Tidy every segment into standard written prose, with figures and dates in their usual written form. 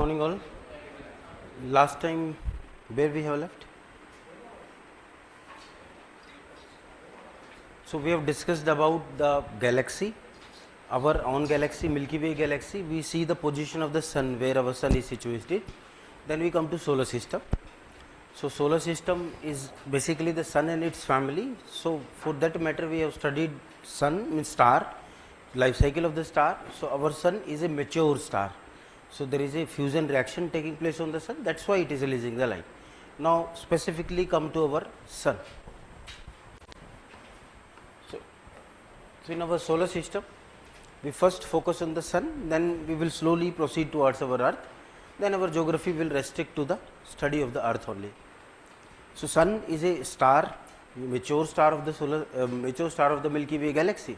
morning all. Last time where we have left? So we have discussed about the galaxy, our own galaxy, Milky Way galaxy. We see the position of the sun, where our sun is situated. Then we come to solar system. So solar system is basically the sun and its family. So for that matter we have studied sun, means star, life cycle of the star. So our sun is a mature star. So there is a fusion reaction taking place on the sun, that is why it is releasing the light. Now specifically come to our sun. So in our solar system we first focus on the sun, then we will slowly proceed towards our earth, then our geography will restrict to the study of the earth only. So sun is a star, mature star of the mature star of the Milky Way galaxy.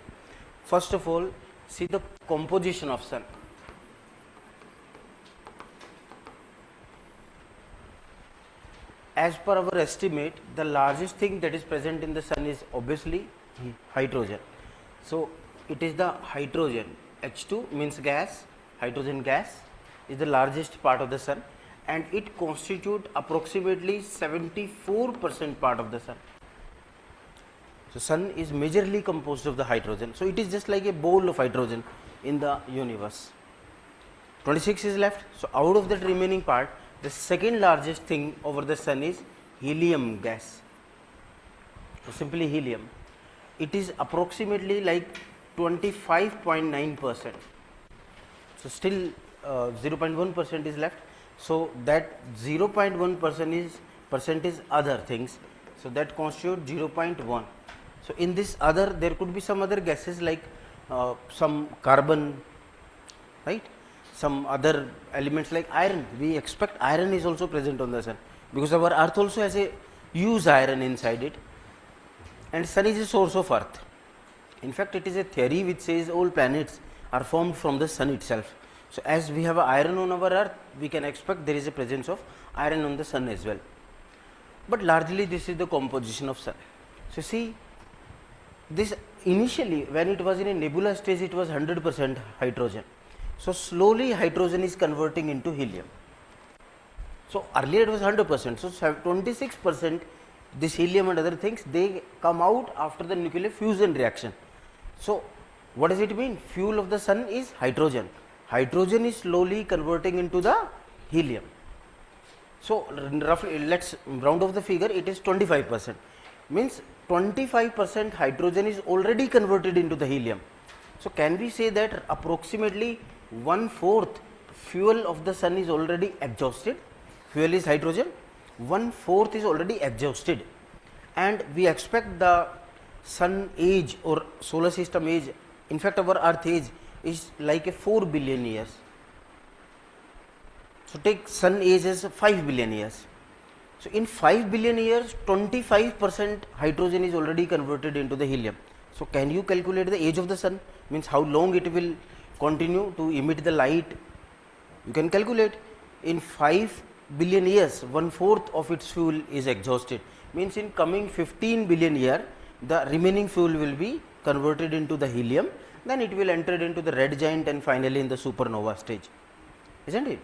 First of all, see the composition of sun. As per our estimate, the largest thing that is present in the sun is obviously hydrogen. So it is the hydrogen, H2 means gas, hydrogen gas is the largest part of the sun, and it constitutes approximately 74% part of the sun. So sun is majorly composed of the hydrogen. So it is just like a bowl of hydrogen in the universe. 26 is left. So out of that remaining part, the second largest thing over the sun is helium gas. So simply helium. It is approximately like 25.9%. So still 0.1% is left. So that 0.1% is other things. So that constitutes 0.1. So in this other, there could be some other gases like some carbon, right? Some other elements like iron. We expect iron is also present on the sun, because our earth also has a huge iron inside it, and sun is a source of earth. In fact, it is a theory which says all planets are formed from the sun itself. So as we have iron on our earth, we can expect there is a presence of iron on the sun as well. But largely this is the composition of sun. So see, this initially when it was in a nebula stage, it was 100% hydrogen. So slowly hydrogen is converting into helium. So earlier it was 100%. So 26%, this helium and other things, they come out after the nuclear fusion reaction. So what does it mean? Fuel of the sun is hydrogen. Hydrogen is slowly converting into the helium. So roughly, let's round off the figure, it is 25%. Means 25% hydrogen is already converted into the helium. So can we say that approximately 1/4 fuel of the sun is already exhausted? Fuel is hydrogen, 1/4 is already exhausted, and we expect the sun age or solar system age, in fact our earth age is like a 4 billion years. So take sun age as 5 billion years. So in 5 billion years, 25% hydrogen is already converted into the helium. So can you calculate the age of the sun? Means how long it will continue to emit the light? You can calculate. In 5 billion years, 1/4 of its fuel is exhausted. Means in coming 15 billion year, the remaining fuel will be converted into the helium. Then it will enter into the red giant and finally in the supernova stage. Isn't it?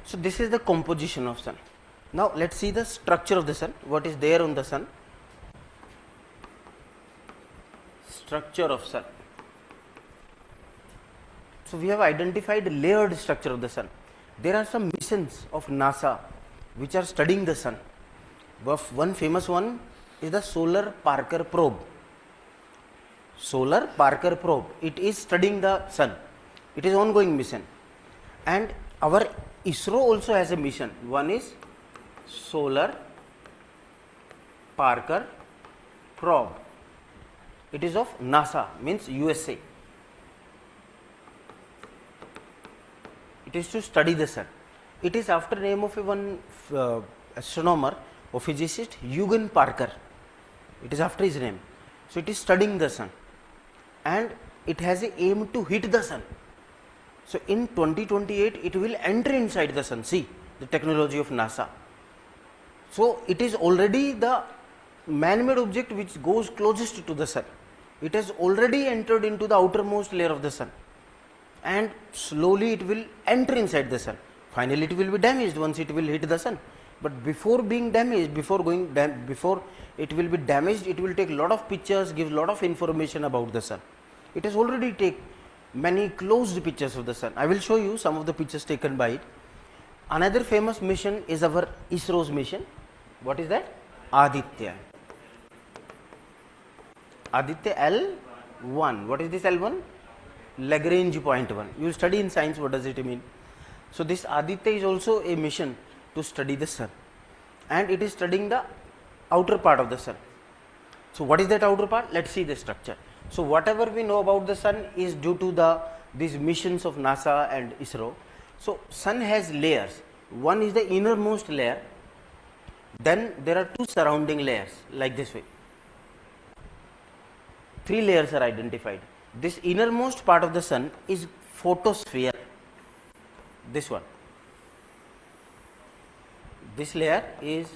So this is the composition of sun. Now let us see the structure of the sun. What is there on the sun? Structure of sun. So we have identified layered structure of the sun. There are some missions of NASA which are studying the sun. One famous one is the Solar Parker probe. Solar Parker probe. It is studying the sun. It is ongoing mission. And our ISRO also has a mission. One is Solar Parker probe. It is of NASA, means USA. It is to study the sun. It is after name of one astronomer or physicist, Eugen Parker. It is after his name. So it is studying the sun, and it has a aim to hit the sun. So in 2028 it will enter inside the sun. See the technology of NASA. So it is already the man-made object which goes closest to the sun. It has already entered into the outermost layer of the sun, and slowly it will enter inside the sun. finally it will be damaged once it will hit the sun. But before being damaged, before it will be damaged, it will take lot of pictures, give lot of information about the sun. It has already take many closed pictures of the sun. I will show you some of the pictures taken by it. Another famous mission is our ISRO's mission. What is that? Aditya. Aditya L1. What is this L1? Lagrange point 1. You will study in science what does it mean. So this Aditya is also a mission to study the sun, and it is studying the outer part of the sun. So what is that outer part? Let's see the structure. So whatever we know about the sun is due to these missions of NASA and ISRO. So sun has layers. One is the innermost layer, then there are two surrounding layers like this way. 3 layers are identified. This innermost part of the sun is photosphere, this one. This layer is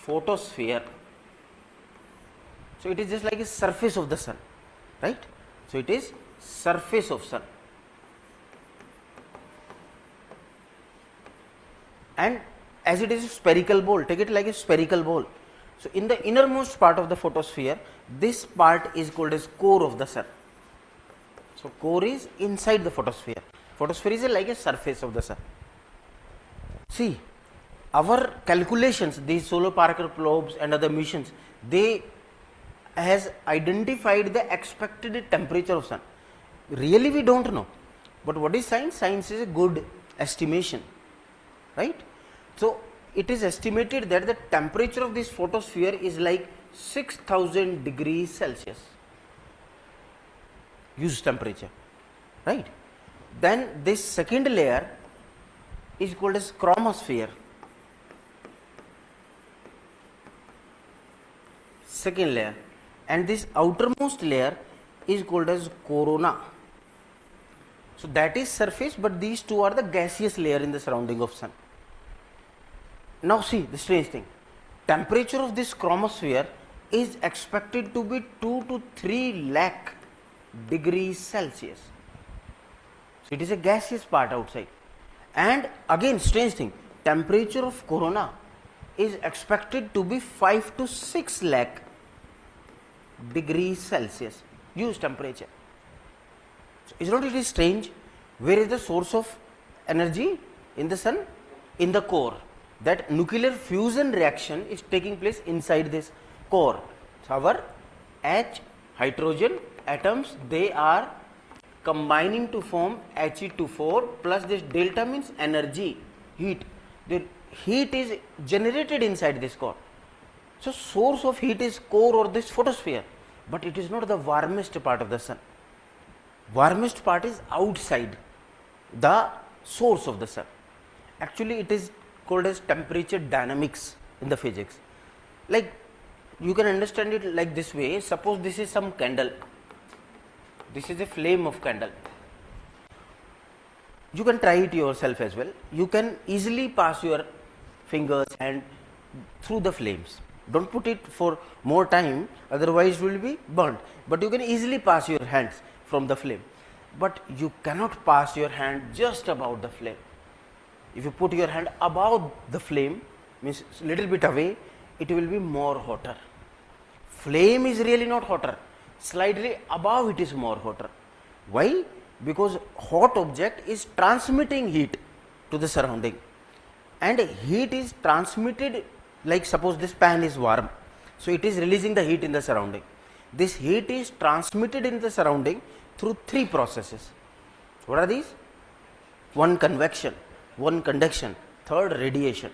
photosphere. So it is just like a surface of the sun, right? So it is surface of sun. And as it is a spherical ball, take it like a spherical ball. So in the innermost part of the photosphere, this part is called as core of the sun. So core is inside the photosphere. Photosphere is like a surface of the sun. See, our calculations, these solar Parker probes and other missions, they has identified the expected temperature of sun. Really we don't know. But what is science? Science is a good estimation, right? So it is estimated that the temperature of this photosphere is like 6000 degrees Celsius. Used temperature, right? Then this second layer is called as chromosphere. Second layer, and this outermost layer is called as corona. So that is surface, but these two are the gaseous layer in the surrounding of sun. Now see the strange thing, temperature of this chromosphere is expected to be 2 to 3 lakh degrees Celsius. So it is a gaseous part outside. And again strange thing, temperature of corona is expected to be 5 to 6 lakh degrees Celsius, used temperature. So is not it strange? Where is the source of energy in the sun? In the core. That nuclear fusion reaction is taking place inside this core. So our H hydrogen atoms, they are combining to form He2 plus this delta means energy, heat. The heat is generated inside this core. So source of heat is core or this photosphere, but it is not the warmest part of the sun. Warmest part is outside the source of the sun. Actually it is called as temperature dynamics in the physics. Like you can understand it like this way. Suppose this is some candle. This is a flame of candle. You can try it yourself as well. You can easily pass your fingers and through the flames. Don't put it for more time, otherwise it will be burnt. But you can easily pass your hands from the flame. But you cannot pass your hand just above the flame. If you put your hand above the flame, means little bit away, it will be more hotter. Flame is really not hotter. Slightly above it is more hotter. Why? Because hot object is transmitting heat to the surrounding, and heat is transmitted, like suppose this pan is warm, so it is releasing the heat in the surrounding. This heat is transmitted in the surrounding through 3 processes. What are these? 1 convection, 1 conduction, 3rd radiation,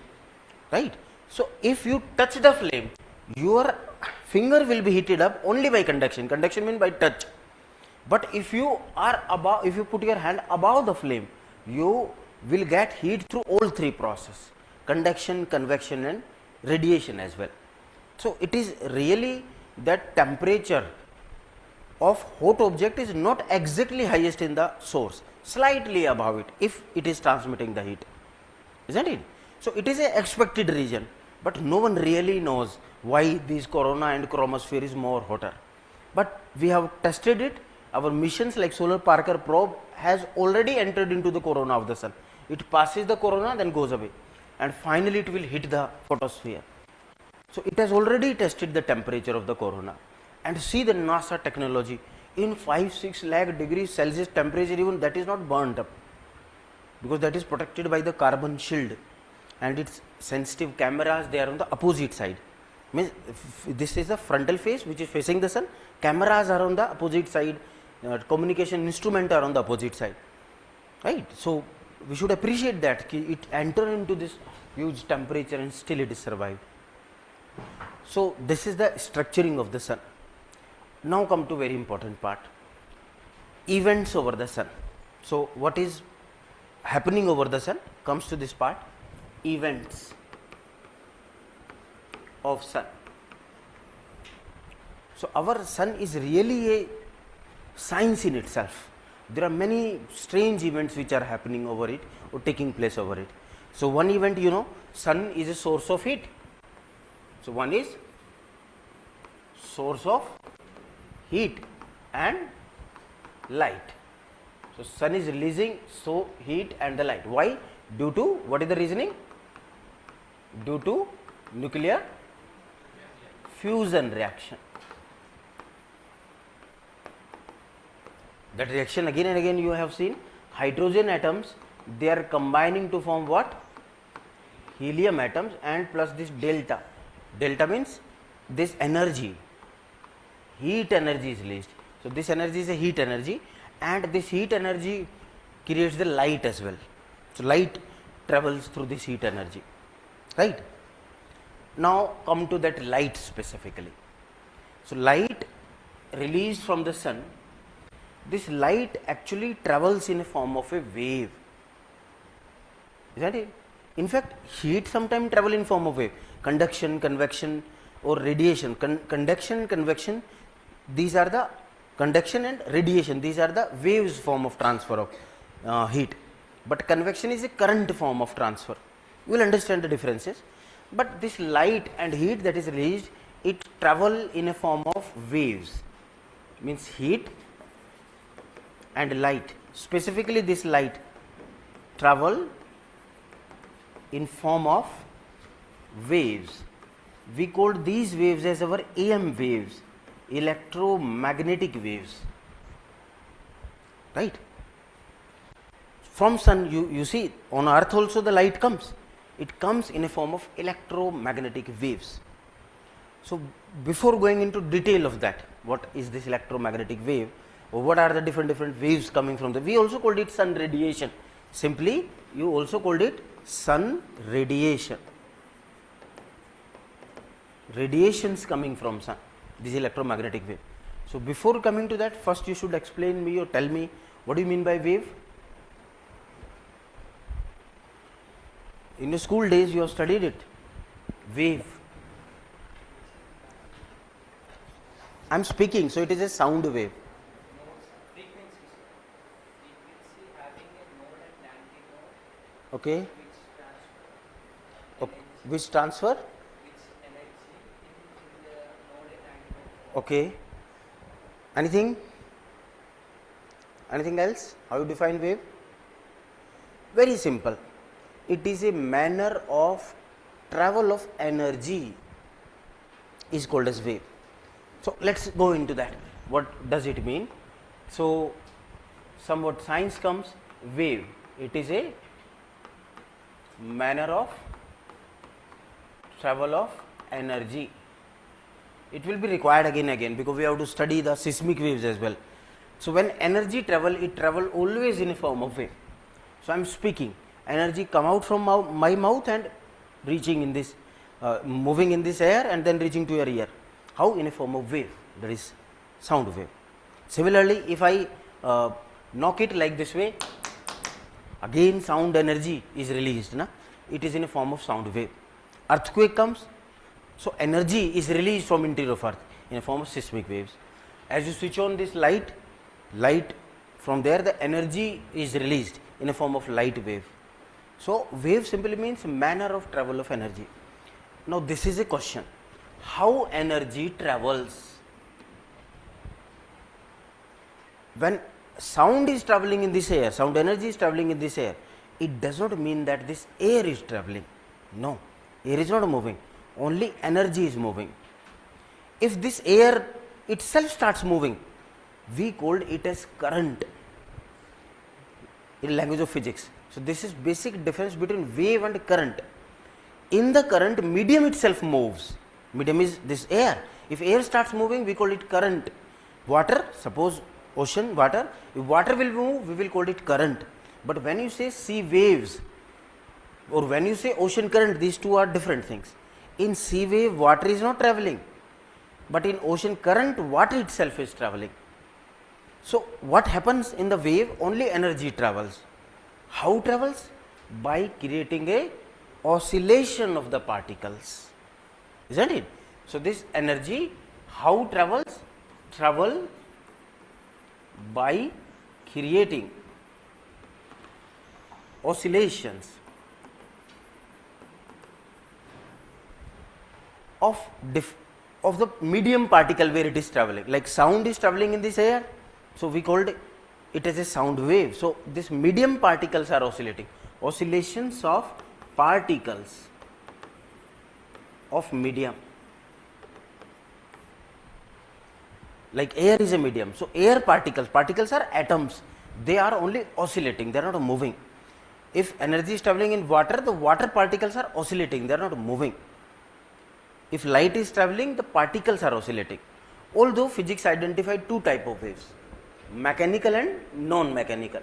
right? So if you touch the flame, your finger will be heated up only by conduction. Conduction means by touch. But if you are above, if you put your hand above the flame, you will get heat through all 3 processes: conduction, convection and radiation as well. So it is really that temperature of hot object is not exactly highest in the source, slightly above it if it is transmitting the heat, isn't it? So it is a expected region, but no one really knows why this corona and chromosphere is more hotter. But we have tested it Our missions like Solar Parker probe has already entered into the corona of the sun. It passes the corona, then goes away, and finally it will hit the photosphere. So it has already tested the temperature of the corona. And see the NASA technology, in 5-6 lakh degrees Celsius temperature, even that is not burnt up, because that is protected by the carbon shield, and its sensitive cameras, they are on the opposite side. Means this is the frontal face which is facing the sun, cameras are on the opposite side, communication instrument are on the opposite side, right? So we should appreciate that it entered into this huge temperature and still it is survived. So this is the structuring of the sun. Now come to very important part, events over the sun. So what is happening over the sun comes to this part, events of sun. So our sun is really a science in itself. There are many strange events which are happening over it or taking place over it. So one event, you know, sun is a source of heat. So one is source of heat and light. So sun is releasing heat and the light. Why? Due to, what is the reasoning? Due to nuclear fusion reaction. That reaction again and again you have seen, hydrogen atoms, they are combining to form what? Helium atoms and plus this delta. Delta means this energy, heat energy is released. So this energy is a heat energy, and this heat energy creates the light as well. So light travels through this heat energy, right? Now come to that light specifically. So light released from the sun, this light actually travels in a form of a wave. Is that it? In fact, heat sometimes travel in form of wave. Conduction, convection or radiation. Conduction and convection, these are the conduction and radiation, these are the waves form of transfer of heat. But convection is a current form of transfer. You will understand the differences. But this light and heat that is released, it travel in a form of waves. Means heat and light. Specifically this light travel in form of waves. We call these waves as our AM waves, electromagnetic waves, right? From sun, you see on earth also the light comes. It comes in a form of electromagnetic waves. So before going into detail of that, what is this electromagnetic wave, or what are the different waves coming from the, we also called it sun radiation. Simply you also called it sun radiation. Radiations coming from sun, this electromagnetic wave. So before coming to that, first you should explain me or tell me what do you mean by wave. In your school days you have studied it, wave. I am speaking, so it is a sound wave. Okay. Which transfer? Okay. Anything? Anything else? How you define wave? Very simple. It is a manner of travel of energy is called as wave. So let's go into that. What does it mean? So somewhat science comes, wave. It is a manner of travel of energy. It will be required again and again because we have to study the seismic waves as well. So when energy travel, it travel always in a form of wave. So I am speaking, energy come out from my mouth and reaching in this, moving in this air and then reaching to your ear. How? In a form of wave, that is sound wave. Similarly, if I knock it like this way, again sound energy is released. It is in a form of sound wave. Earthquake comes, so energy is released from interior of earth in a form of seismic waves. As you switch on this light from there the energy is released in a form of light wave. So wave simply means manner of travel of energy. Now this is a question, how energy travels? when sound is traveling in this air, sound energy is traveling in this air, it does not mean that this air is traveling. No, air is not moving, only energy is moving. If this air itself starts moving, we called it as current in language of physics. So this is basic difference between wave and current. In the current, medium itself moves. Medium is this air. If air starts moving, we call it current. Water, suppose ocean, water, if water will move, we will call it current. But when you say sea waves or when you say ocean current, these two are different things. In sea wave, water is not traveling, but in ocean current, water itself is traveling. So what happens in the wave? Only energy travels. How travels? By creating a oscillation of the particles, isn't it? So this energy, how travels? Travel by creating oscillations of the medium particle where it is traveling. Like sound is traveling in this air, so we called it as a sound wave. So this medium particles are oscillating. Oscillations of particles of medium. Like air is a medium, so air particles are atoms, they are only oscillating, they are not moving. If energy is traveling in water, the water particles are oscillating, they are not moving. If light is traveling, the particles are oscillating. Although physics identified two types of waves, mechanical and non-mechanical.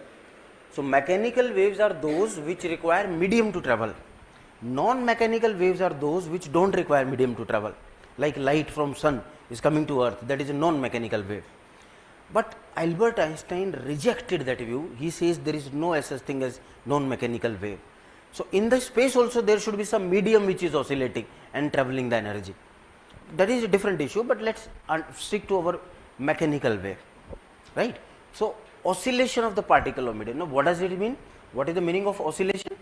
So mechanical waves are those which require medium to travel. Non-mechanical waves are those which don't require medium to travel. Like light from sun is coming to earth, that is a non-mechanical wave. But Albert Einstein rejected that view. He says there is no such thing as non-mechanical wave. So in the space also there should be some medium which is oscillating and traveling the energy. That is a different issue, but let's stick to our mechanical wave, right? So oscillation of the particle of medium. Now what does it mean? What is the meaning of oscillation?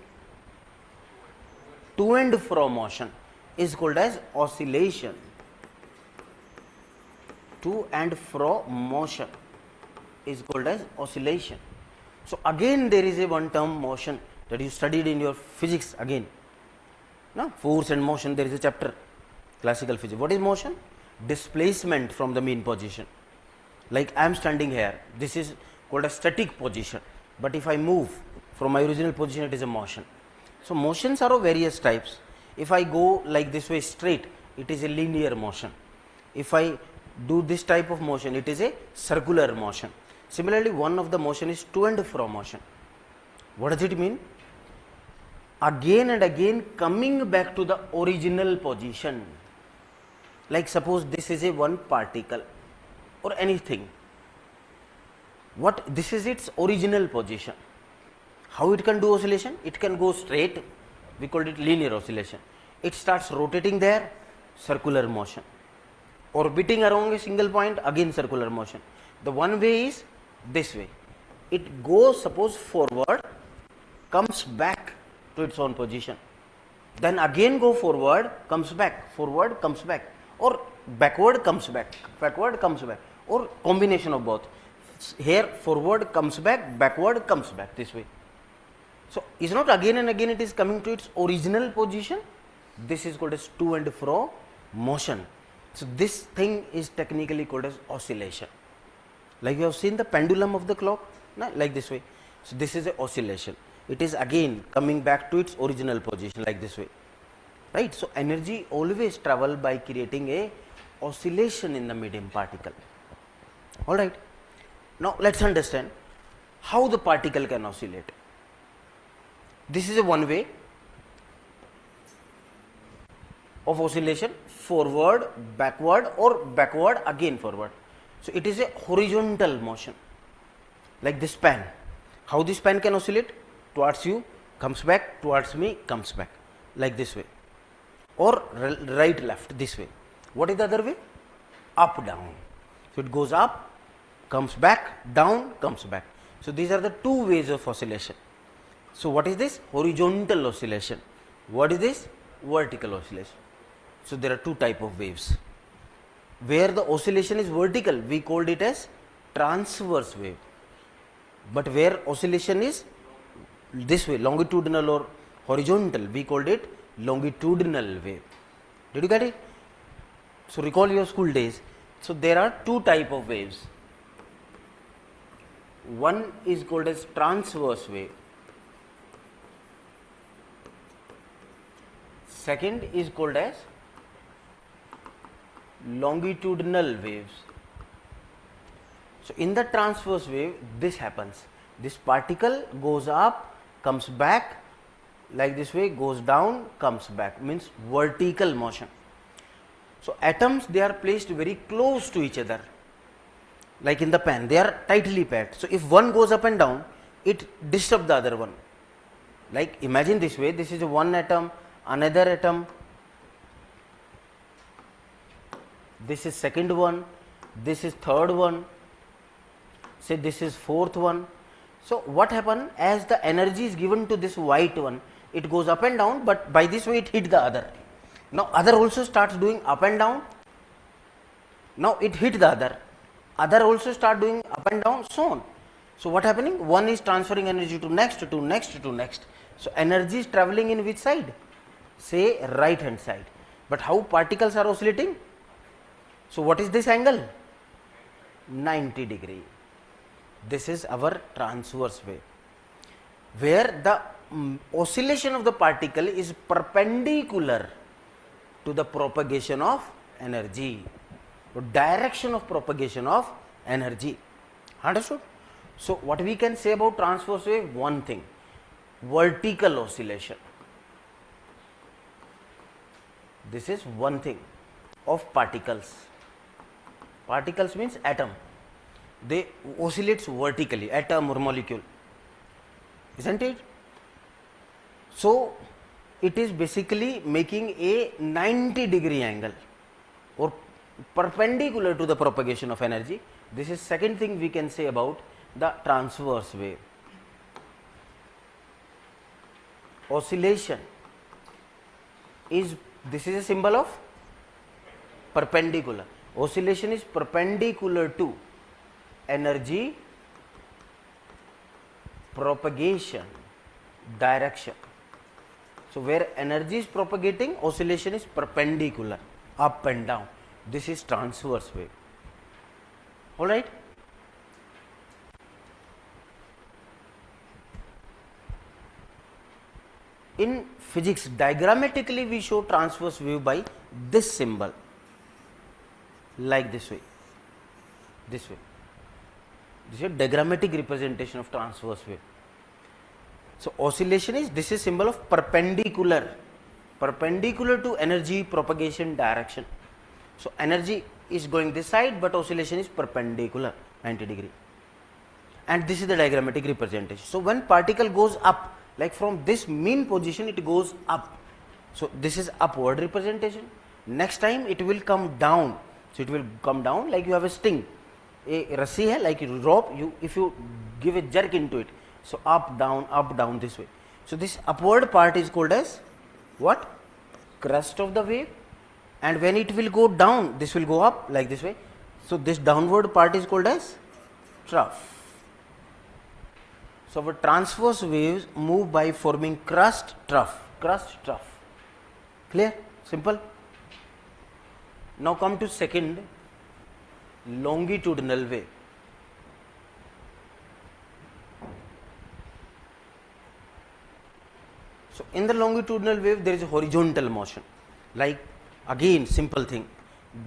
To and fro motion is called as oscillation. To and fro motion is called as oscillation. So again there is a one term motion that you studied in your physics again. Now force and motion, there is a chapter, classical physics. What is motion? Displacement from the mean position. Like I am standing here, this is called a static position, but if I move from my original position, it is a motion. So motions are of various types. If I go like this way straight, it is a linear motion. If I do this type of motion, it is a circular motion. Similarly, one of the motion is to and fro motion. What does it mean? Again and again coming back to the original position. Like suppose this is a one particle or anything. What this is its original position. How it can do oscillation? It can go straight, we called it linear oscillation. It starts rotating there, circular motion. Orbiting around a single point, again circular motion. The one way is this way. It goes suppose forward, comes back to its own position. Then again go forward, comes back, forward, comes back, or backward comes back, or combination of both. Here forward comes back, backward comes back, this way. So is not again and again it is coming to its original position. This is called as to and fro motion. So this thing is technically called as oscillation. Like you have seen the pendulum of the clock, no? Like this way. So this is a oscillation. It is again coming back to its original position like this way, right? So energy always travel by creating a oscillation in the medium particle. All right. Now let's understand how the particle can oscillate. This is a one way of oscillation, forward, backward, or backward again forward. So it is a horizontal motion, like this pan. How this pan can oscillate? Towards you, comes back, towards me, comes back, like this way, or right, left, this way. What is the other way? Up, down. So it goes up, comes back, down, comes back. So these are the two ways of oscillation. So what is this? Horizontal oscillation. What is this? Vertical oscillation. So there are two types of waves. Where the oscillation is vertical, we called it as transverse wave, but where oscillation is this way, longitudinal or horizontal, we called it longitudinal wave. Did you get it? So recall your school days. So there are two type of waves. One is called as transverse wave. Second is called as longitudinal waves. So in the transverse wave, this happens. This particle goes up, comes back, like this way, goes down, comes back, means vertical motion. So atoms, they are placed very close to each other, like in the pen, they are tightly packed. So if one goes up and down, it disturbs the other one. Like imagine this way, this is one atom, another atom, this is second one, this is third one, say this is fourth one. So what happened, as the energy is given to this white one, it goes up and down, but by this way it hit the other. Now other also starts doing up and down, now it hit the other also start doing up and down, so on. So what happening, one is transferring energy to next, to next, to next. So energy is travelling in which side? Say right hand side. But how particles are oscillating? So what is this angle? 90 degree. This is our transverse wave, where the oscillation of the particle is perpendicular to the propagation of energy, or direction of propagation of energy. Understood? So what we can say about transverse wave? One thing, vertical oscillation. This is one thing of particles. Particles means atom. They oscillates vertically, atom or molecule, isn't it? So it is basically making a 90 degree angle or perpendicular to the propagation of energy. This is second thing we can say about the transverse wave. Oscillation is, this is a symbol of perpendicular. Oscillation is perpendicular to energy propagation direction. So where energy is propagating, oscillation is perpendicular, up and down. This is transverse wave. All right. In physics, diagrammatically we show transverse wave by this symbol, like this way, this way. This is a diagrammatic representation of transverse wave. So oscillation is, this is symbol of perpendicular, perpendicular to energy propagation direction. So energy is going this side, but oscillation is perpendicular, 90 degree. And this is the diagrammatic representation. So when particle goes up, like from this mean position it goes up. So this is upward representation. Next time it will come down. So it will come down like you have a sting. A rassi hai, like a rope, if you give a jerk into it, so up down this way. So this upward part is called as what? Crest of the wave. And when it will go down, this will go up like this way. So this downward part is called as trough. So our transverse waves move by forming crest trough. Clear? Simple. Now come to second, longitudinal wave. So in the longitudinal wave there is a horizontal motion, like again simple thing,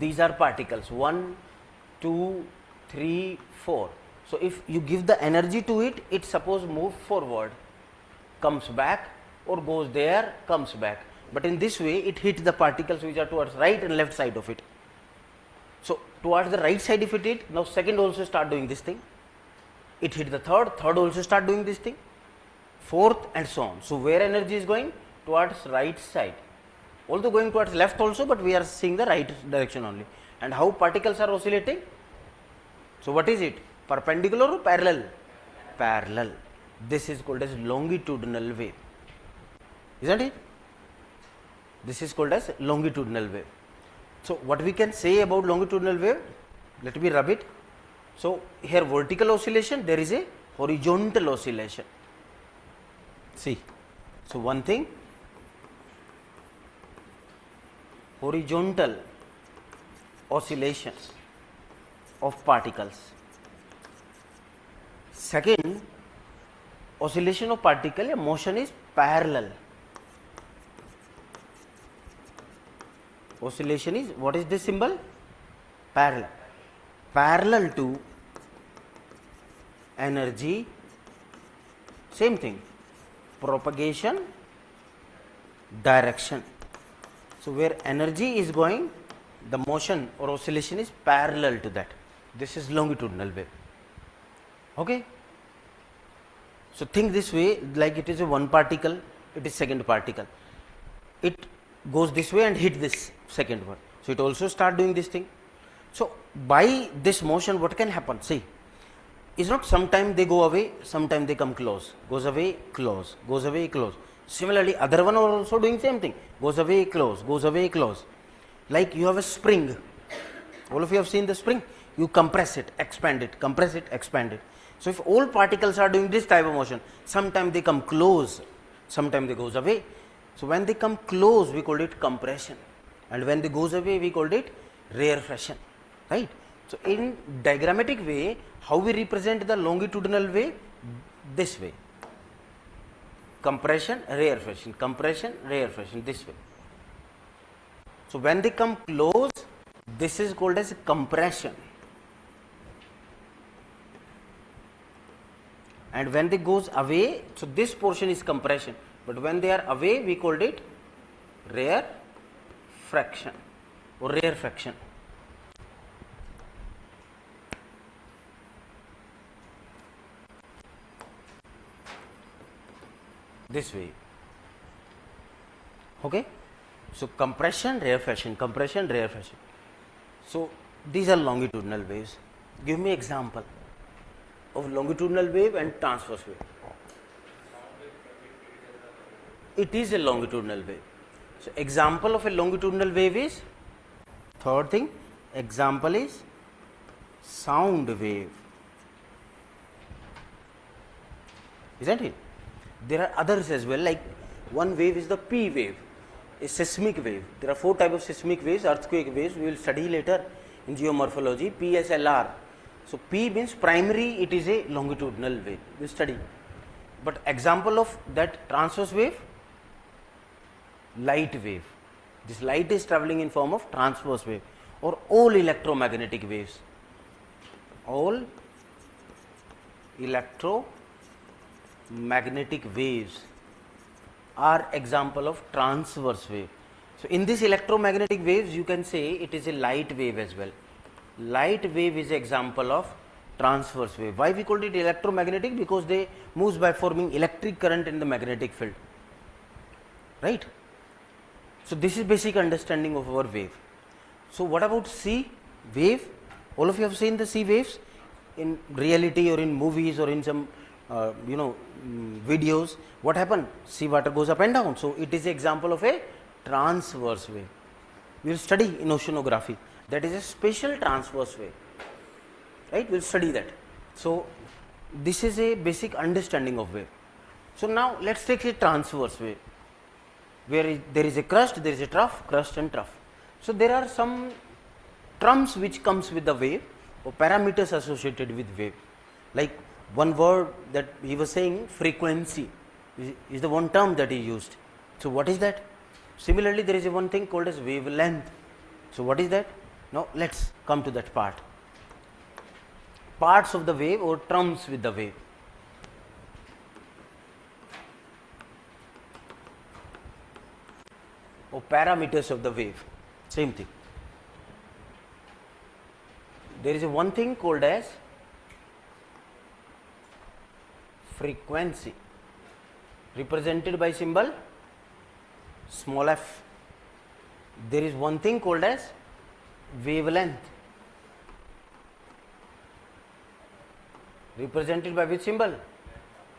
these are particles 1, 2, 3, 4. So if you give the energy to it, it suppose move forward, comes back, or goes there, comes back. But in this way it hits the particles which are towards right and left side of it. So towards the right side if it hit, now second also start doing this thing. It hit the third also start doing this thing, fourth and so on. So where energy is going? Towards right side. Although going towards left also, but we are seeing the right direction only. And how particles are oscillating? So what is it? Perpendicular or parallel? Parallel. This is called as longitudinal wave. Isn't it? This is called as longitudinal wave. So what we can say about longitudinal wave? Let me rub it. So here vertical oscillation, there is a horizontal oscillation. See, so one thing, horizontal oscillation of particles. Second, oscillation of particle, a motion is parallel. Oscillation is, what is this symbol? Parallel. Parallel to energy, same thing, propagation direction. So where energy is going, the motion or oscillation is parallel to that. This is longitudinal wave. Okay. So think this way, like it is a one particle, it is second particle. It goes this way and hit this second one. So it also start doing this thing. So by this motion, what can happen? See, is not sometime they go away, sometime they come close, goes away, close, goes away, close. Similarly, other one are also doing same thing, goes away, close, goes away, close. Like you have a spring. All of you have seen the spring. You compress it, expand it, compress it, expand it. So if all particles are doing this type of motion, sometime they come close, sometime they goes away. So when they come close, we call it compression, and when they goes away, we called it rarefaction, right? So in diagrammatic way, how we represent the longitudinal wave? This way. Compression, rarefaction, compression, rarefaction, this way. So when they come close, this is called as compression. And when they goes away, so this portion is compression, but when they are away, we called it rarefaction or rarefaction. This way. Okay. So compression, rarefaction, compression, rarefaction. So these are longitudinal waves. Give me example of longitudinal wave and transverse wave. It is a longitudinal wave. So example of a longitudinal wave is, third thing, example is sound wave. Isn't it? There are others as well, like one wave is the P wave, a seismic wave. There are 4 types of seismic waves, earthquake waves, we will study later in geomorphology, PSLR. So P means primary, it is a longitudinal wave, we will study. But example of that transverse wave, light wave. This light is travelling in form of transverse wave, or all electromagnetic waves. All electromagnetic waves are example of transverse wave. So in this electromagnetic waves, you can say it is a light wave as well. Light wave is example of transverse wave. Why we called it electromagnetic? Because they moves by forming electric current in the magnetic field, right? So this is basic understanding of our wave. So what about sea wave? All of you have seen the sea waves in reality or in movies or in some videos. What happened? Sea water goes up and down. So it is an example of a transverse wave. We will study in oceanography. That is a special transverse wave, right? We will study that. So this is a basic understanding of wave. So now let's take a transverse wave, where there is a crust, there is a trough, crust and trough. So there are some terms which comes with the wave or parameters associated with wave. Like one word that he was saying, frequency is the one term that he used. So what is that? Similarly, there is a one thing called as wavelength. So what is that? Now let's come to that part. Parts of the wave or terms with the wave. Or parameters of the wave, same thing. There is a one thing called as frequency, represented by symbol small f. There is one thing called as wavelength, represented by which symbol?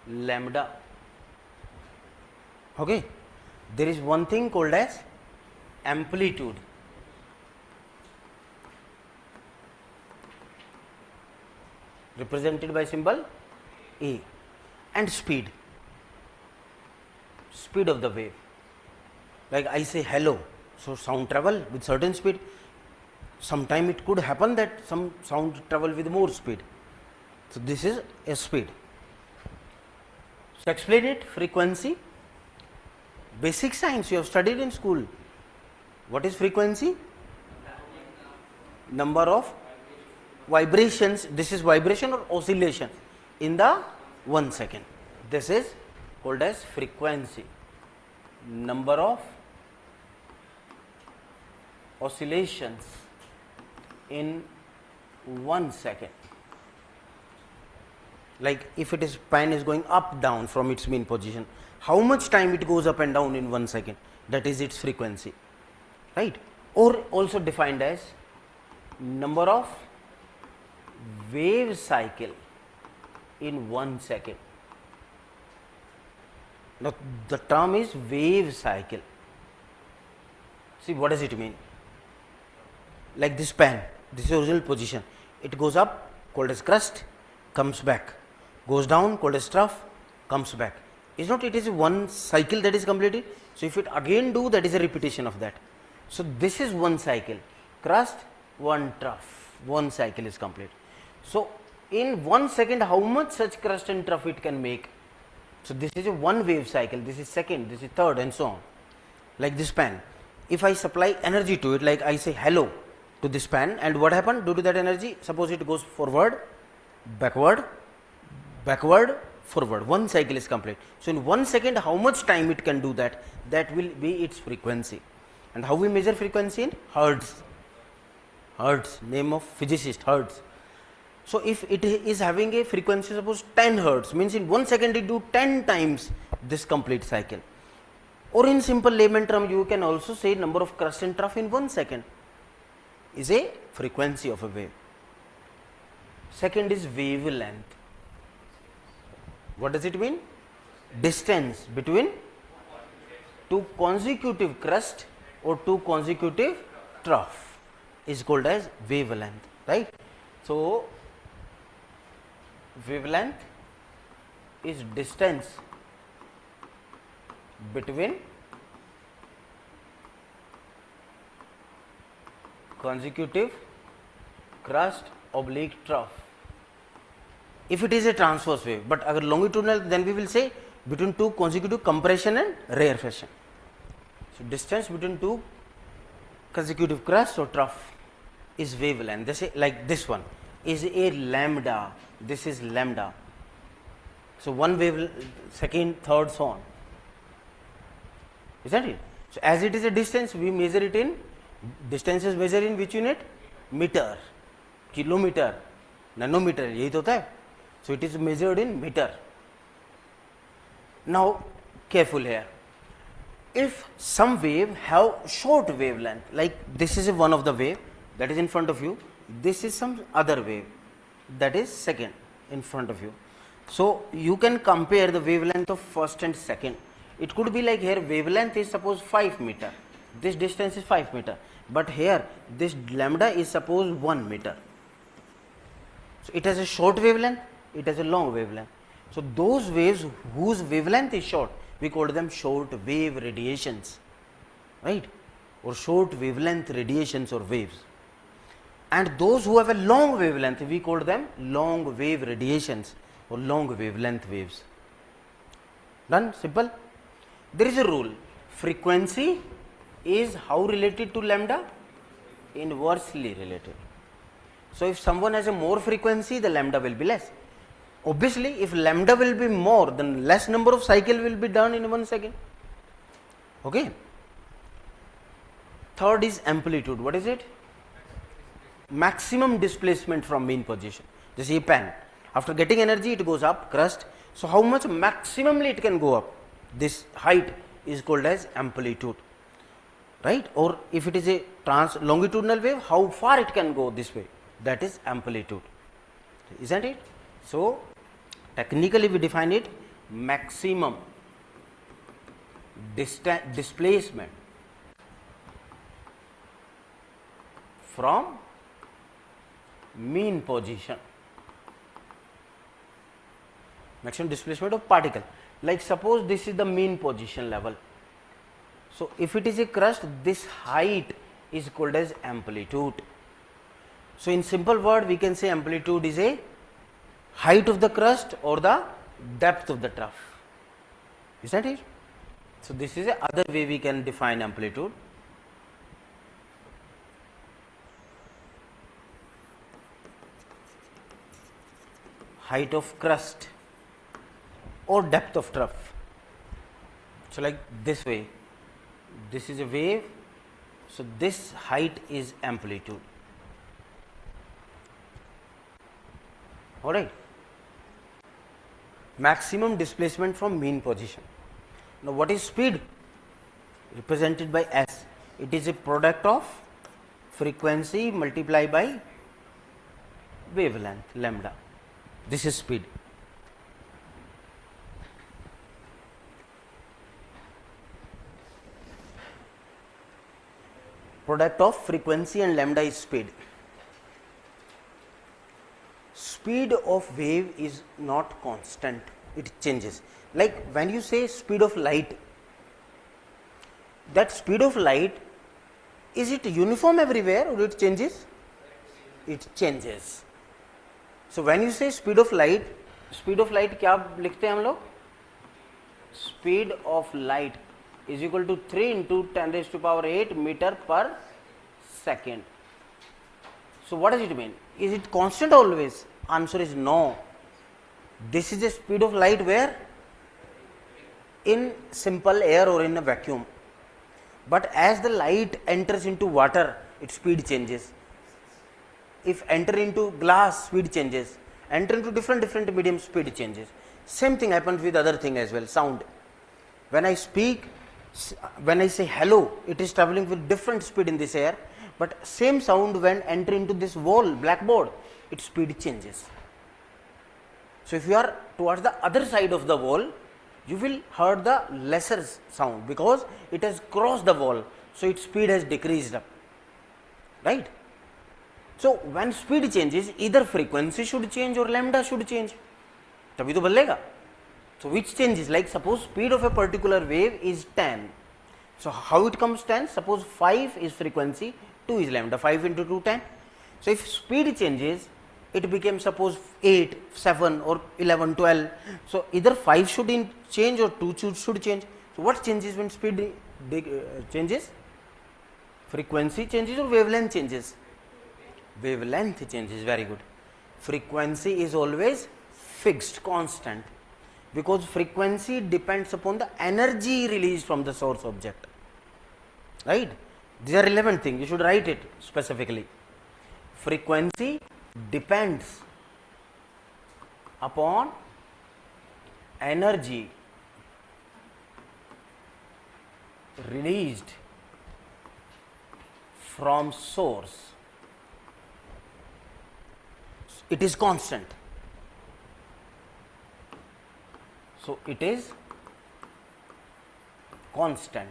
Lambda. Okay. There is one thing called as amplitude, represented by symbol A, and speed of the wave. Like I say hello, so sound travel with certain speed. Sometime it could happen that some sound travel with more speed. So this is a speed. So explain it, frequency. Basic science you have studied in school. What is frequency? Number of vibrations. This is vibration or oscillation in the 1 second. This is called as frequency. Number of oscillations in 1 second. Like if it is pen is going up down from its mean position, how much time it goes up and down in 1 second, that is its frequency, right? Or also defined as number of wave cycle in 1 second. Now the term is wave cycle. See, what does it mean? Like this pen, this is original position, it goes up, called as crust, comes back, goes down, called as trough, comes back. Is not it is one cycle that is completed? So if it again do, that is a repetition of that. So this is one cycle, crust, one trough, one cycle is complete. So in 1 second, how much such crust and trough it can make? So this is a one wave cycle, this is second, this is third, and so on. Like this pen, if I supply energy to it, like I say hello to this pen, and what happened due to that energy? Suppose it goes forward, backward, backward, forward. One cycle is complete. So in 1 second, how much time it can do that? That will be its frequency. And how we measure frequency? In hertz. Hertz, name of physicist, hertz. So if it is having a frequency, suppose 10 hertz, means in 1 second it do 10 times this complete cycle. Or in simple layman term, you can also say number of crust and trough in 1 second is a frequency of a wave. Second is wavelength. What does it mean? Distance between two consecutive crust or two consecutive trough is called as wavelength, right? So wavelength is distance between consecutive crust oblique trough. If it is a transverse wave, but agar longitudinal, then we will say between two consecutive compression and rarefaction. So distance between two consecutive crust or trough is wavelength. They say like this one is a lambda, this is lambda. So one wave, second, third, so on. Isn't it? So as it is a distance, we measure it in, distance is measured in which unit? Meter, kilometer, nanometer, यही तो होता है. So it is measured in meter. Now careful here. If some wave have short wavelength, like this is one of the wave that is in front of you, this is some other wave that is second in front of you. So you can compare the wavelength of first and second. It could be like here wavelength is suppose 5 meter, this distance is 5 meter, but here this lambda is suppose 1 meter. So it has a short wavelength, it has a long wavelength. So those waves whose wavelength is short, we call them short wave radiations, right? Or short wavelength radiations or waves. And those who have a long wavelength, we call them long wave radiations or long wavelength waves. Done? Simple? There is a rule. Frequency is how related to lambda? Inversely related. So if someone has a more frequency, the lambda will be less. Obviously, if lambda will be more, then less number of cycle will be done in 1 second. Okay. Third is amplitude. What is it? Maximum displacement from mean position. Just a pen. After getting energy, it goes up, crust. So how much maximally it can go up? This height is called as amplitude, right? Or if it is a longitudinal wave, how far it can go this way? That is amplitude, isn't it? So technically we define it maximum displacement from mean position. maximum displacement of particle. Like suppose this is the mean position level. So if it is a crust, this height is called as amplitude. So in simple word, we can say amplitude is a height of the crust or the depth of the trough. Is that it? So this is a other way we can define amplitude. Height of crust or depth of trough. So like this way, this is a wave, so this height is amplitude. Alright. Maximum displacement from mean position. Now what is speed? Represented by S. It is a product of frequency multiplied by wavelength lambda. This is speed. Product of frequency and lambda is speed. Speed of wave is not constant, it changes. Like when you say speed of light, that speed of light, is it uniform everywhere or it changes? It changes. So when you say speed of light क्या लिखते हैं हम लोग? Speed of light is equal to 3 into 10 raised to power 8 meter per second. So what does it mean? Is it constant always? Answer is no. This is the speed of light where? In simple air or in a vacuum. But as the light enters into water, its speed changes. If enter into glass, speed changes. Enter into different medium, speed changes. Same thing happens with other thing as well, sound. When I speak, when I say hello, it is traveling with different speed in this air, but same sound when enter into this wall, blackboard, its speed changes. So if you are towards the other side of the wall, you will hear the lesser sound because it has crossed the wall, so its speed has decreased up, right? So when speed changes, either frequency should change or lambda should change. तभी तो बदलेगा. So which changes? Like suppose speed of a particular wave is 10. So how it comes 10? Suppose 5 is frequency, 2 is lambda. 5 into 2, 10. So if speed changes, it becomes suppose 8, 7 or 11, 12. So either 5 should change or 2 should change. So what changes when speed changes? Frequency changes or wavelength changes? Wavelength changes, very good. Frequency is always fixed, constant, because frequency depends upon the energy released from the source object, right? These are relevant things, you should write it specifically. Frequency depends upon energy released from source. It is constant. So it is constant,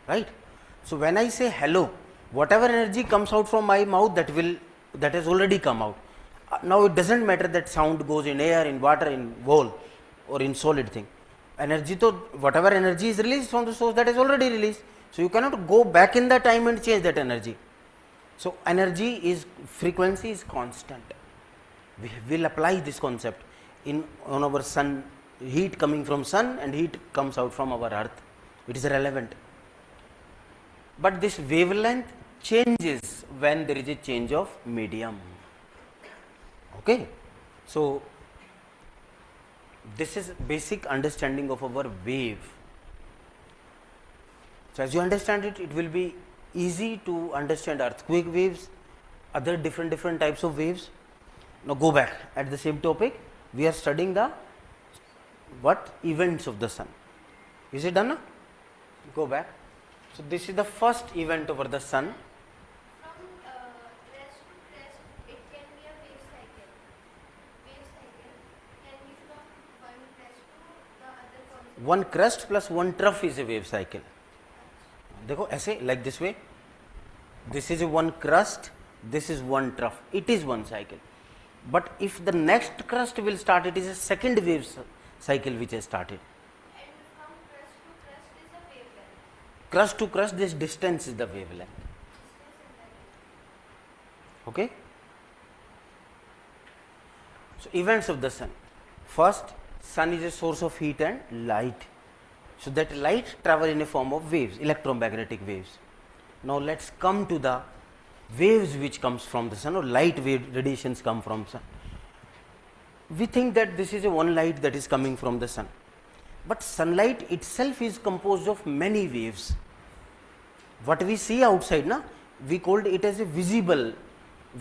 right? So when I say hello, whatever energy comes out from my mouth, that has already come out. Now it doesn't matter that sound goes in air, in water, in wall or in solid thing. Energy, to whatever energy is released from the source, that is already released. So you cannot go back in the time and change that energy. So frequency is constant. We will apply this concept on our sun, heat coming from sun and heat comes out from our earth. It is relevant. But this wavelength changes when there is a change of medium. Okay. So this is basic understanding of our wave. So as you understand it, it will be easy to understand earthquake waves, other different types of waves. Now go back at the same topic. We are studying the events of the sun. Is it done now? Go back. So this is the first event over the sun. From crest to crest, it can be a wave cycle. Wave cycle can be from one crest to the other concept. One crest plus one trough is a wave cycle. देखो ऐसे, like this way. This is one crust, this is one trough. It is one cycle. But if the next crust will start, it is a second wave cycle which has started. And from crust to crust is a wavelength. Crust to crust, this distance is the wavelength. Okay. So events of the sun. First, sun is a source of heat and light. So that light travel in a form of waves, electromagnetic waves. Now let's come to the waves which comes from the sun, or light wave radiations come from sun. We think that this is a one light that is coming from the sun, but sunlight itself is composed of many waves. What we see outside, we called it as a visible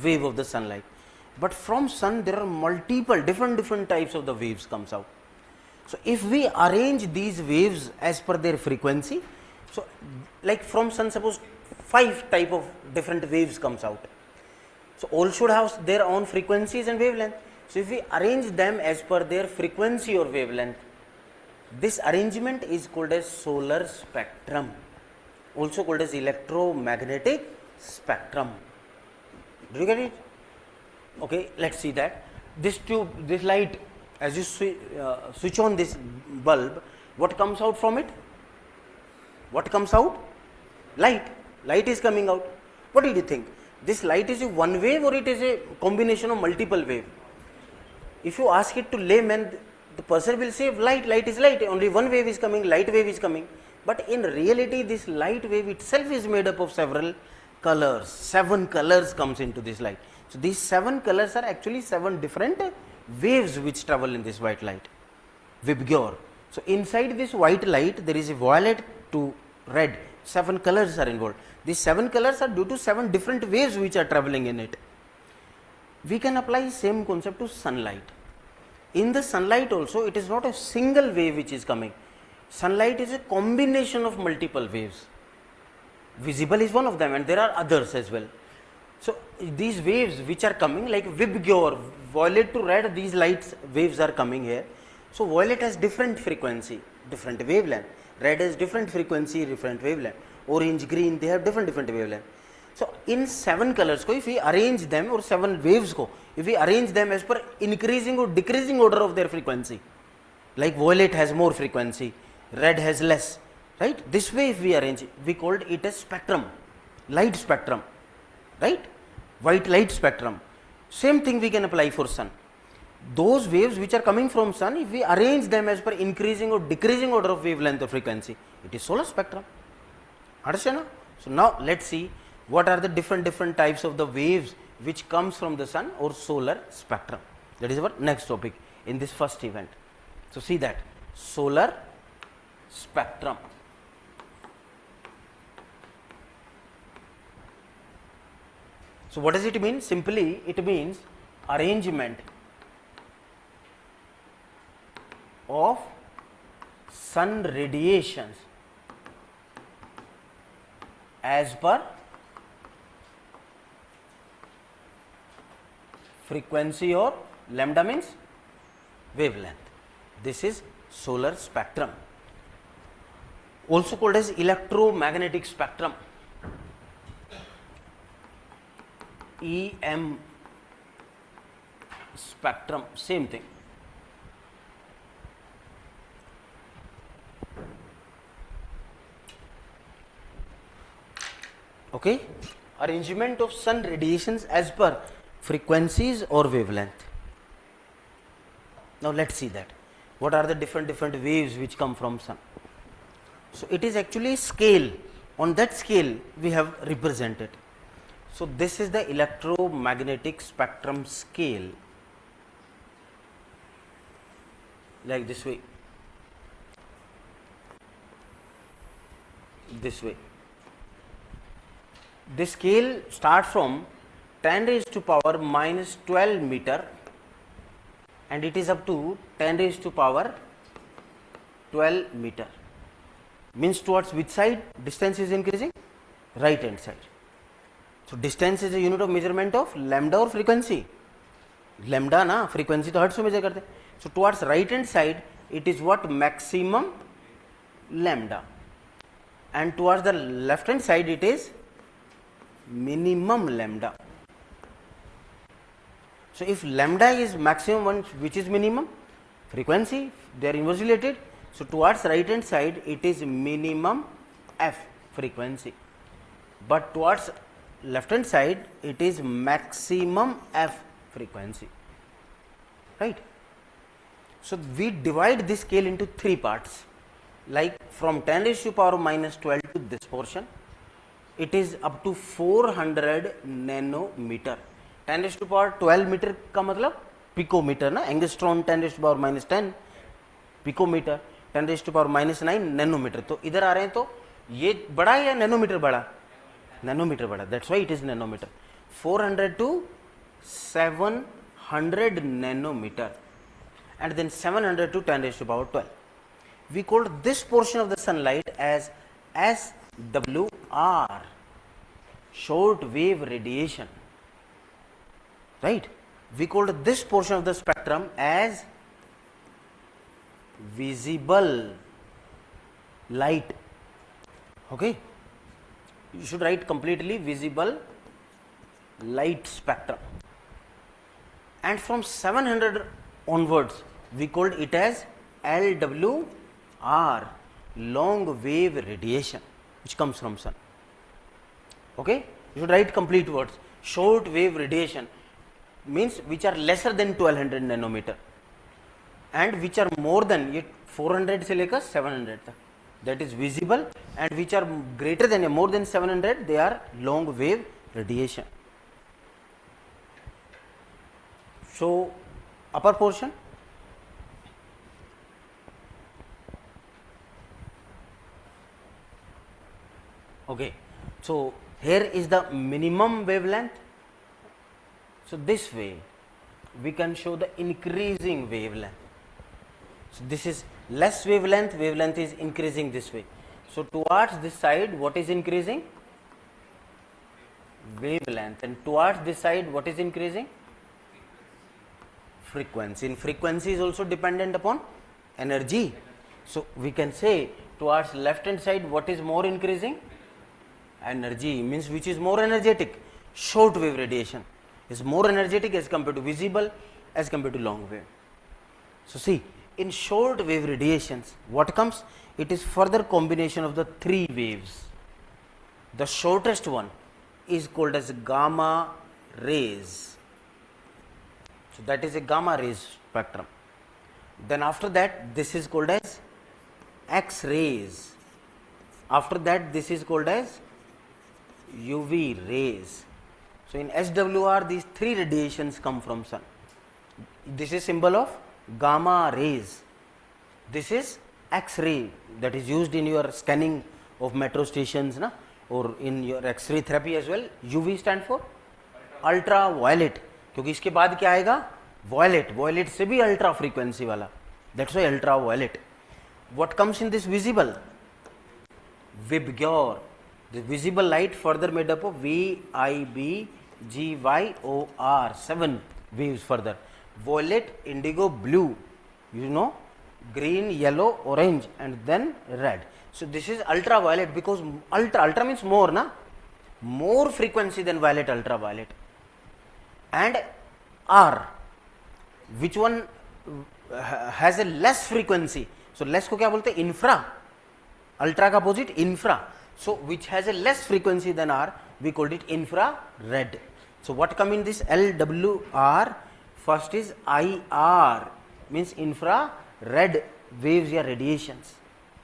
wave of the sunlight, but from sun there are multiple different types of the waves comes out. So if we arrange these waves as per their frequency, so like from sun, suppose 5 type of different waves comes out. So all should have their own frequencies and wavelength. So if we arrange them as per their frequency or wavelength, this arrangement is called as solar spectrum, also called as electromagnetic spectrum. Do you get it? Okay, let's see that. This tube, this light, as you switch on this bulb, what comes out from it? What comes out? Light. Light is coming out. What did you think? This light is a one wave or it is a combination of multiple wave? If you ask it to layman, the person will say light is light, only one wave is coming, light wave is coming. But in reality, this light wave itself is made up of several colors. 7 colors comes into this light. So these 7 colors are actually 7 different waves which travel in this white light, Vibgyor. So inside this white light there is a violet to red, 7 colors are involved. These 7 colors are due to 7 different waves which are traveling in it. We can apply same concept to sunlight. In the sunlight also, it is not a single wave which is coming. Sunlight is a combination of multiple waves. Visible is one of them and there are others as well. So these waves which are coming like Vibgyor, violet to red, these lights waves are coming here. So violet has different frequency, different wavelength. Red has different frequency, different wavelength. Orange, green, they have different wavelength. So in 7 colors, if we arrange them, or 7 waves, if we arrange them as per increasing or decreasing order of their frequency, like violet has more frequency, red has less, right? This way if we arrange it, we called it a spectrum, light spectrum, right? White light spectrum. Same thing we can apply for sun. Those waves which are coming from sun, if we arrange them as per increasing or decreasing order of wavelength or frequency, it is solar spectrum. Understand? So now let's see what are the different types of the waves which comes from the sun or solar spectrum. That is our next topic in this first event. So see that solar spectrum. So what does it mean? Simply it means arrangement of sun radiations as per frequency or lambda means wavelength. This is solar spectrum, also called as electromagnetic spectrum, EM spectrum, same thing. Okay, arrangement of sun radiations as per frequencies or wavelength. Now let's see that. What are the different waves which come from sun? So it is actually scale. On that scale we have represented. So this is the electromagnetic spectrum scale, like this way, this way. This scale starts from 10 raised to power minus 12 meter and it is up to 10 raised to power 12 meter. Means towards which side distance is increasing? Right hand side. So distance is a unit of measurement of lambda or frequency. Lambda na frequency to hertz में measure करते हैं. So towards right hand side it is what? Maximum lambda, and towards the left hand side it is minimum lambda. So if lambda is maximum one, which is minimum frequency, they are inversely related. So towards right hand side it is minimum f frequency, but towards left hand side it is maximum f frequency, right. So we divide this scale into three parts, like from 10 raised to power minus 12 to this portion, it is up to 400 nanometer. 10 raised to power 12 metre का मतलब picometre ना, angstrom 10 raised to power minus 10 picometre, 10 raised to power minus 9 nanometre. तो इधर आ रहे हैं तो ये बड़ा है या नैनोमीटर बड़ा? नैनोमीटर बड़ा, that's why it is nanometre. 400 to 700 nanometer, and then 700 to 10 raised to power 12. We called this portion of the sunlight as SWR, short wave radiation, right. We called this portion of the spectrum as visible light. Okay, you should write completely visible light spectrum. And from 700 onwards we called it as LWR, long wave radiation, which comes from sun. Okay, you should write complete words. Short wave radiation means which are lesser than 1200 nanometer and which are more than ये 400 से लेकर 700 तक, that is visible, and which are greater than or more than 700, they are long wave radiation. So upper portion, okay, so here is the minimum wavelength. So this way we can show the increasing wavelength. So this is less wavelength, wavelength is increasing this way. So towards this side what is increasing? Wavelength. And towards this side what is increasing? Frequency. And frequency is also dependent upon energy. So we can say towards left hand side what is more increasing? Energy, means which is more energetic? Short wave radiation is more energetic as compared to visible, as compared to long wave. So see, in short wave radiations what comes? It is further combination of the three waves. The shortest one is called as gamma rays. So that is a gamma rays spectrum. Then after that this is called as X rays. After that this is called as UV rays. So in SWR these three radiations come from sun. This is symbol of gamma rays. This is X-ray that is used in your scanning of metro stations na, or in your X-ray therapy as well. UV stand for ultraviolet, क्योंकि इसके बाद क्या आएगा? Violet. Violet से भी ultra frequency वाला, that's why ultraviolet. What comes in this visible? VIBGYOR. The visible light further made up of VIBGYOR, 7 waves further. Violet, indigo, blue, you know, green, yellow, orange, and then red. So this is ultraviolet, because ultra means more, na? More frequency than violet, ultraviolet. And R, which one has a less frequency? So less को क्या बोलते हैं? Infra. Ultra का opposite infra. So which has a less frequency than R, we called it infrared. So what come in this LWR? First is IR, means infrared waves or radiations,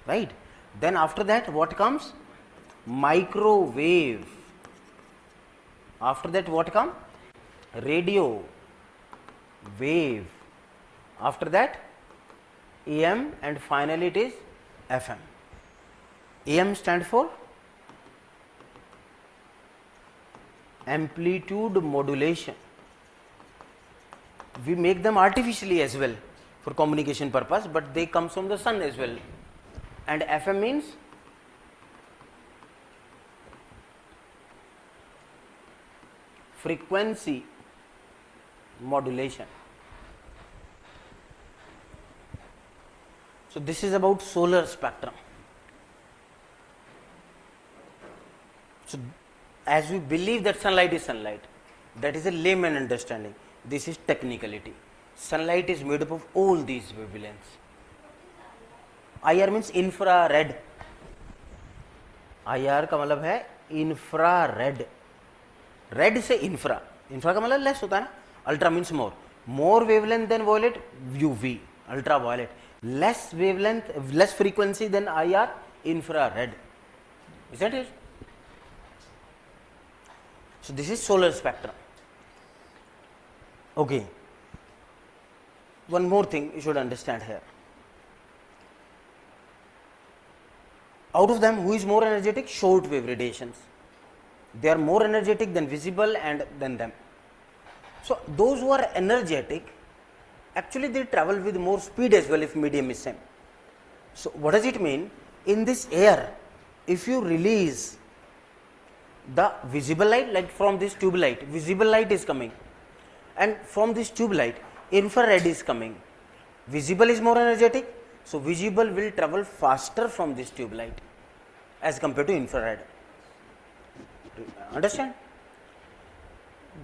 right? Then after that what comes? Microwave. After that what come? Radio wave. After that AM, and finally it is FM. AM stand for amplitude modulation. We make them artificially as well for communication purpose, but they come from the sun as well. And FM means frequency modulation. So this is about solar spectrum. So as we believe that sunlight is sunlight, that is a layman understanding. This is technicality. Sunlight is made up of all these wavelengths. IR means infrared. IR का मतलब है infrared. Red से infra. Infra का मतलब less होता है ना. Ultra means more. More wavelength than violet, UV, ultraviolet. Less wavelength, less frequency than IR, infrared. Isn't it? So this is solar spectrum. Okay. One more thing you should understand here. Out of them, who is more energetic? Short wave radiations. They are more energetic than visible and than them. So those who are energetic, actually they travel with more speed as well if medium is same. So what does it mean? In this air, if you release the visible light, like from this tube light, visible light is coming, and from this tube light, infrared is coming. Visible is more energetic, so visible will travel faster from this tube light as compared to infrared. Understand?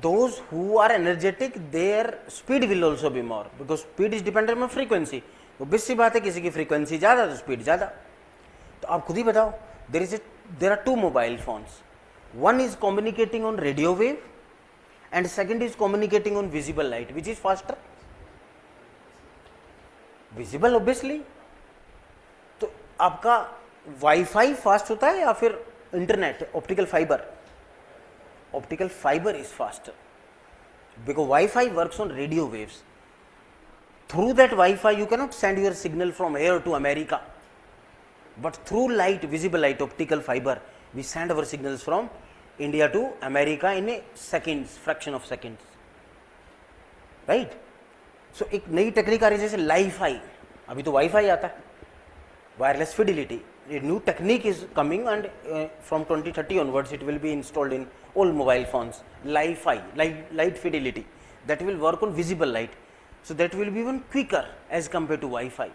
Those who are energetic, their speed will also be more, because speed is dependent on frequency. तो obvious सी बात है, किसी की frequency ज़्यादा तो speed ज़्यादा. तो आप खुद ही बताओ, there are two mobile phones. One is communicating on radio wave, and second is communicating on visible light. Which is faster? Visible obviously. तो आपका Wi-Fi fast होता है या फिर internet, optical fiber? Optical fiber is faster, because Wi-Fi works on radio waves. Through that Wi-Fi you cannot send your signal from here to America, but through light, visible light, optical fiber, we send our signals from India to America in a seconds, fraction of seconds, right? So एक नई technique आ रही है जैसे Li-Fi. अभी तो Wi-Fi आता है, wireless fidelity. A new technique is coming, and from 2030 onwards it will be installed in all mobile phones. Li-Fi, light fidelity, that will work on visible light, so that will be even quicker as compared to Wi-Fi.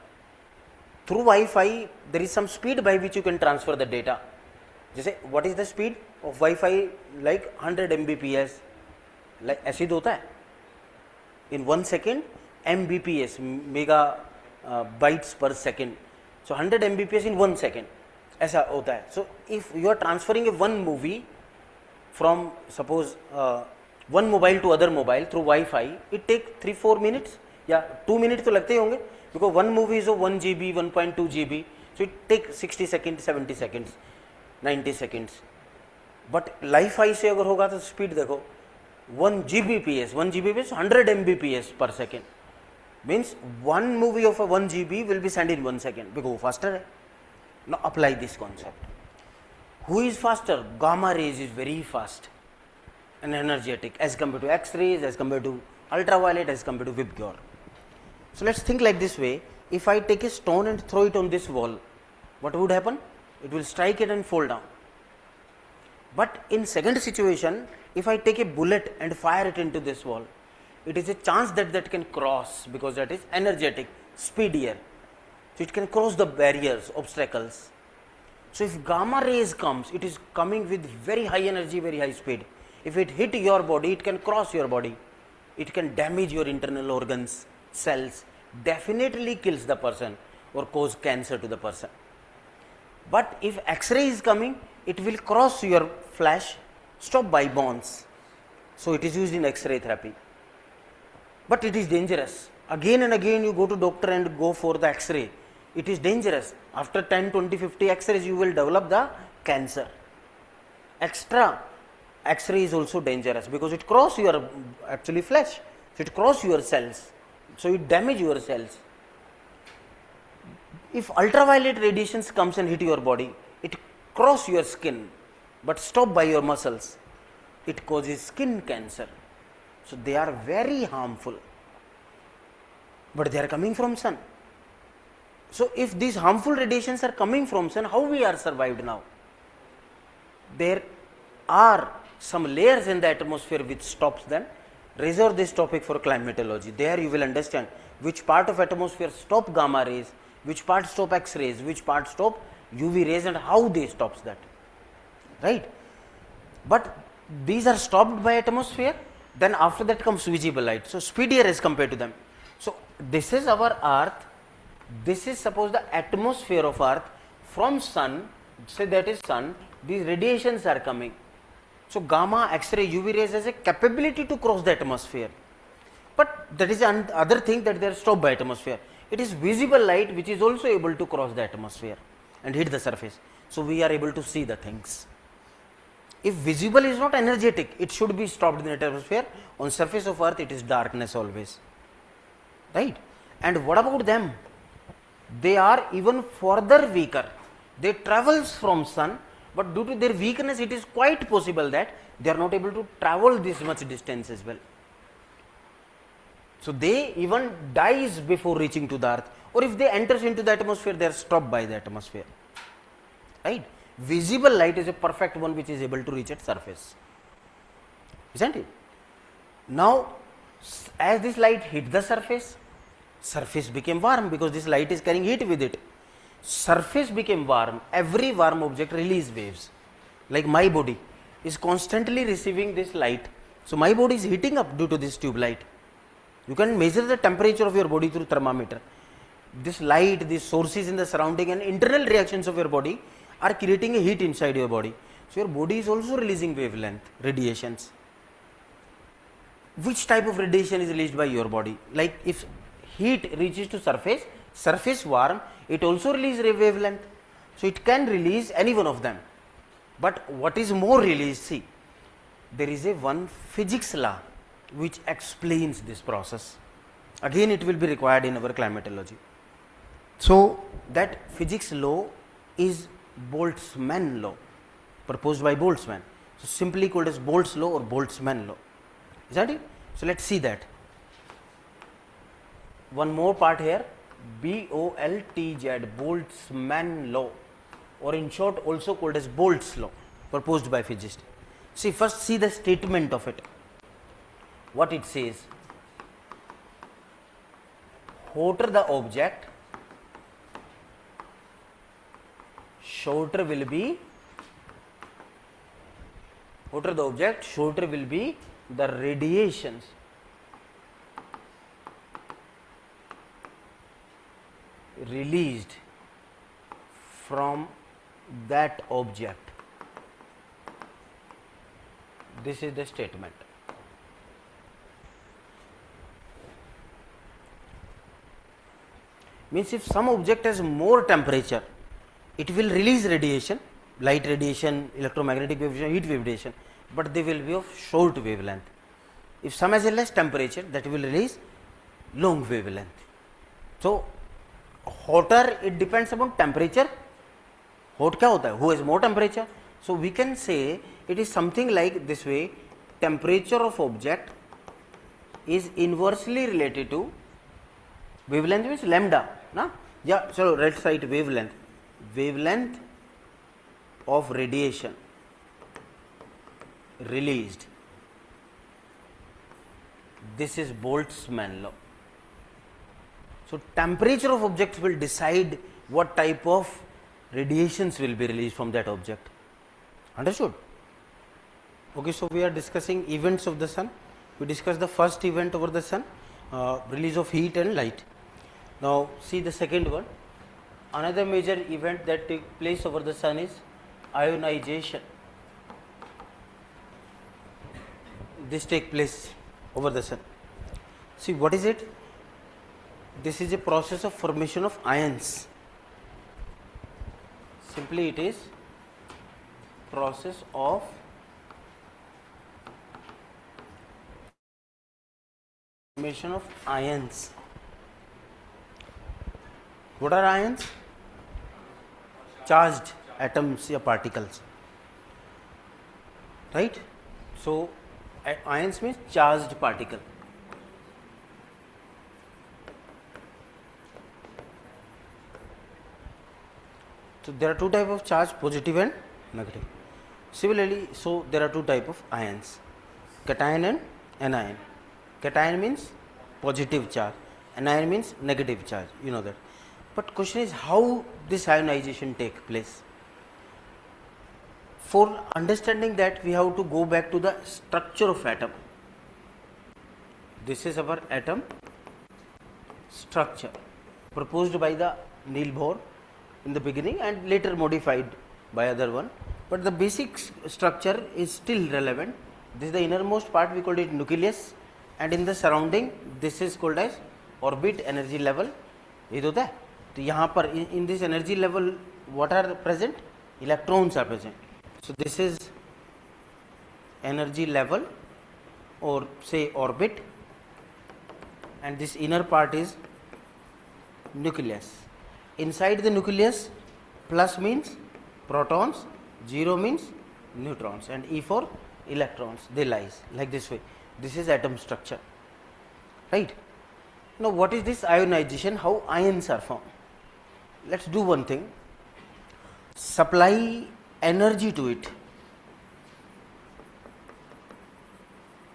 Through Wi-Fi there is some speed by which you can transfer the data. जैसे what is the speed of Wi-Fi? Like 100 Mbps, like ऐसे ही होता है. In 1 second, Mbps, mega bytes per second. So 100 Mbps in 1 second, ऐसा होता है. So if you are transferring a one movie from suppose one mobile to other mobile through Wi-Fi, it take 3-4 minutes या 2 minutes तो लगते ही होंगे, because one movie is of 1 GB, 1.2 GB, so it take 60 seconds, 70 seconds, 90 seconds. But Li-Fi से अगर होगा तो speed देखो 1 Gbps, 100 Mbps per second. Means one movie of a 1 GB will be sent in 1 second, because faster है. Now apply this concept. Who is faster? Gamma rays is very fast and energetic as compared to X-rays, as compared to ultraviolet, as compared to Vibgyor. So let's think like this way. If I take a stone and throw it on this wall, what would happen? It will strike it and fall down. But in second situation, if I take a bullet and fire it into this wall, it is a chance that can cross, because that is energetic, speedier. So it can cross the barriers, obstacles. So if gamma rays comes, it is coming with very high energy, very high speed. If it hit your body, it can cross your body. It can damage your internal organs, cells, definitely kills the person or cause cancer to the person. But if X-ray is coming, it will cross your flesh, stop by bones. So it is used in X-ray therapy. But it is dangerous. Again and again you go to doctor and go for the X-ray. It is dangerous. After 10, 20, 50 X-rays you will develop the cancer. Extra X-ray is also dangerous, because it cross your actually flesh. So it cross your cells. So it damage your cells. If ultraviolet radiations comes and hit your body, it cross your skin, but stop by your muscles. It causes skin cancer. So they are very harmful, but they are coming from sun. So if these harmful radiations are coming from sun, how we are survived now? There are some layers in the atmosphere which stops them. Reserve this topic for climatology. There you will understand which part of atmosphere stop gamma rays, which part stop X-rays, which part stop UV rays, and how they stops that, right? But these are stopped by atmosphere, then after that comes visible light, so speedier as compared to them. So this is our earth, this is suppose the atmosphere of earth, from sun, say that is sun, these radiations are coming. So gamma, X-ray, UV rays has a capability to cross the atmosphere, but that is other thing that they are stopped by atmosphere. It is visible light which is also able to cross the atmosphere and hit the surface, so we are able to see the things. If visible is not energetic, it should be stopped in the atmosphere. On surface of earth it is darkness always, right? And what about them? They are even further weaker. They travels from sun, but due to their weakness it is quite possible that they are not able to travel this much distance as well. So they even dies before reaching to the earth, or if they enters into the atmosphere, they are stopped by the atmosphere, right? Visible light is a perfect one which is able to reach its surface, isn't it? Now as this light hit the surface, surface became warm because this light is carrying heat with it. Surface became warm, every warm object release waves, like my body is constantly receiving this light, so my body is heating up due to this tube light. You can measure the temperature of your body through thermometer. This light, these sources in the surrounding and internal reactions of your body are creating a heat inside your body. So your body is also releasing wavelength radiations. Which type of radiation is released by your body? Like if heat reaches to surface, surface warm, it also releases a wavelength. So it can release any one of them. But what is more released? See, there is a one physics law which explains this process. Again it will be required in our climatology. So that physics law is Boltzmann law, proposed by Boltzmann. So simply called as Boltz's law or Boltzmann law. Is that it? So let's see that. One more part here, BOLTZ, Boltzmann law, or in short also called as Boltz's law, proposed by physicists. See, first see the statement of it. What it says: hotter the object, shorter will be the radiations released from that object. This is the statement. Means if some object has more temperature, it will release radiation, light radiation, electromagnetic radiation, heat radiation, but they will be of short wavelength. If some has a less temperature, that will release long wavelength. So hotter, it depends upon temperature. Hot क्या होता है? Who has more temperature? So we can say it is something like this way: temperature of object is inversely related to wavelength, means lambda, na? Yeah, so let's write wavelength. Wavelength of radiation released. This is Boltzmann law. So temperature of objects will decide what type of radiations will be released from that object. Understood? Okay, so we are discussing events of the sun. We discussed the first event over the sun, release of heat and light. Now see the second one. Another major event that takes place over the sun is ionization. This takes place over the sun. See, what is it? This is a process of formation of ions. Simply it is process of formation of ions. What are ions? Charged atoms or particles, right? So ions means charged particle. So there are two types of charge, positive and negative. Similarly, so there are two types of ions, cation and anion. Cation means positive charge, anion means negative charge, you know that. But question is how this ionization takes place. For understanding that, we have to go back to the structure of atom. This is our atom structure proposed by the Niels Bohr in the beginning and later modified by other one, but the basic structure is still relevant. This is the innermost part, we called it nucleus, and in the surrounding this is called as orbit, energy level. ये तो होता है, तो यहाँ पर in this energy level what are present? Electrons are present. So this is energy level or say orbit, and this inner part is nucleus. Inside the nucleus, plus means protons, 0 means neutrons, and E for electrons, they lies like this way. This is atom structure, right? Now what is this ionization, how ions are formed? Let's do one thing, supply energy to it.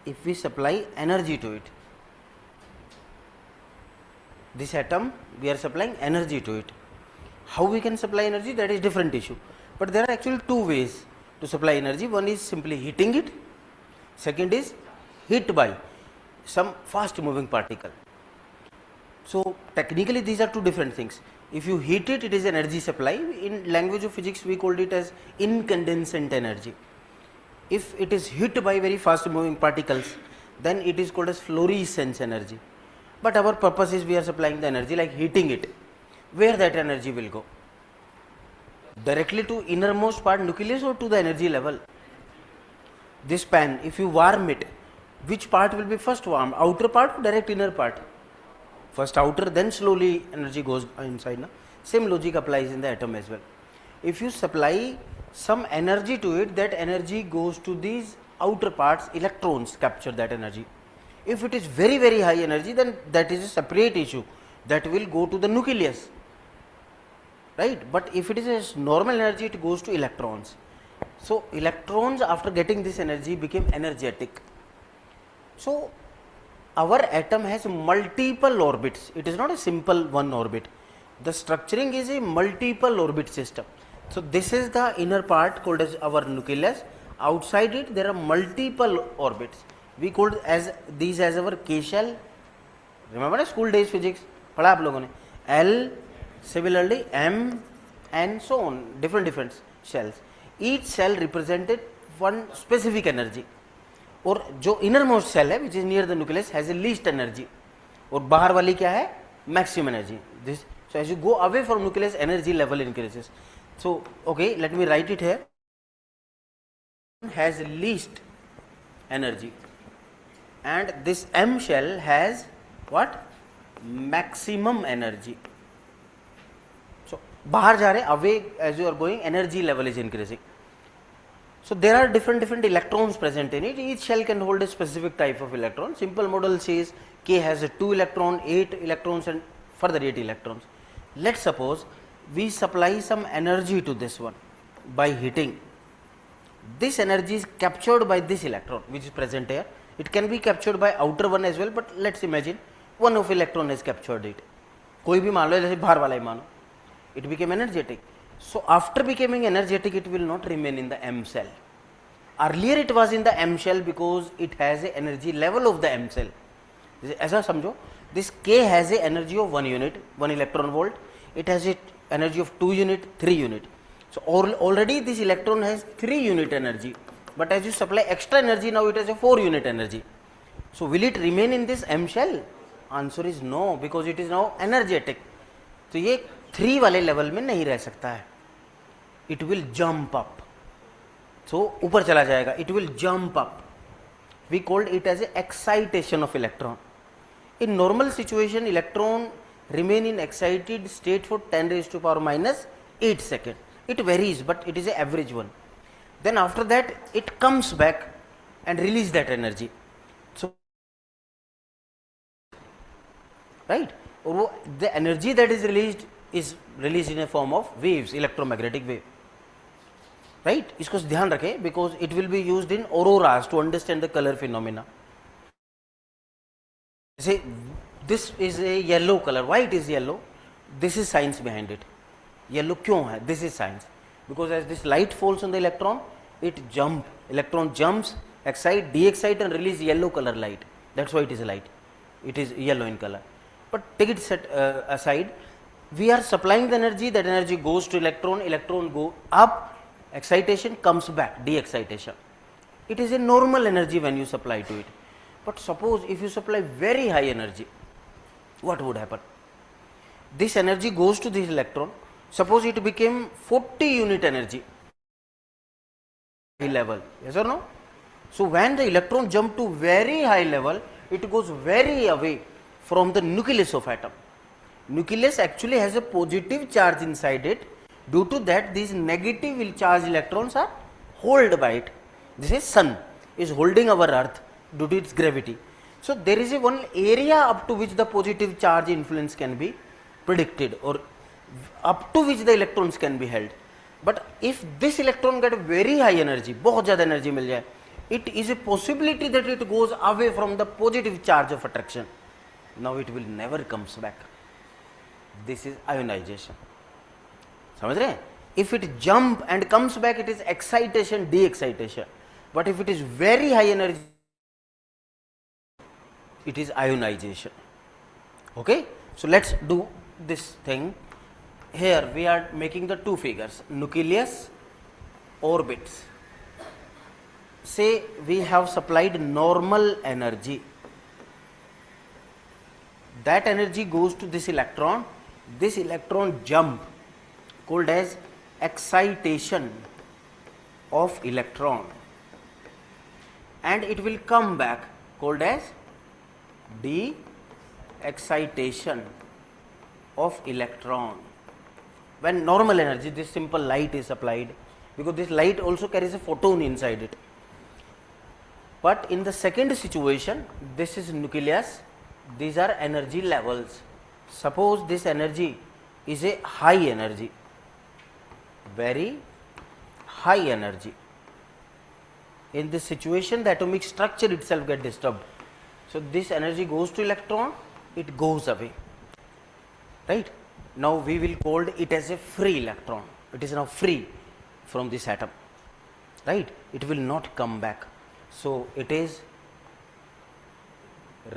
If we supply energy to it, this atom we are supplying energy to it. How we can supply energy, that is different issue, but there are actually two ways to supply energy. One is simply heating it, second is hit by some fast moving particle. So technically these are two different things. If you heat it, it is energy supply. In language of physics we called it as incandescent energy. If it is hit by very fast moving particles, then it is called as fluorescence energy. But our purpose is we are supplying the energy like heating it. Where that energy will go? Directly to innermost part nucleus or to the energy level? This pan, if you warm it, which part will be first warm? Outer part or direct inner part? First outer, then slowly energy goes inside. Na? Same logic applies in the atom as well. If you supply some energy to it, that energy goes to these outer parts, electrons capture that energy. If it is very very high energy, then that is a separate issue, that will go to the nucleus, right? But if it is a normal energy, it goes to electrons. So electrons after getting this energy became energetic. So our atom has multiple orbits, it is not a simple one orbit. The structuring is a multiple orbit system. So this is the inner part called as our nucleus. Outside it there are multiple orbits. We called as these as our K shell. Remember school days physics? पढ़ा आप लोगों ने. L, similarly M, and so on, different shells. Each cell represented one specific energy. और जो innermost cell है, which is near the nucleus, has the least energy. और बाहर वाली क्या है? Maximum energy. This, so as you go away from nucleus, energy level increases. So okay, let me write it here. Has least energy, and this M shell has what? Maximum energy. So bahar ja rahe, away as you are going, energy level is increasing. So there are different electrons present in it. Each shell can hold a specific type of electron. Simple model says K has a 2 electron, 8 electrons, and further 8 electrons. Let's suppose we supply some energy to this one by heating. This energy is captured by this electron which is present here. It can be captured by outer one as well, but let's imagine one of electron has captured it. कोई भी मान लो, जैसे बाहर वाला ही मानो. It became energetic. So after becoming energetic, it will not remain in the M cell. Earlier it was in the M shell because it has a energy level of the M cell. ऐसा समझो, this K has a energy of 1 unit, 1 electron volt. It has a energy of 2 unit, 3 unit. So already this electron has 3 unit energy, but as you supply extra energy, now it has a 4 unit energy. So will it remain in this M shell? Answer is no, because it is now energetic. तो ये 3 वाले level में नहीं रह सकता है. It will jump up. So ऊपर चला जाएगा. It will jump up. We called it as a excitation of electron. In normal situation, electron remain in excited state for 10 raised to power minus 8 seconds. It varies, but it is an average one. Then after that, it comes back and release that energy. So right, or the energy that is released in a form of waves, electromagnetic wave. Right, इसको ध्यान रखें, because it will be used in auroras to understand the color phenomena. Say this is a yellow color. Why it is yellow? This is science behind it. Yellow क्यों है? This is science. Because as this light falls on the electron, electron jumps, excite, de-excite and release yellow color light. That's why it is a light. it is yellow in color. But take it aside, we are supplying the energy, that energy goes to electron, electron go up, excitation comes back, de-excitation. It is a normal energy when you supply to it. But suppose if you supply very high energy, what would happen? This energy goes to this electron, suppose it became 40 unit energy level, yes or no? So when the electron jump to very high level, it goes very away from the nucleus of atom. Nucleus actually has a positive charge inside it. Due to that, these negatively charged electrons are held by it. This is sun is holding our earth due to its gravity. So there is a one area up to which the positive charge influence can be predicted, or up to which the electrons can be held. But if this electron get very high energy, बहुत ज़्यादा energy मिल जाए, it is a possibility that it goes away from the positive charge of attraction. Now it will never comes back. This is ionization. समझ रहे हैं? If it jump and comes back, it is excitation, de-excitation. But if it is very high energy, it is ionization. Okay? So let's do this thing. Here we are making the two figures, nucleus, orbits. Say we have supplied normal energy. That energy goes to this electron jump, called as excitation of electron, and it will come back, called as de-excitation of electron. When normal energy, this simple light is applied, because this light also carries a photon inside it. But in the second situation, this is nucleus, these are energy levels. Suppose this energy is a high energy, very high energy. In this situation, the atomic structure itself gets disturbed. So this energy goes to electron, it goes away, right? Now we will call it as a free electron. It is now free from this atom, right? It will not come back. So it is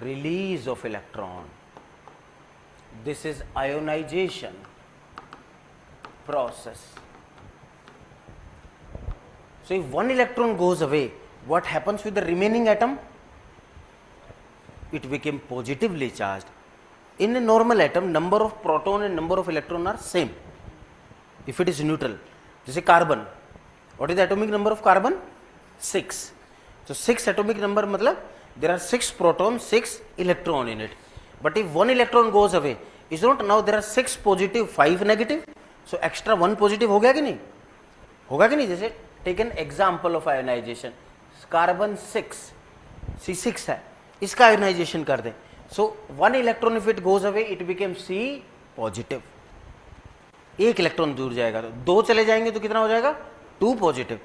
release of electron. This is ionization process. So if one electron goes away, what happens with the remaining atom? It became positively charged. In a normal atom, number of proton and number of electron are same. If it is neutral, this is carbon. What is the atomic number of carbon? 6. So 6 atomic number matlab there are 6 proton, 6 electron in it. But if one electron goes away, is not now there are 6 positive, 5 negative. So extra 1 positive हो गया कि नहीं? होगा कि नहीं? जैसे take an example of ionization. Carbon 6, C6 है, इसका ionization कर दें. So one electron if it goes away, it becomes C positive. एक इलेक्ट्रॉन दूर जाएगा तो 2 चले जाएंगे तो कितना हो जाएगा? 2 पॉजिटिव.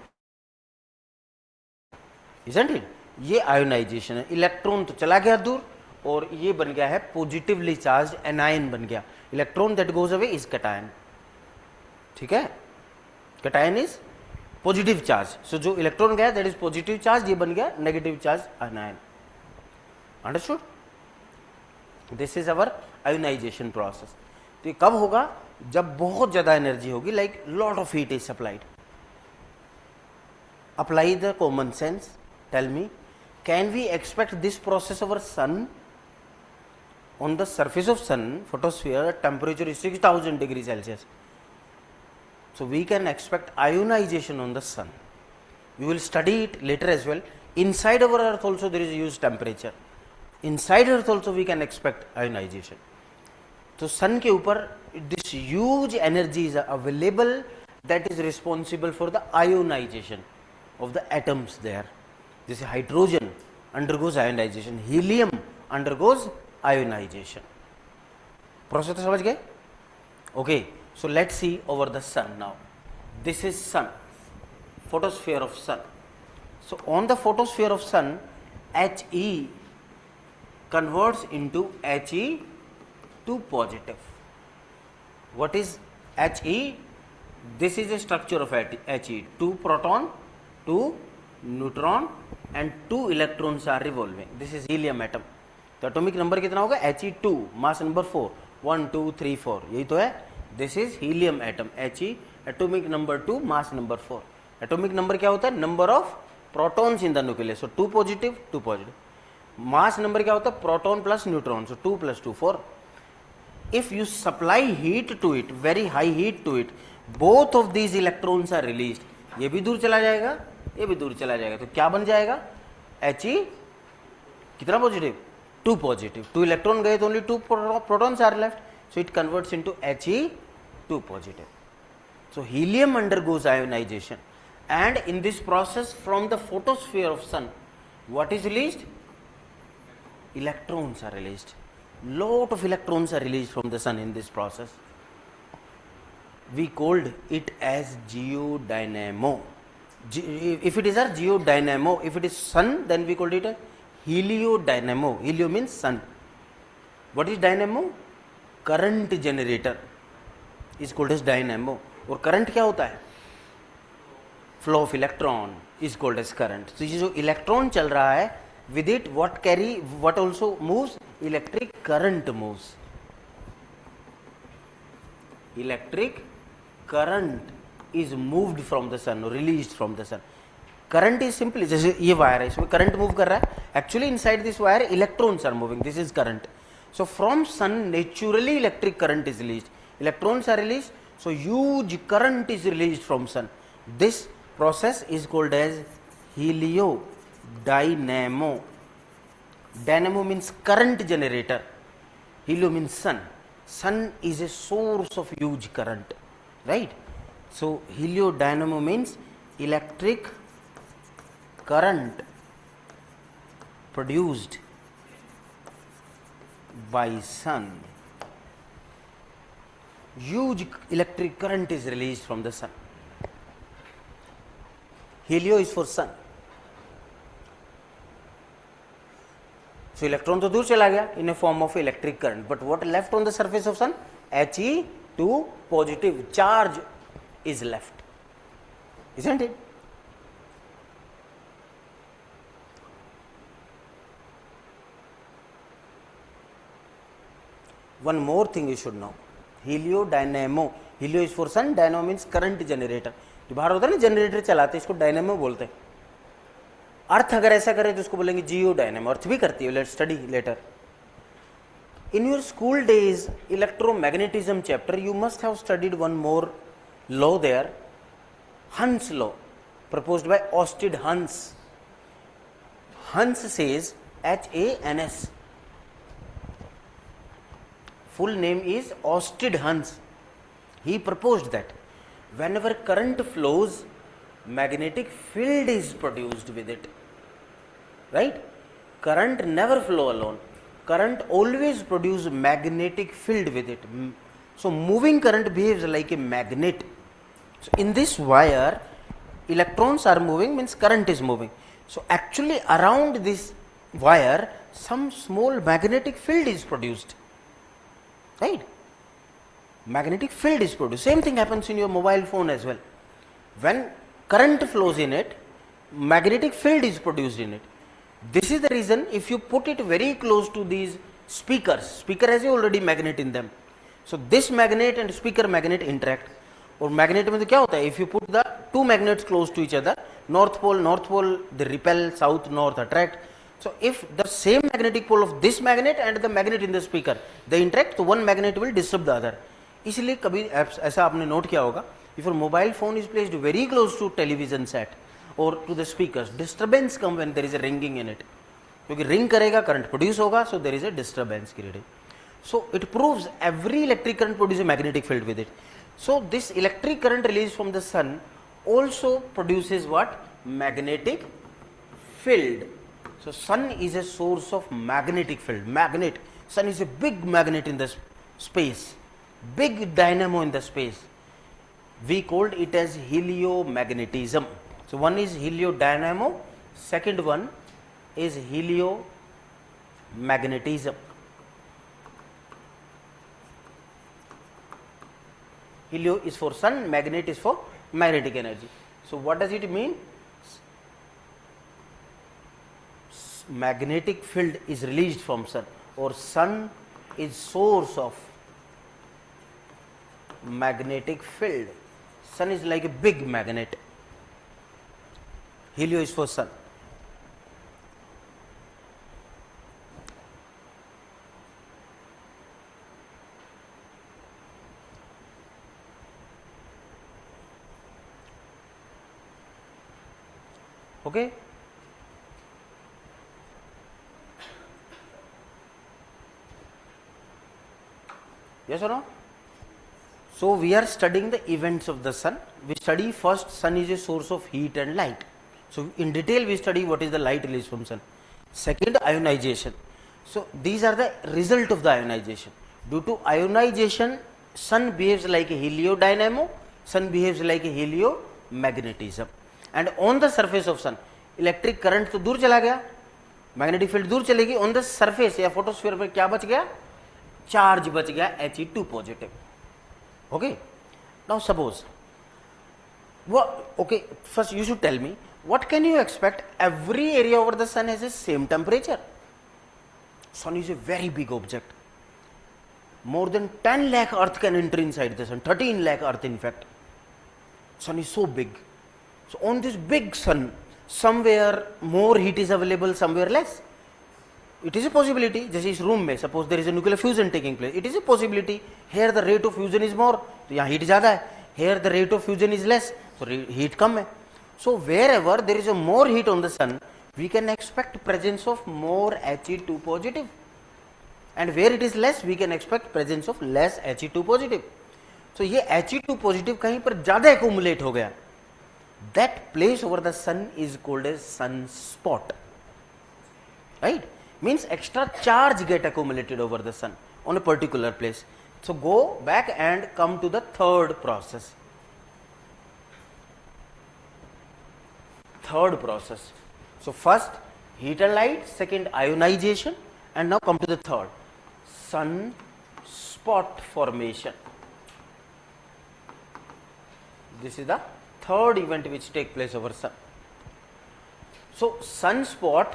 Isn't it? ये आयोनाइजेशन है. इलेक्ट्रॉन तो चला गया दूर और ये बन गया है पॉजिटिवली चार्ज एनायन बन गया. Electron that goes away is cation. ठीक है, कैटायन इज पॉजिटिव चार्ज. सो जो इलेक्ट्रॉन गया दैट इज पॉजिटिव चार्ज, ये बन गया negative charge anion. Understood? This is our ionisation process. तो ये कब होगा? जब बहुत ज्यादा एनर्जी होगी, like lot of heat is supplied. Apply the common sense. Tell me, can we expect this process over sun? On the surface of sun, photosphere, temperature is 6000 degrees Celsius. So we can expect ionization on the sun. We will study it later as well. Inside our earth also there is a huge temperature. Inside earth also we can expect ionization. So sun के ऊपर this huge energy is available that is responsible for the ionization of the atoms there. This hydrogen undergoes ionization, helium undergoes ionization. Process समझ गए? Okay, so let's see over the sun now. This is sun, photosphere of sun. So on the photosphere of sun, He converts into He2 positive. What is He? This is a structure of He. 2 proton, 2 neutron and 2 electrons are revolving. This is helium atom. तो atomic number कितना होगा He2, मास number 4, 1 2 3 4, यही तो है. This is helium atom. He, atomic number 2, mass number 4. Atomic number क्या होता है? Number of protons in the nucleus. So 2 positive 2 positive. Mass number क्या होता है? Proton plus neutron. So 2 + 2 4. If you supply heat to it, very high heat to it, both of these electrons are released. ये भी दूर चला जाएगा, ये भी दूर चला जाएगा, तो क्या बन जाएगा? He कितना पॉजिटिव? 2 पॉजिटिव. 2 इलेक्ट्रॉन गए तो only 2 protons are left, so it converts into He2 positive. So helium undergoes ionization, and in this process from the photosphere of sun, what is released? Electrons are released. Lot of electrons are released from the sun in this process. We called it as geodynamo. If it is a geodynamo, if it is sun, then we called it a heliodynamo. Helio means sun. What is dynamo? Current generator is called as dynamo. और current क्या होता है? Flow of electron is called as current. तो ये जो electron चल रहा है, with it what also moves? Electric current moves. Electric current is moved from the sun or released from the sun. Current is simply, जैसे ये wire है, इसमें करंट मूव कर रहा है. Actually inside this wire electrons are moving. This is current. So from sun naturally electric current is released. Electrons are released, so huge current is released from sun. This process is called as heliodynamo. Dynamo means current generator. Helio means sun. Sun is a source of huge current, right? So heliodynamo means electric current produced by sun. Huge electric current is released from the sun. Helio is for sun. So electron तो दूर चला गया in a form of electric current, but what left on the surface of sun? He2 positive charge is left, isn't it? One more thing you should know. Heliodynamo. Helio is for sun, dynamo means current generator. जो बाहर होता है ना generator चलाते हैं, इसको dynamo बोलते हैं. अर्थ अगर ऐसा करे तो उसको बोलेंगे जियो डायनेमो. अर्थ भी करती है, let's study later. In your school days electromagnetism chapter you must have studied one more law there, Hans law, proposed by Osted Hans. Hans says, Hans, full name is Osted Hans. He proposed that whenever current flows, magnetic field is produced with it, right? Current never flow alone. Current always produce magnetic field with it. So moving current behaves like a magnet. So in this wire, electrons are moving, means current is moving. So actually around this wire, some small magnetic field is produced, right? Magnetic field is produced. Same thing happens in your mobile phone as well. When current flows in it, magnetic field is produced in it. This is the reason if you put it very close to these speakers, speaker has already magnet in them. So this magnet and speaker magnet interact. और magnet में तो क्या होता है? If you put the two magnets close to each other, north pole they repel, south north attract. So if the same magnetic pole of this magnet and the magnet in the speaker they interact, तो one magnet will disturb the other. इसलिए कभी ऐसा आपने note किया होगा, if your mobile phone is placed very close to television set और to the speakers, disturbance come when there is a ringing in it. क्योंकि ring करेगा, current produce होगा, so there is a disturbance created. So it proves every electric current produce a magnetic field with it. So this electric current released from the sun also produces what? Magnetic field. So sun is a source of magnetic field. Magnet. Sun is a big magnet in the space, big dynamo in the space. We called it as heliomagnetism. So one is heliodynamo, second one is heliomagnetism. Helio is for sun, magnet is for magnetic energy. So what does it mean? magnetic field is released from sun, or sun is source of magnetic field. Sun is like a big magnet. Helio is for sun. Okay. Yes or no? So we are studying the events of the sun. We study first sun is a source of heat and light. So in detail we study what is the light released from sun. Second, ionization. So these are the result of the ionization. Due to ionization, sun behaves like a heliodynamo, sun behaves like a heliomagnetism. And on the surface of sun, electric current तो दूर चला गया, magnetic field दूर चलेगी, on the surface या photosphere पर क्या बच गया? चार्ज बच गया, He2 positive. Okay, now suppose okay, first you should tell me what can you expect? Every area over the sun has the same temperature. Sun is a very big object. More than 10 lakh earth can enter inside the sun, 13 lakh earth in fact. Sun is so big. So on this big sun, somewhere more heat is available, somewhere less. It is a possibility. जैसे इस room में suppose there is a nuclear fusion taking place, it is a possibility. Here the rate of fusion is more, तो यहाँ heat ज़्यादा है. Here the rate of fusion is less, so heat कम है. So wherever there is a more heat on the sun, we can expect presence of more He2 positive. And where it is less, we can expect presence of less He2 positive. So ये He2 positive कहीं पर ज़्यादा accumulate हो गया. That place over the sun is called as sunspot. Right? Means extra charge get accumulated over the sun on a particular place. So go back and come to the third process. Third process. So first heat and light, second ionization, and now come to the third, sunspot formation. This is the third event which take place over sun. So sunspot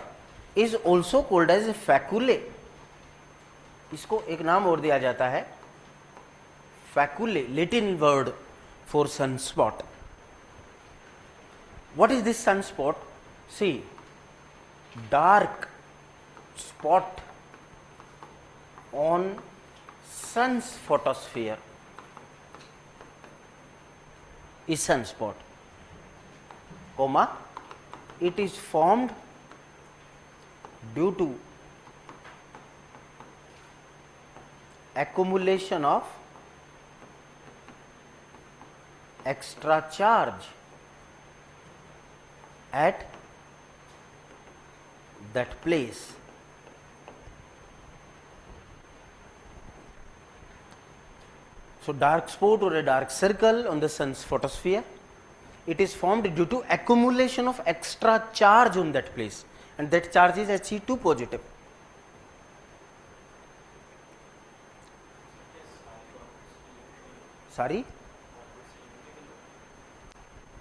is also called as faculae. इसको एक नाम और दिया जाता है faculae, Latin word for sunspot. What is this sunspot? See, dark spot on sun's photosphere is sunspot, comma, it is formed due to accumulation of extra charge at that place. So dark spot or a dark circle on the sun's photosphere, it is formed due to accumulation of extra charge on that place, and that charge is He2 positive. Sorry?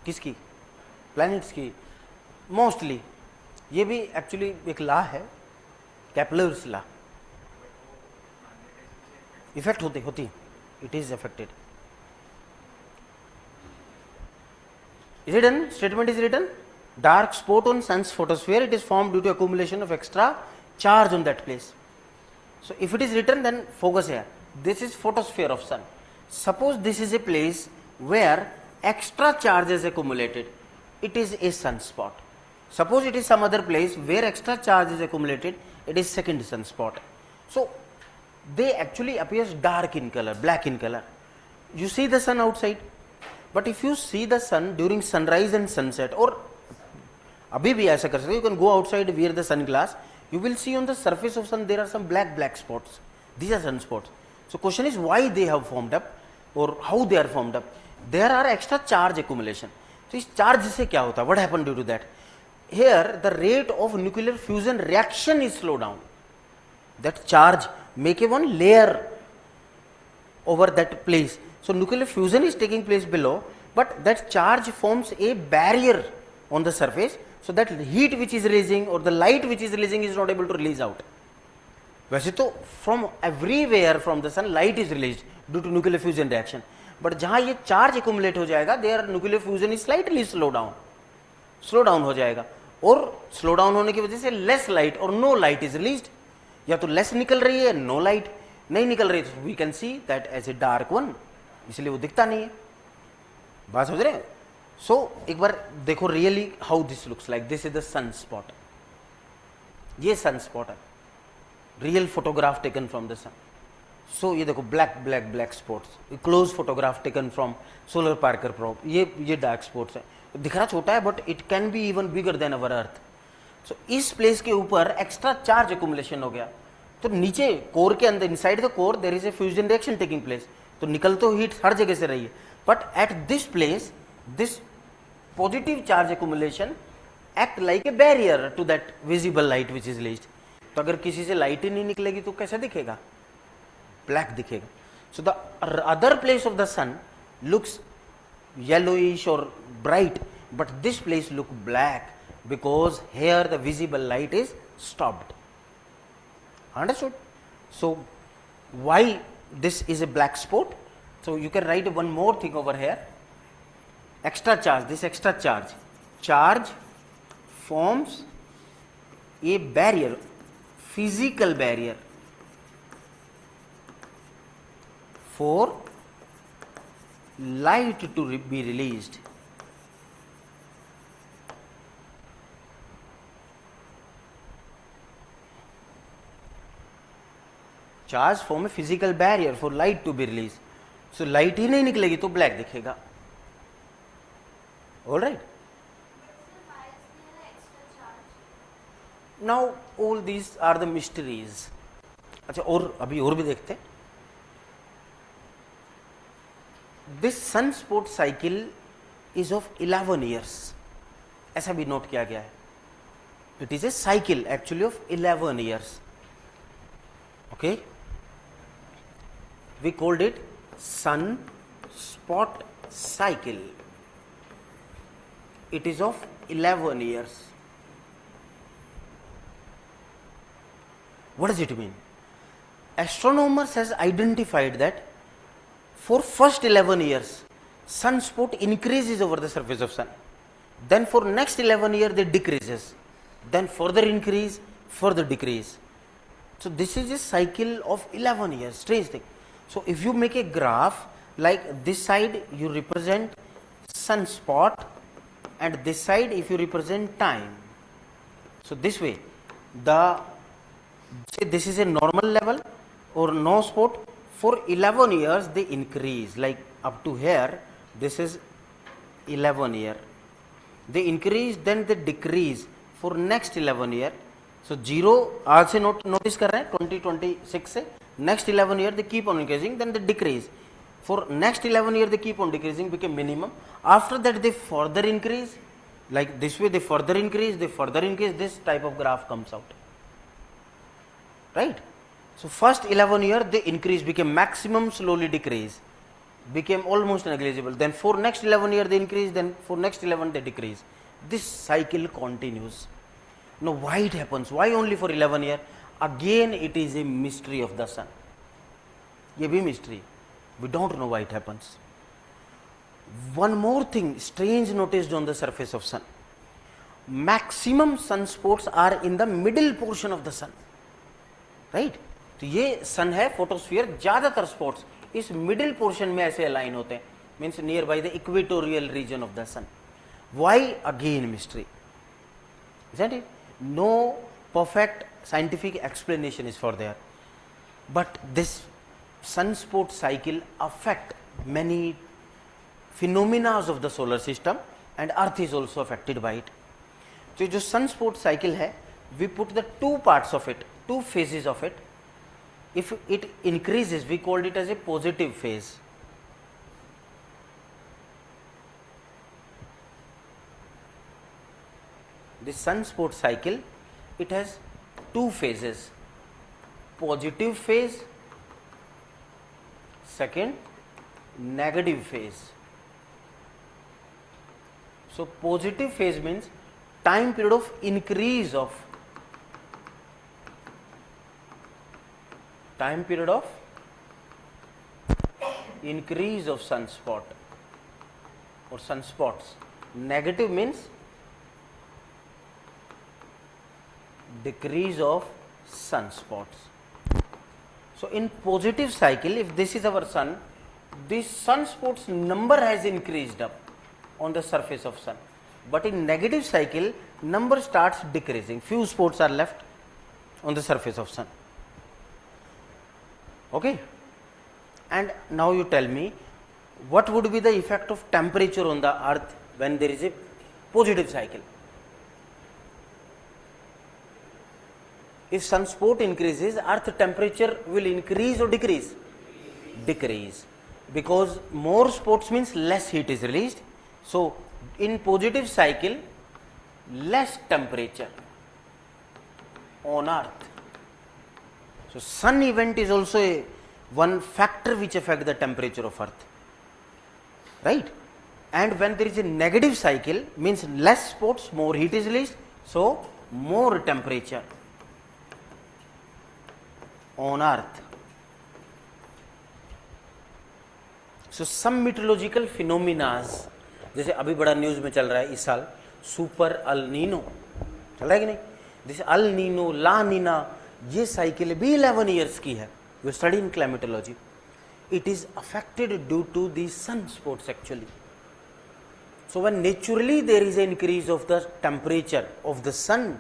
किसकी? Planets की? Mostly. ये भी actually एक law है, Kepler's law. Effect होती it is affected. Is it done? Statement is written. Dark spot on sun's photosphere, it is formed due to accumulation of extra charge on that place. So if it is written, then focus here. This is photosphere of sun. Suppose this is a place where extra charge is accumulated. It is a sunspot. Suppose it is some other place where extra charge is accumulated. It is second sunspot. So they actually appears dark in color, black in color. You see the sun outside, but if you see the sun during sunrise and sunset, or abhi bhi aisa kar sakte, you can go outside, wear the sunglass, you will see on the surface of sun there are some black spots. These are sunspots. So question is why they have formed up or how they are formed up. There are extra charge accumulation. So इस charge से क्या होता? What happened due to that? Here the rate of nuclear fusion reaction is slowed down. That charge make a one layer over that place. So nuclear fusion is taking place below, but that charge forms a barrier on the surface so that heat which is releasing or the light which is releasing is not able to release out. वैसे तो from everywhere from the sun light is released due to nuclear fusion reaction, but जहाँ ये charge accumulate हो जाएगा, their nuclear fusion is slightly slow down हो जाएगा, और slow down होने की वजह से less light और no light is released, या तो less निकल रही है, no light नहीं निकल रही, तो we can see that as a dark one, इसलिए वो दिखता नहीं है. बात समझ रहे हैं? सो एक बार देखो really how this looks like. This is the sun spot. ये सन स्पॉट है, real photograph taken from the sun. So ये देखो black black black spots, close photograph taken from solar Parker probe. ये डार्क स्पॉट्स है. दिख रहा छोटा है but it can be even bigger than our earth. So इस प्लेस के ऊपर एक्स्ट्रा चार्ज एक्यूमुलेशन हो गया, तो नीचे कोर के अंदर inside the core there is a fusion reaction taking place. तो निकल तो हीट हर जगह से रही है, but at this place this positive charge accumulation act like a barrier to that visible light which is released. तो अगर किसी से लाइट ही नहीं निकलेगी तो कैसा दिखेगा? ब्लैक दिखेगा. So the other place of the sun looks yellowish or bright, but this place look black because here the visible light is stopped. Understood? So why this is a black spot? So you can write one more thing over here. Extra charge, this extra charge forms a barrier, physical barrier for light to be released. Charge form a physical barrier for light to be released. So light ही नहीं निकलेगी तो black दिखेगा. All right. Now all these are the mysteries. अच्छा और अभी और भी देखते हैं. This sunspot cycle is of 11 years. ऐसा भी नोट किया गया है. It is a cycle actually of 11 years. Okay. We called it sunspot cycle. It is of 11 years. What does it mean? Astronomers has identified that for first 11 years sunspot increases over the surface of sun, then for next 11 years they decreases, then further increase, further decrease. So this is a cycle of 11 years. Strange thing. So if you make a graph like this side you represent sunspot, and this side if you represent time. So this way, say this is a normal level or no spot. For 11 years they increase, like up to here this is 11 year. They increase, then they decrease for next 11 year. So 0 आज से notice कर रहे हैं 2026 से next 11 year they keep on increasing, then they decrease. For next 11 years they keep on decreasing, became minimum. After that they further increase, like this way they further increase, this type of graph comes out. Right? So first 11 years they increase, became maximum, slowly decrease, became almost negligible. Then for next 11 years they increase, then for next 11 they decrease. This cycle continues. Now why it happens? Why only for 11 years? Again it is a mystery of the sun. ये भी mystery. We don't know why it happens. One more thing strange noticed on the surface of sun. Maximum sunspots are in the middle portion of the sun. Right? तो ये sun है photosphere, ज्यादातर spots इस middle portion में ऐसे align होते हैं, means nearby the equatorial region of the sun. Why? Again mystery. Isn't it? No perfect scientific explanation is for there. But this sunspot cycle affect many phenomena of the solar system and earth is also affected by it. So जो sunspot cycle है, we put the two parts of it, two phases of it. If it increases, we called it as a positive phase. The sunspot cycle, it has two phases, positive phase, second negative phase. So positive phase means time period of increase of sunspot or sunspots. Negative means decrease of sunspots. So in positive cycle, if this is our sun, this sunspots number has increased up on the surface of sun. But in negative cycle, number starts decreasing. Few spots are left on the surface of sun. Okay. And now you tell me, what would be the effect of temperature on the earth when there is a positive cycle? If sunspot increases, earth temperature will increase or decrease? Decrease. Because more spots means less heat is released. So in positive cycle, less temperature on earth. So sun event is also one factor which affect the temperature of earth, right? And when there is a negative cycle, means less spots, more heat is released, so more temperature on earth. So some meteorological phenomena, जैसे अभी बड़ा news में चल रहा है इस साल super El Nino चल रहा है कि नहीं, जैसे अल नीनो ला नीना, ये साइकिल भी 11 ईयर्स की है. You study in climatology. It is affected due to the sunspots actually. So when naturally there is an increase of the temperature of the sun,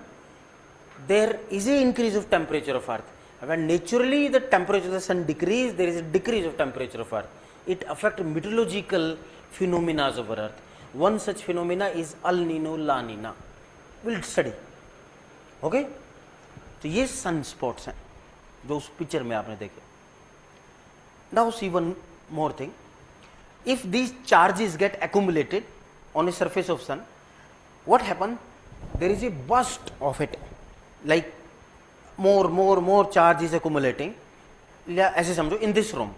there is an increase of temperature of earth. When naturally the temperature of the sun decrease, there is a decrease of temperature of earth. It affects meteorological phenomena of our earth. One such phenomena is El Nino, La Nina. We'll study. Okay? तो ये sunspots हैं जो उस picture में आपने देखे. Now see one more thing. If these charges get accumulated on a surface of sun, what happen? There is a burst of it, like more charge is accumulating. ऐसे समझो, in this room,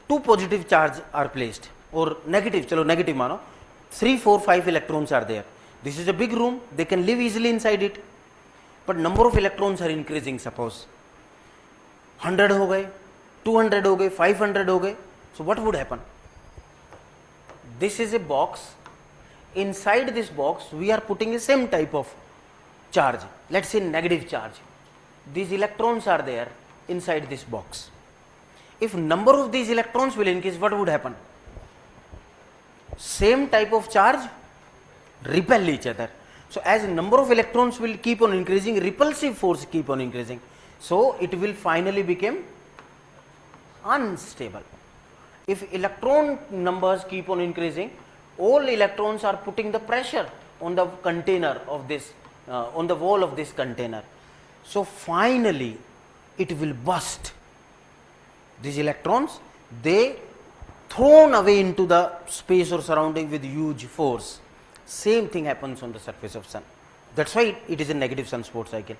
two positive charge are placed or negative. चलो negative मानो. 3, 4, 5 electrons are there. This is a big room. They can live easily inside it. But number of electrons are increasing. Suppose 100 हो गए, 200 हो गए, 500 हो गए. So what would happen? This is a box. Inside this box, we are putting the same type of charge. Let's say negative charge. These electrons are there inside this box. If number of these electrons will increase, what would happen? Same type of charge repel each other. So as number of electrons will keep on increasing, repulsive force keep on increasing. So it will finally become unstable. If electron numbers keep on increasing, all electrons are putting the pressure on the container of this, on the wall of this container. So finally it will burst. These electrons, they thrown away into the space or surrounding with huge force. Same thing happens on the surface of sun. That's why it is a negative sunspot cycle.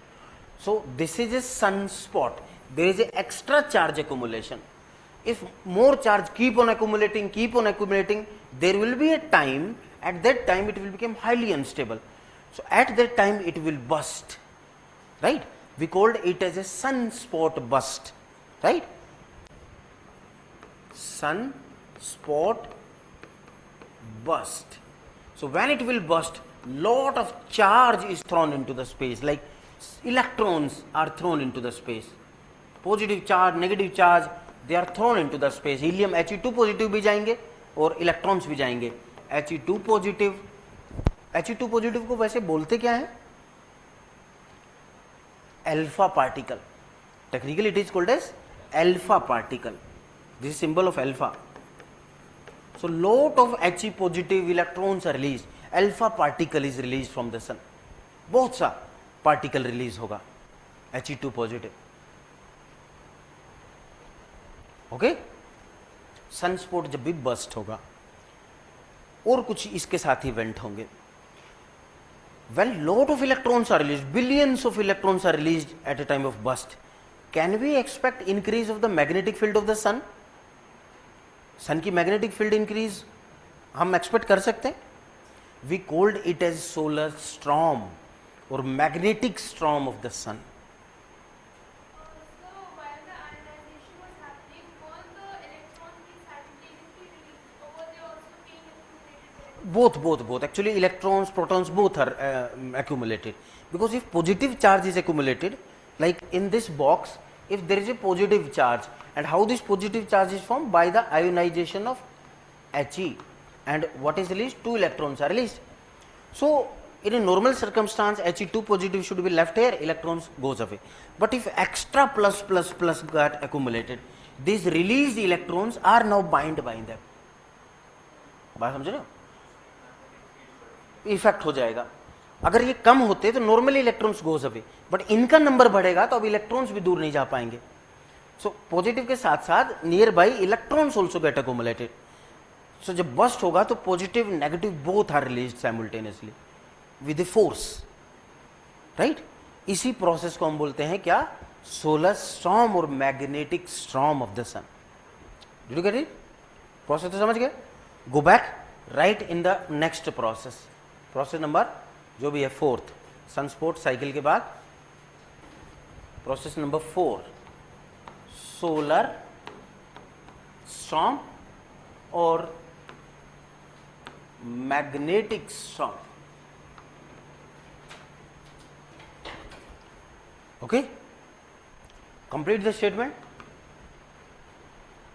So this is a sunspot. There is an extra charge accumulation. If more charge keep on accumulating, there will be a time, at that time it will become highly unstable. So at that time it will burst, right? We called it as a sunspot burst, right? Sunspot burst. So when it will burst, lot of charge is thrown into the space, like electrons are thrown into the space. Positive charge, negative charge, they are thrown into the space. Helium He2 positive भी जाएंगे और electrons भी जाएंगे. He2 positive को वैसे बोलते क्या है? Alpha particle. Technically it is called as alpha particle. This is symbol of alpha. So lot of He positive electrons are released. Alpha particle is released from the sun. बहुत सा particle release होगा He2 positive. Okay, sunspot जब भी bast होगा और कुछ इसके साथ ही इवेंट होंगे. When lot of electrons are released, billions of electrons are released at a time of burst, can we expect increase of the magnetic field of the sun? सन की magnetic field increase हम expect कर सकते हैं. we called it as solar storm or magnetic storm of the sun. So while the ionization was happening, all the electrons being simultaneously released, or were they also being accumulated? Both. Actually, electrons, protons, both are accumulated. Because if positive charge is accumulated, like in this box, if there is a positive charge, and how this positive charge is formed? By the ionization of He, and what is released? 2 electrons are released. So in a normal circumstance, He2 positive should be left here, electrons goes away. But if extra plus got accumulated, these released electrons are now bound by them. बात समझ रहे हो? Effect हो जाएगा. अगर ये कम होते तो normally electrons goes away, but इनका नंबर बढ़ेगा तो अब इलेक्ट्रॉन्स भी दूर नहीं जा पाएंगे. सो पॉजिटिव के साथ साथ near by electrons also get accumulated. So जब बस्ट होगा तो positive negative both are released simultaneously with a force, right. इसी प्रोसेस को हम बोलते हैं क्या? सोलर स्टॉर्म और magnetic storm of the sun. Did you get it? Process तो समझ गए? Go back, right in the next process. Process number जो भी है 4th, सनस्पॉट साइकिल के बाद प्रोसेस नंबर 4, सोलर स्टॉर्म और magnetic storm. Okay, complete the statement.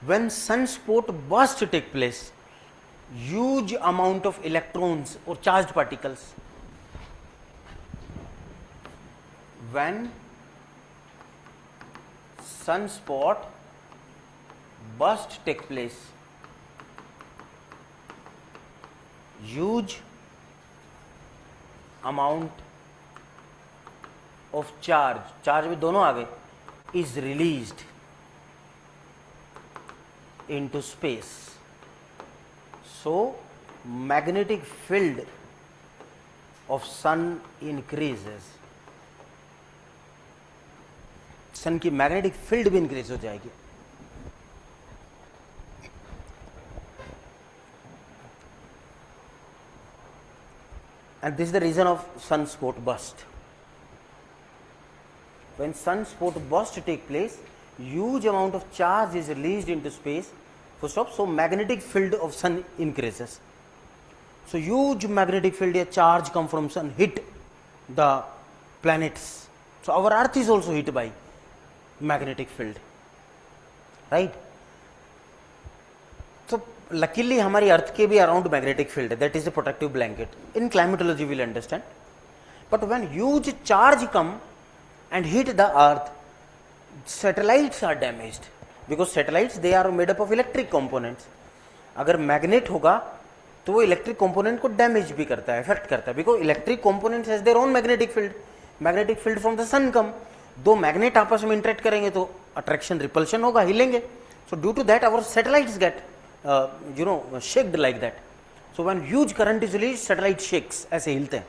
When sunspot burst take place, huge amount of electrons or charged particles. When sunspot burst take place, huge amount of charge भी दोनों आ गए, is released into space. So magnetic field of sun increases. सन की magnetic field भी increase हो जाएगी. And this is the reason of sunspot burst. When sunspot burst take place, huge amount of charge is released into space. First off, so magnetic field of sun increases. So huge magnetic field या charge come from sun hit the planets. So our earth is also hit by magnetic field, right? So luckily हमारी अर्थ के भी around magnetic field है, that is a protective blanket. In climatology we'll understand. But when huge charge come and hit the earth, satellites are damaged because satellites they are made up of electric components. अगर magnet होगा तो वो electric component को damage भी करता है, effect करता है, because electric components has their own magnetic field. Magnetic field from the sun come, दो मैग्नेट आपस में इंटरेक्ट करेंगे तो अट्रैक्शन रिपल्शन होगा, हिलेंगे. So due to that our satellites get shaked like that. So when huge current is release satellite shakes, ऐसे हिलते हैं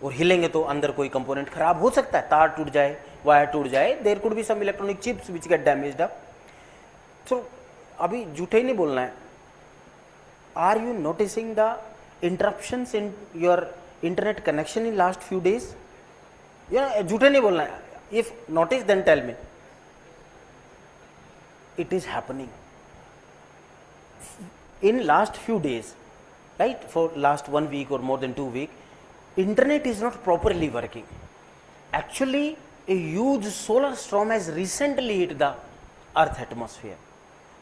और हिलेंगे तो अंदर कोई कंपोनेंट खराब हो सकता है, तार टूट जाए, वायर टूट जाए, there could be some electronic chips which get damaged up. So अभी झूठे ही नहीं बोलना है. Are you noticing the interruptions in your internet connection in last few days? झूठे नहीं बोलना है. If notice, then tell me. It is happening in last few days, right? For last 1 week or more than 2 weeks, internet is not properly working. Actually, a huge solar storm has recently hit the Earth atmosphere.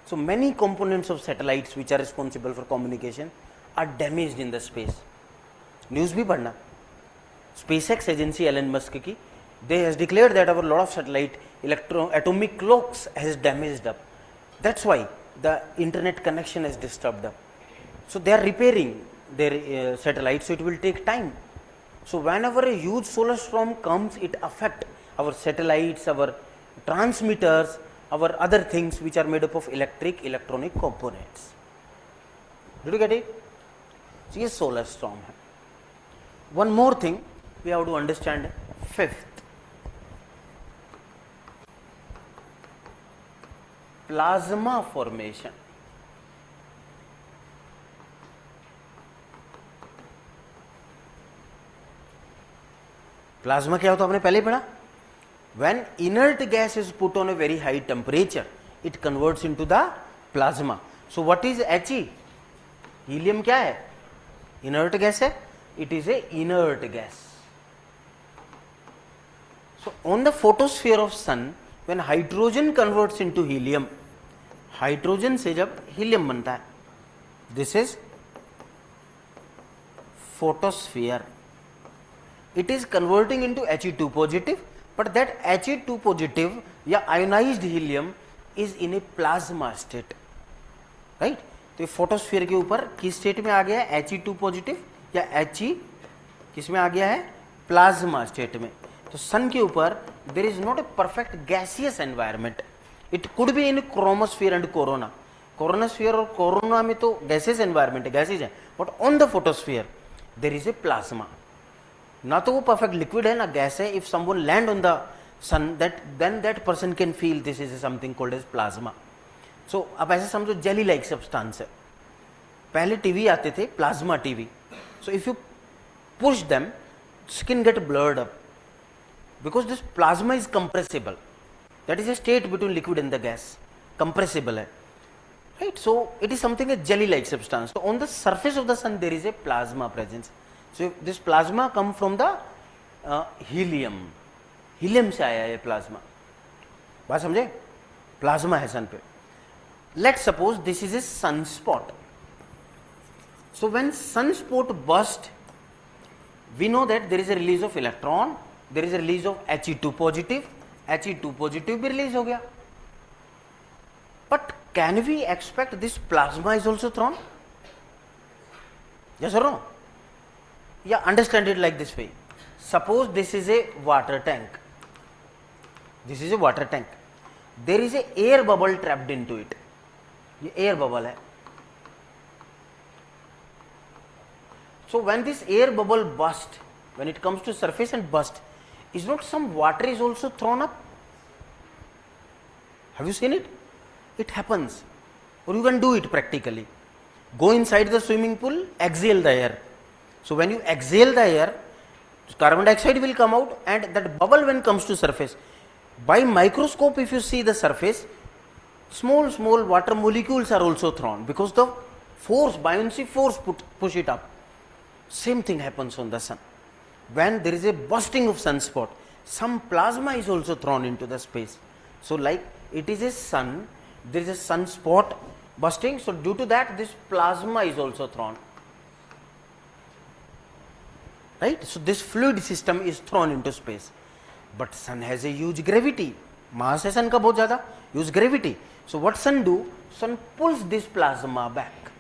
So many components of satellites which are responsible for communication are damaged in the space. News भी पढ़ना. SpaceX agency Elon Musk की, they has declared that our lot of satellite atomic clocks has damaged up. That's why the internet connection is disturbed up. So they are repairing their satellites, so it will take time. So whenever a huge solar storm comes, it affects our satellites, our transmitters, our other things which are made up of electronic components. Did you get it? So ये solar storm है. One more thing we have to understand. 5th, plasma formation. Plasma क्या होता है आपने पहले ही पढ़ा, when inert gas is put on a very high temperature it converts into the plasma. So what is He? Helium क्या है, inert gas है, it is a inert gas. So on the photosphere of sun when hydrogen converts into helium, hydrogen से जब helium बनता है, this is photosphere, it is converting into He2 positive, but that He2 positive या ionized helium is in a plasma state, right. तो ये photosphere के ऊपर किस स्टेट में आ गया है, He2 पॉजिटिव या He किस में आ गया है, प्लाज्मा स्टेट में. तो सन के ऊपर there is not a perfect gaseous environment, it could be in chromosphere and corona. Coronasphere और कोरोना में तो गैसेस एनवायरमेंट है, गैसेज है, but on the photosphere there is a plasma. ना तो वो परफेक्ट लिक्विड है ना गैस है. If someone land on the sun then that person can feel this is something called as plasma. So अब ऐसे समझो जेली लाइक सब्सटेंस है. पहले टीवी आते थे, plasma TV. So if you push them skin get blurred up because this plasma is compressible. That is a state between liquid and the gas, compressible है, right. So it is something a jelly like substance. So on the surface of the sun there is a plasma presence. So this plasma come from the helium. helium से आया है ये plasma. बात समझे, plasma है sun पे. Let's suppose this is a sunspot. So when sunspot burst, we know that there is a release of electron, there is a release of He2 positive, He2 positive भी release हो गया. But can we expect this plasma is also thrown? Yes और no? या understand it like this way. Suppose this is a water tank, this is a water tank, there is a air bubble trapped into it. ये air bubble है. So when this air bubble burst, when it comes to surface and burst, is not some water is also thrown up? Have you seen it? It happens, or you can do it practically. Go inside the swimming pool, exhale the air. So when you exhale the air, carbon dioxide will come out, and that bubble when comes to surface, by microscope if you see the surface, small water molecules are also thrown because the force, buoyancy force push it up. Same thing happens on the sun. When there is a bursting of sunspot, some plasma is also thrown into the space. So like it is a sun, there is a sunspot bursting, so due to that this plasma is also thrown, right. So this fluid system is thrown into space. But sun has a huge gravity, mass है sun का बहुत ज़्यादा, huge gravity. So what sun do? Sun pulls this plasma back.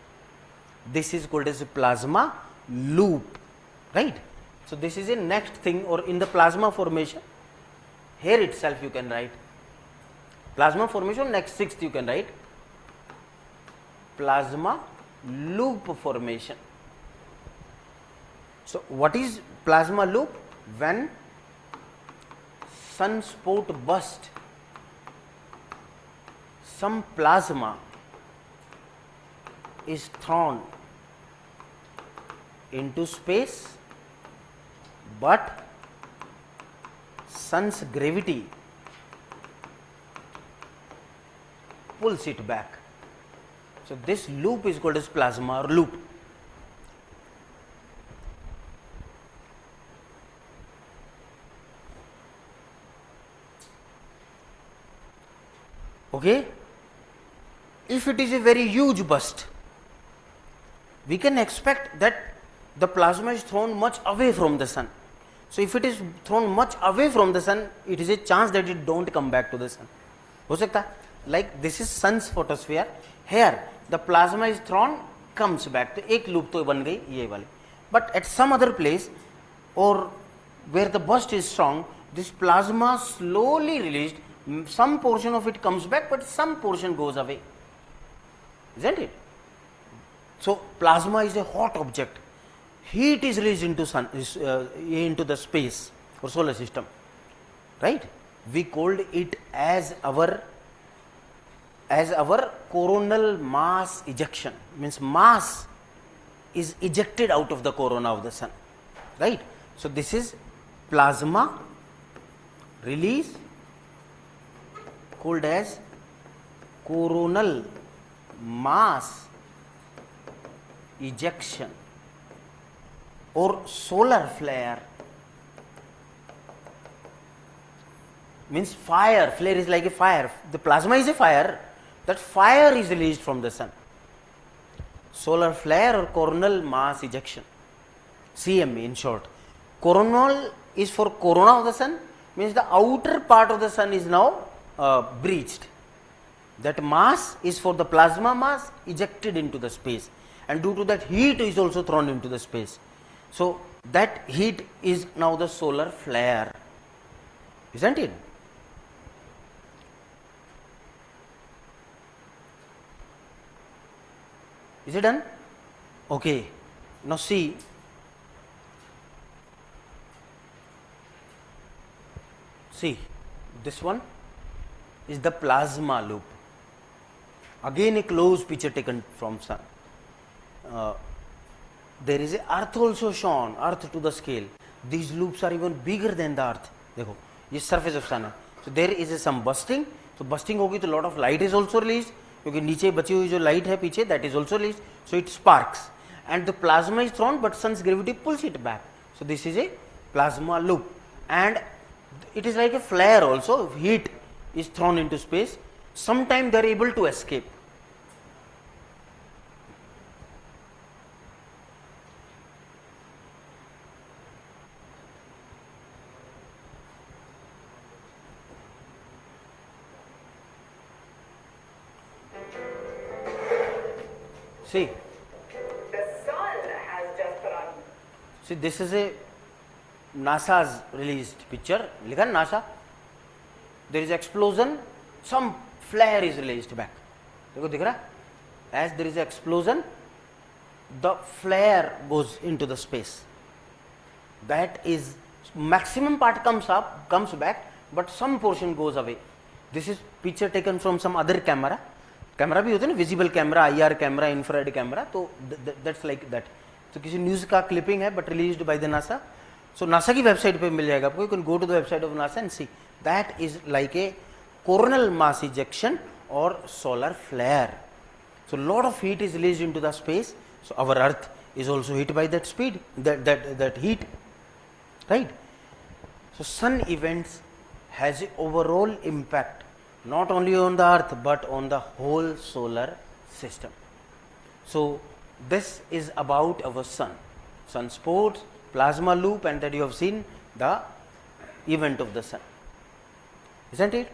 This is called as a plasma loop, right. So this is a next thing, or in the plasma formation, here itself you can write plasma formation. Next sixth you can write plasma loop formation. So what is plasma loop? When sunspot burst, some plasma is thrown into space, but sun's gravity pulls it back. So this loop is called as plasma or loop. Okay, if it is a very huge burst, we can expect that the plasma is thrown much away from the sun. So if it is thrown much away from the sun, it is a chance that it don't come back to the sun. हो सकता है, like this is sun's photosphere, here the plasma is thrown, comes back. तो एक loop तो बन गई ये वाली. But at some other place or where the burst is strong, this plasma slowly released, some portion of it comes back, but some portion goes away, isn't it? So plasma is a hot object. Heat is released into sun, into the space or solar system, right. We called it as our coronal mass ejection, means mass is ejected out of the corona of the sun, right. So this is plasma release called as coronal mass ejection or solar flare. Means fire, flare is like a fire. The plasma is a fire. That fire is released from the sun. Solar flare or coronal mass ejection. CME in short. Coronal is for corona of the sun, means the outer part of the sun is now breached. That mass is for the plasma mass ejected into the space, and due to that heat is also thrown into the space. So that heat is now the solar flare, isn't it? Is it done? Okay. Now see, this one is the plasma loop. Again a close picture taken from sun. There is a earth also shown, earth to the scale. These loops are even bigger than the earth. देखो ये surface of sun है. So there is a some bursting. So bursting होगी तो lot of light is also released. क्योंकि नीचे बची हुई जो light है पीछे, that is also released. So it sparks and the plasma is thrown, but sun's gravity pulls it back. So this is a plasma loop, and it is like a flare also. If heat is thrown into space, sometime they are able to escape. See, The sun has just put on. see, this is a NASA's released picture. लिखा NASA. There is explosion. Some flare is released back. देखो दिख रहा? As there is explosion, the flare goes into the space. That is maximum part comes back, but some portion goes away. This is picture taken from some other camera. Camera भी होते हैं ना, visible camera, IR camera, infrared camera, तो that's like that. तो किसी news का clipping है but released by the NASA. So NASA की वेबसाइट पे मिल जाएगा आपको. You can go to the website of NASA and see that is like a coronal mass ejection और solar flare. So lot of heat is released into the space. So our earth is also hit by that speed, that heat, right? So sun events has a overall impact not only on the earth but on the whole solar system. So this is about our sun, sunspots, plasma loop, and that you have seen the event of the sun, isn't it?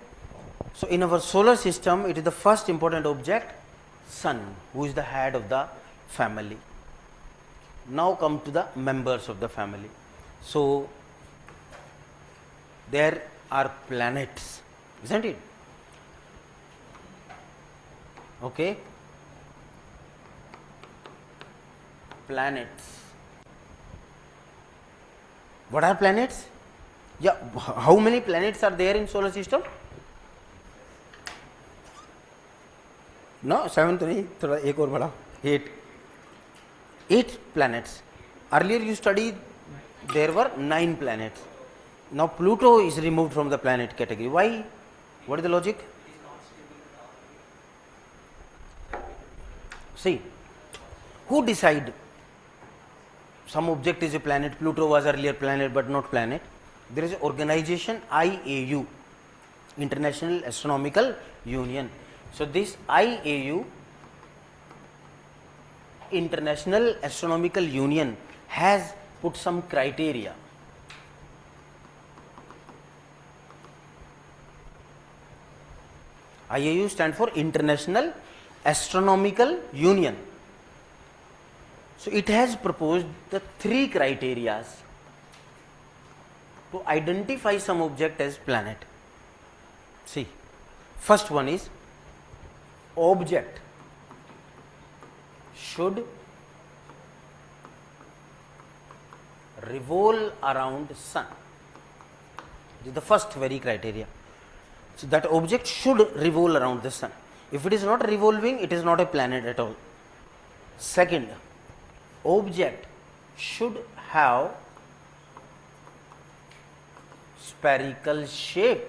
So in our solar system it is the first important object, sun, who is the head of the family. Now come to the members of the family. So there are planets, isn't it? Okay, planets. What are planets? Yeah, how many planets are there in solar system? No, 7 तो नहीं, थोड़ा एक और बढ़ा, 8 planets. Earlier you studied there were 9 planets. Now Pluto is removed from the planet category. Why? What is the logic? See, who decide some object is a planet? Pluto was earlier planet but not planet. There is an organization, IAU, International Astronomical Union. So this IAU, International Astronomical Union, has put some criteria. IAU stands for International Astronomical Union. So it has proposed the 3 criteria to identify some object as planet. See, first one is object should revolve around sun. This is the first very criteria. So that object should revolve around the sun. If it is not revolving, it is not a planet at all. Second, object should have spherical shape,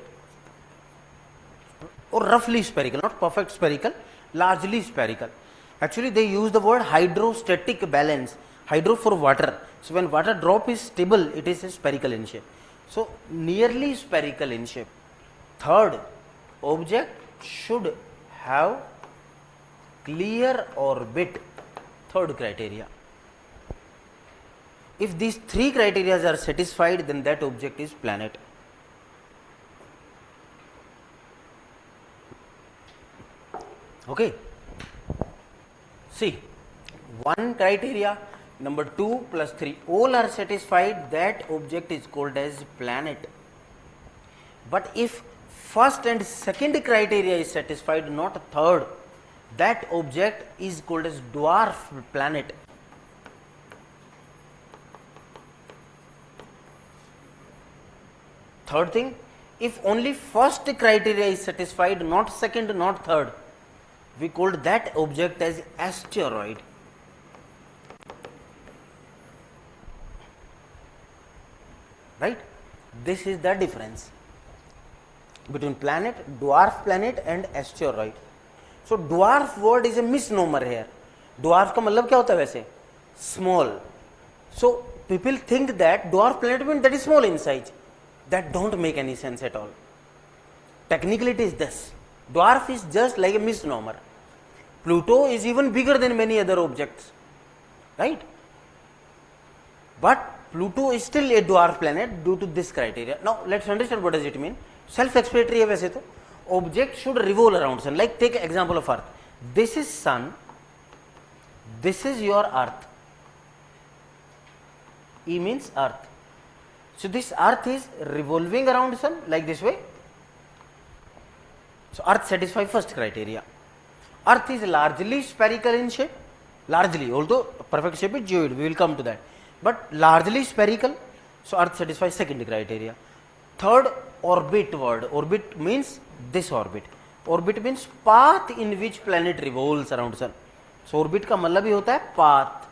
or roughly spherical, not perfect spherical, largely spherical. Actually, they use the word hydrostatic balance, hydro for water. So, when water drop is stable, it is a spherical in shape. So, nearly spherical in shape. Third, object should have clear orbit. Third criteria. If these three criteria are satisfied, then that object is planet. Okay. See, one criteria, number 2 plus 3, all are satisfied, that object is called as planet. But if first and second criteria is satisfied, not third, that object is called as dwarf planet. Third thing, if only first criteria is satisfied, not second, not third, we called that object as asteroid. Right? This is the difference between planet, dwarf planet and asteroid. So dwarf word is a misnomer here. Dwarf का मतलब क्या होता है वैसे? Small. So people think that dwarf planet means that is small in size. That don't make any sense at all. Technically it is this. Dwarf is just like a misnomer. Pluto is even bigger than many other objects, right? But Pluto is still a dwarf planet due to this criteria. Now let's understand what does it mean. Self-explanatory है वैसे तो. Object should revolve around sun. Like take example of Earth. This is sun. This is your Earth. E means Earth. So this Earth is revolving around sun like this way. So Earth satisfies first criteria. Earth is largely spherical in shape. Largely, although perfect shape is geoid, we will come to that. But largely spherical. So Earth satisfies second criteria. Third, orbit word. Orbit means this orbit. Orbit means path in which planet revolves around sun. So orbit का मतलब ही होता है path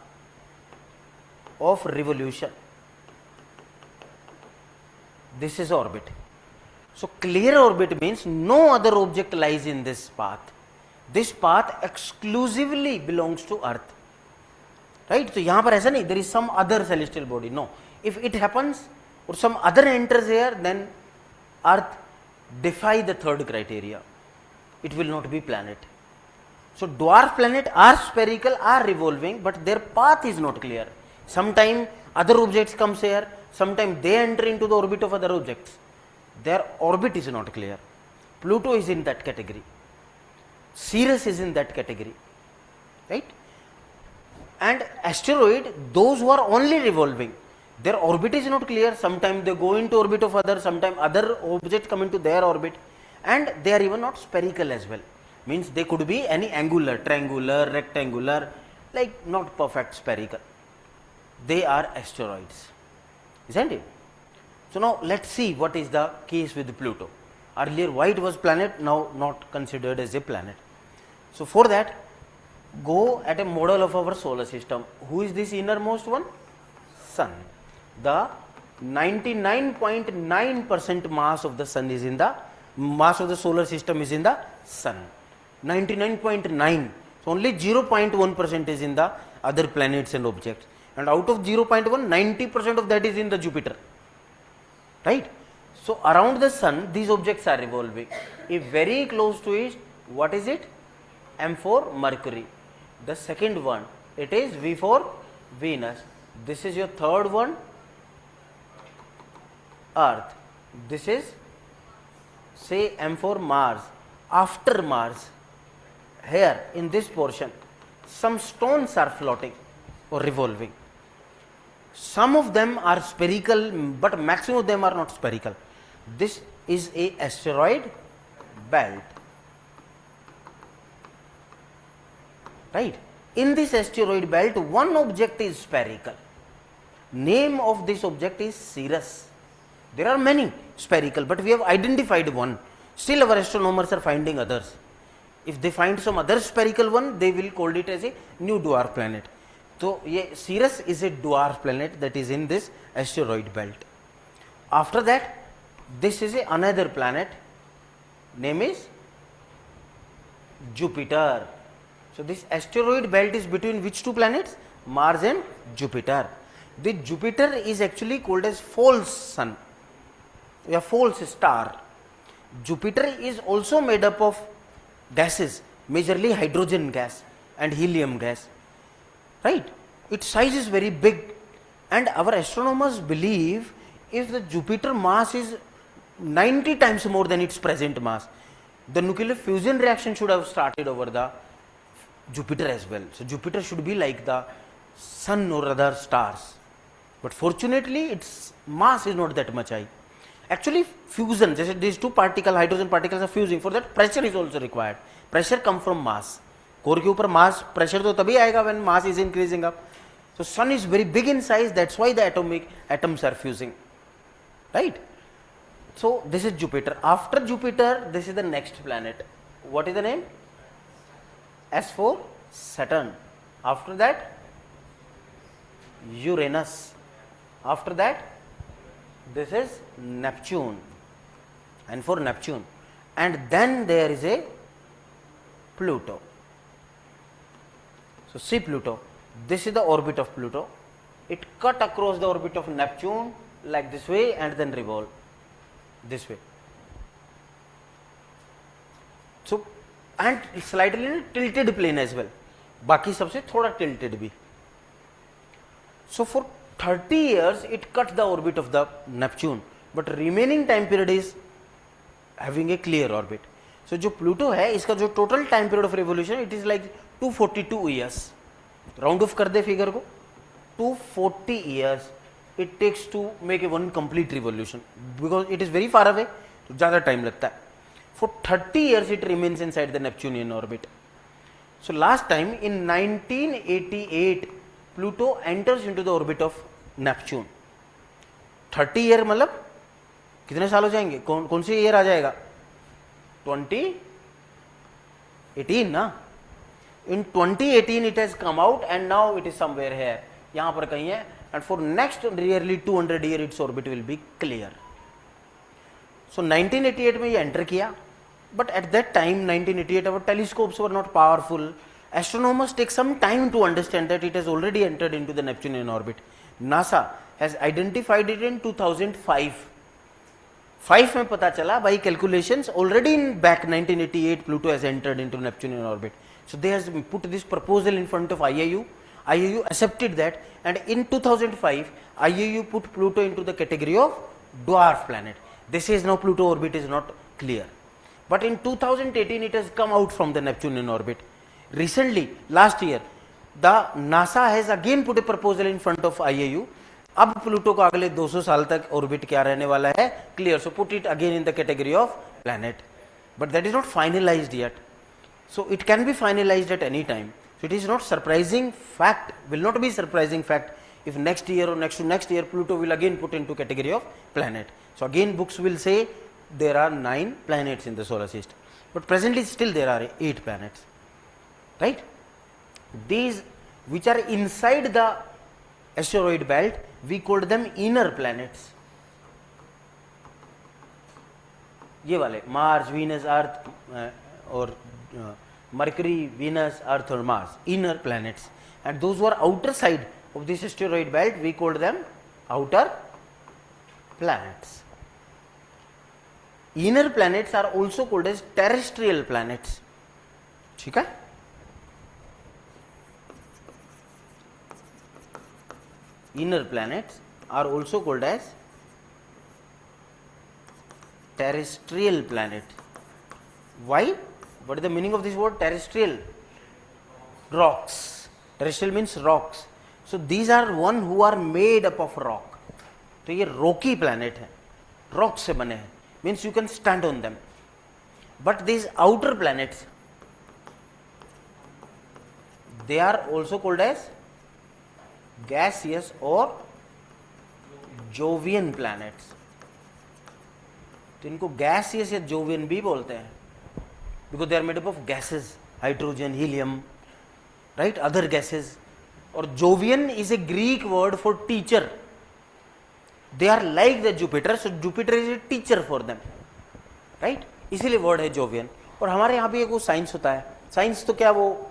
of revolution. This is orbit. So clear orbit means no other object lies in this path. This path exclusively belongs to Earth. Right? So यहाँ पर ऐसा नहीं, there is some other celestial body. No. If it happens or some other enters here, then Earth defy the third criteria. It will not be planet. So dwarf planet are spherical, are revolving, but their path is not clear. Sometime other objects comes here, sometime they enter into the orbit of other objects. Their orbit is not clear. Pluto is in that category. Ceres is in that category. Right? And asteroid, those who are only revolving, their orbit is not clear. Sometimes they go into orbit of other, sometimes other objects come into their orbit, and they are even not spherical as well. Means they could be any angular, triangular, rectangular, like not perfect spherical. They are asteroids. Isn't it? So now let's see what is the case with Pluto. Earlier why it was planet, now not considered as a planet. So for that, go at a model of our solar system. Who is this innermost one? Sun. The 99.9% mass of the sun is in the mass of the solar system is in the sun. 99.9. So only 0.1% is in the other planets and objects. And out of 0.1, 90% of that is in the Jupiter. Right? So around the sun, these objects are revolving. If very close to it, what is it? M for Mercury. The second one, it is V for Venus. This is your third one, Earth. This is, say, M for Mars. After Mars, here in this portion, some stones are floating or revolving. Some of them are spherical, but maximum of them are not spherical. This is a asteroid belt. Right? In this asteroid belt, one object is spherical. Name of this object is Ceres. There are many spherical, but we have identified one. Still our astronomers are finding others. If they find some other spherical one, they will call it as a new dwarf planet. So Ceres is a dwarf planet that is in this asteroid belt. After that, this is another planet, name is Jupiter. So this asteroid belt is between which two planets? Mars and Jupiter. The Jupiter is actually called as false sun, a false star. Jupiter is also made up of gases, majorly hydrogen gas and helium gas, right? Its size is very big, and our astronomers believe if the Jupiter mass is 90 times more than its present mass, the nuclear fusion reaction should have started over the Jupiter as well. So Jupiter should be like the sun or other stars, but fortunately its mass is not that much high. Actually fusion, जैसे these two particle hydrogen particles are fusing, for that pressure is also required. Pressure come from mass. Core के ऊपर mass pressure तो तभी आएगा when mass is increasing up. So sun is very big in size, that's why the atoms are fusing, right? So this is Jupiter. After Jupiter, this is the next planet. What is the name? S for Saturn. After that, Uranus. After that, this is Neptune, and for Neptune, and then there is a Pluto. So see Pluto, this is the orbit of Pluto. It cut across the orbit of Neptune like this way and then revolve this way. So and slightly in a tilted plane as well. बाकी सबसे थोड़ा tilted भी. So for 30 years it cut the orbit of the Neptune, but remaining time period is having a clear orbit. So जो Pluto है इसका जो total time period of revolution, it is like 242 years. Round off कर दे figure को, 240 years it takes to make a one complete revolution, because it is very far away, तो ज़्यादा time लगता है. For 30 years it remains inside the Neptunian orbit. So last time in 1988 Pluto enters into the orbit of Neptune. 30 year मतलब कितने साल हो जाएंगे? कौन सी ईयर आ जाएगा? 2018 ना? In 2018 it has come out and now it is somewhere here. यहाँ पर कहीं है, and for next nearly 200 year its orbit will be clear. So 1988 में ये enter किया, but at that time 1988 our telescopes were not powerful. Astronomers take some time to understand that it has already entered into the Neptunian orbit. NASA has identified it in 2005. 5 में पता चला by calculations already in back 1988 Pluto has entered into Neptunian orbit. So they has put this proposal in front of IAU. IAU accepted that, and in 2005 IAU put Pluto into the category of dwarf planet. They says now Pluto orbit is not clear. But in 2018 it has come out from the Neptunian orbit. Recently, last year, the NASA has again put a proposal in front of IAU. अब Pluto का अगले 200 साल तक orbit क्या रहने वाला है? Clear. So put it again in the category of planet, but that is not finalised yet. So it can be finalized at any time. So it is not surprising fact, will not be surprising fact if next year or next to next year Pluto will again put into category of planet. So again books will say there are 9 planets in the solar system, but presently still there are 8 planets, right? These which are inside the asteroid belt, we called them inner planets. ये वाले Mars, Venus, Earth और Mercury, Venus, Earth or Mars, inner planets, and those who are outer side of this asteroid belt we called them outer planets. Inner planets are also called as terrestrial planets. ठीक है? Inner planets are also called as terrestrial planet. Why? What is the meaning of this word terrestrial? Rocks. Terrestrial means rocks. So these are one who are made up of rock. तो ये rocky planet है, rock से बने हैं, means you can stand on them. But these outer planets, they are also called as gaseous or Jovian planets. तो इनको gaseous या Jovian भी बोलते हैं, because they are made up of gases, hydrogen, helium, right, other gases. Or Jovian is a Greek word for teacher. They are like the Jupiter, so Jupiter is a teacher for them, right, इसीलिए word है Jovian. और हमारे यहाँ भी एक वो science होता है, साइंस तो क्या, वो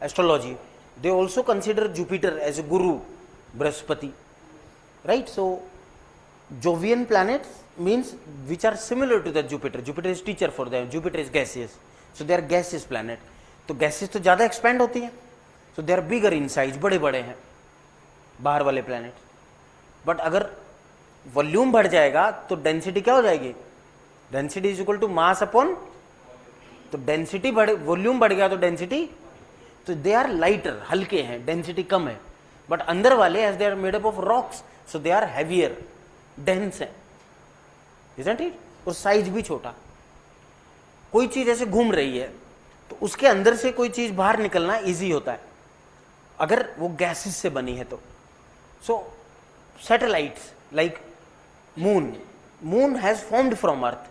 astrology, they also consider Jupiter as a guru, Brihaspati, right. So Jovian planets means which are similar to the Jupiter. Jupiter is teacher for them. Jupiter is gaseous, so they are gaseous planet. तो gases तो ज़्यादा expand होती हैं, so they are bigger in size, बड़े बड़े हैं बाहर वाले planet। बट अगर वॉल्यूम बढ़ जाएगा तो डेंसिटी क्या हो जाएगी, density is equal to mass upon, तो डेंसिटी बढ़, वॉल्यूम बढ़ गया तो डेंसिटी, तो दे आर लाइटर, हल्के हैं, डेंसिटी कम है। बट अंदर वाले as they are made up of rocks, so they are heavier, dense है, isn't it? और साइज भी छोटा। कोई चीज ऐसे घूम रही है तो उसके अंदर से कोई चीज बाहर निकलना इजी होता है अगर वो गैसेस से बनी है तो। So satellites like moon, moon has formed from earth,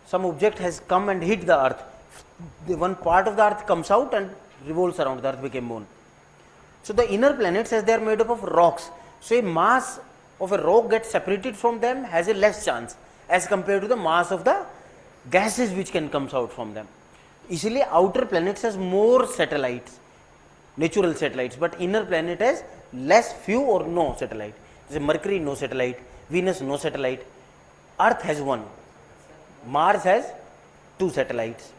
some object has come and hit the earth, the one part of the earth comes out and revolves around the earth, became moon. So the inner planets, as they are made up of rocks, so a mass of a rock gets separated from them has a less chance as compared to the mass of the gases which can comes out from them. इसलिए outer planets has more satellites, natural satellites, but inner planet has less, few or no satellite. जैसे Mercury no satellite, Venus no satellite, Earth has one, Mars has 2 satellites.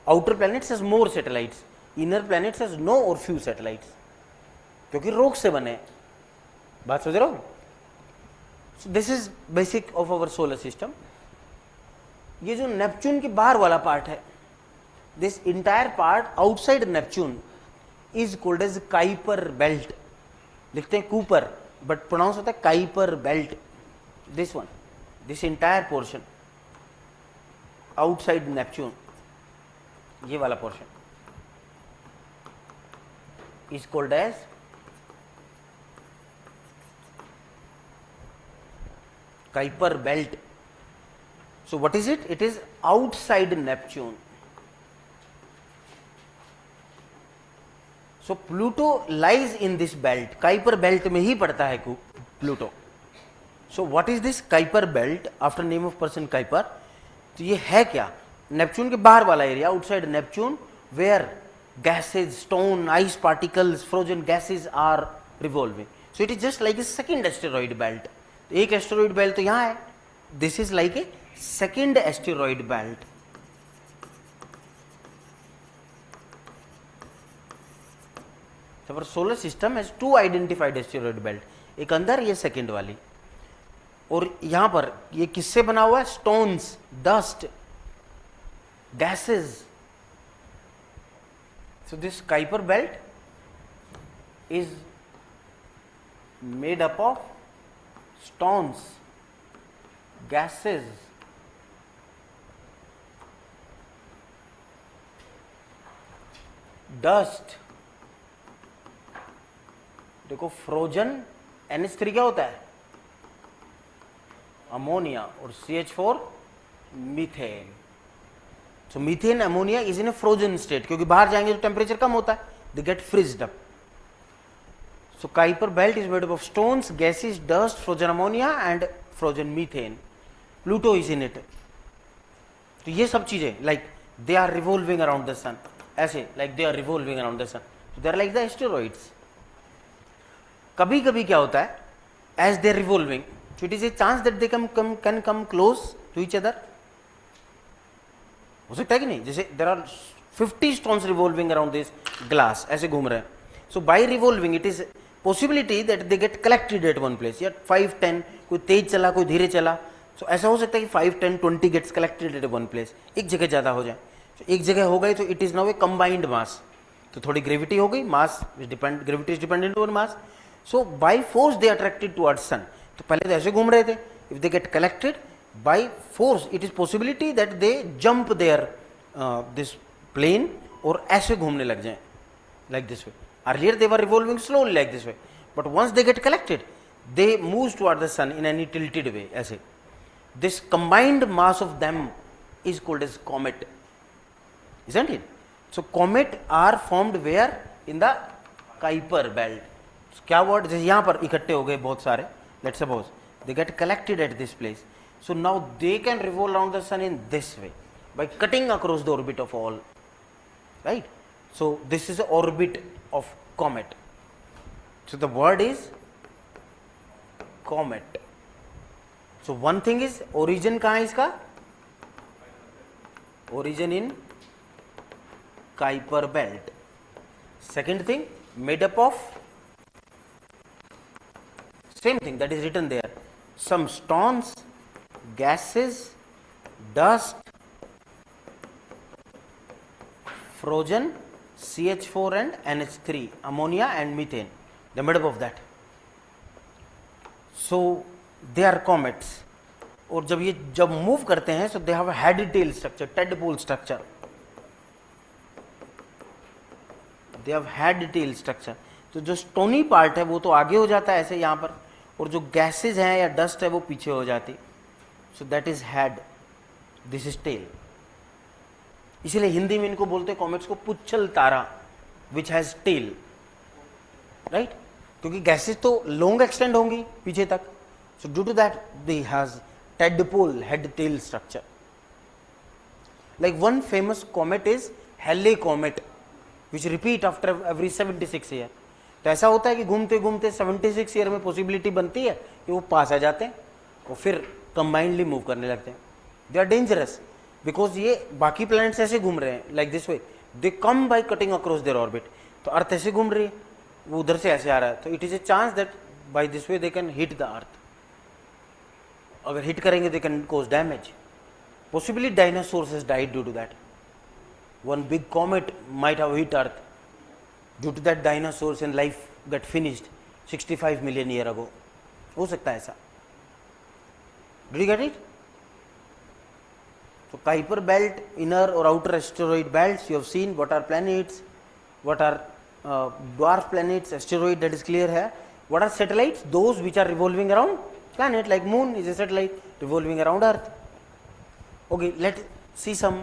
Outer planets has more satellites, inner planets has no or few satellites, क्योंकि rock से बने। बात समझ रहे हो? So this is basic of our solar system. ये जो Neptune के बाहर वाला पार्ट है, this entire part outside Neptune is called as Kuiper belt. लिखते हैं कूपर, but pronounce होता है Kuiper belt. This one, this entire portion outside Neptune, ये वाला portion is called as Kuiper belt. So what is it? It is outside Neptune. So Pluto lies in this belt. Kuiper belt में ही पड़ता है Pluto. So what is this Kuiper belt? After name of person Kuiper. तो ये है क्या? Neptune के बाहर वाला area, outside Neptune, where gases, stone, ice particles, frozen gases are revolving. So it is just like a second asteroid belt. एक asteroid belt तो यहाँ है, this is like A second asteroid belt. Solar system has 2 identified asteroid belt, एक अंदर, ये second वाली. और यहां पर ये किससे बना हुआ है? Stones, dust, gases. So this Kuiper belt is made up of stones, gases, dust. देखो फ्रोजन NH3 क्या होता है? अमोनिया, और CH4 methane. So methane, ammonia is in A frozen state, क्योंकि बाहर जाएंगे तो टेम्परेचर कम होता है, they get freezed up. So Kuiper belt is made up of stones, gases, dust, frozen ammonia and frozen methane. Pluto is in it. तो ये सब चीजें like they are revolving around the sun, ऐसे like they are revolving around the sun. So they are like the asteroids. कभी कभी क्या होता है, as they are revolving, so it is a chance that they can come close to each other. हो सकता है कि नहीं? जैसे there are 50 stones revolving around this glass, ऐसे घूम रहे हैं. So by revolving it is possibility that they get collected at one place. या 5-10, कोई तेज चला, कोई धीरे चला, so ऐसा हो सकता है कि 5-10-20 gets collected at one place, एक जगह ज्यादा हो जाए. so एक जगह हो गई तो it is now a combined mass. तो थोड़ी ग्रेविटी हो गई, mass gravity is dependent over mass. So by force they attracted towards sun. तो पहले तो ऐसे घूम रहे थे, if they get collected by force it is possibility that they jump there this plane और ऐसे घूमने लग जाए like this way. Earlier they were revolving slowly like this way, but once they get collected, they move toward the sun in any tilted way. ऐसे this combined mass of them is called as comet, isn't it? So comet are formed where? In the Kuiper belt. क्या word, जैसे यहाँ पर इकट्ठे हो गए बहुत सारे, let's suppose they get collected at this place. So now they can revolve around the sun in this way by cutting across the orbit of all, right? So this is the orbit of comet. So the word is comet. So one thing is origin कहाँ है इसका? Origin in Kuiper belt. Second thing, made up of same thing that is written there, some stones, gases, dust, frozen, CH4 and NH3, ammonia and methane. They are made up of that. So they are comets. और जब move करते हैं, so they have a head tail structure, tadpole structure. They have head tail structure. तो जो stony part है वो तो आगे हो जाता है ऐसे यहाँ पर, और जो गैसेज हैं या डस्ट है वो पीछे हो जाती. So that is head, this is tail. इसीलिए हिंदी में इनको बोलते हैं कॉमेट्स को पुच्छल तारा, विच हैज टेल, राइट? क्योंकि गैसेज तो लॉन्ग एक्सटेंड होंगी पीछे तक. So due to that they has tadpole head tail structure. Like one famous comet is Halley comet, which repeat after every 76 year. तो ऐसा होता है कि घूमते घूमते 76 ईयर में पॉसिबिलिटी बनती है कि वो पास आ जाते हैं और फिर कंबाइंडली मूव करने लगते हैं. दे आर डेंजरस बिकॉज ये बाकी प्लैनेट्स ऐसे घूम रहे हैं like this way, they come by cutting across their orbit. तो अर्थ ऐसे घूम रही है, वो उधर से ऐसे आ रहा है, तो it is a chance that by this way they can hit the earth. अगर हिट करेंगे they can cause damage. Possibly dinosaurs has died due to that. One big comet might have hit earth. Due to that, dinosaurs and life got finished 65 million year ago. हो सकता है ऐसा. Did you get it? So Kuiper belt, inner or outer asteroid belts. You have seen what are planets, what are dwarf planets, asteroid, that is clear here. What are satellites? Those which are revolving around planet, like moon is a satellite revolving around Earth. Okay, let's see some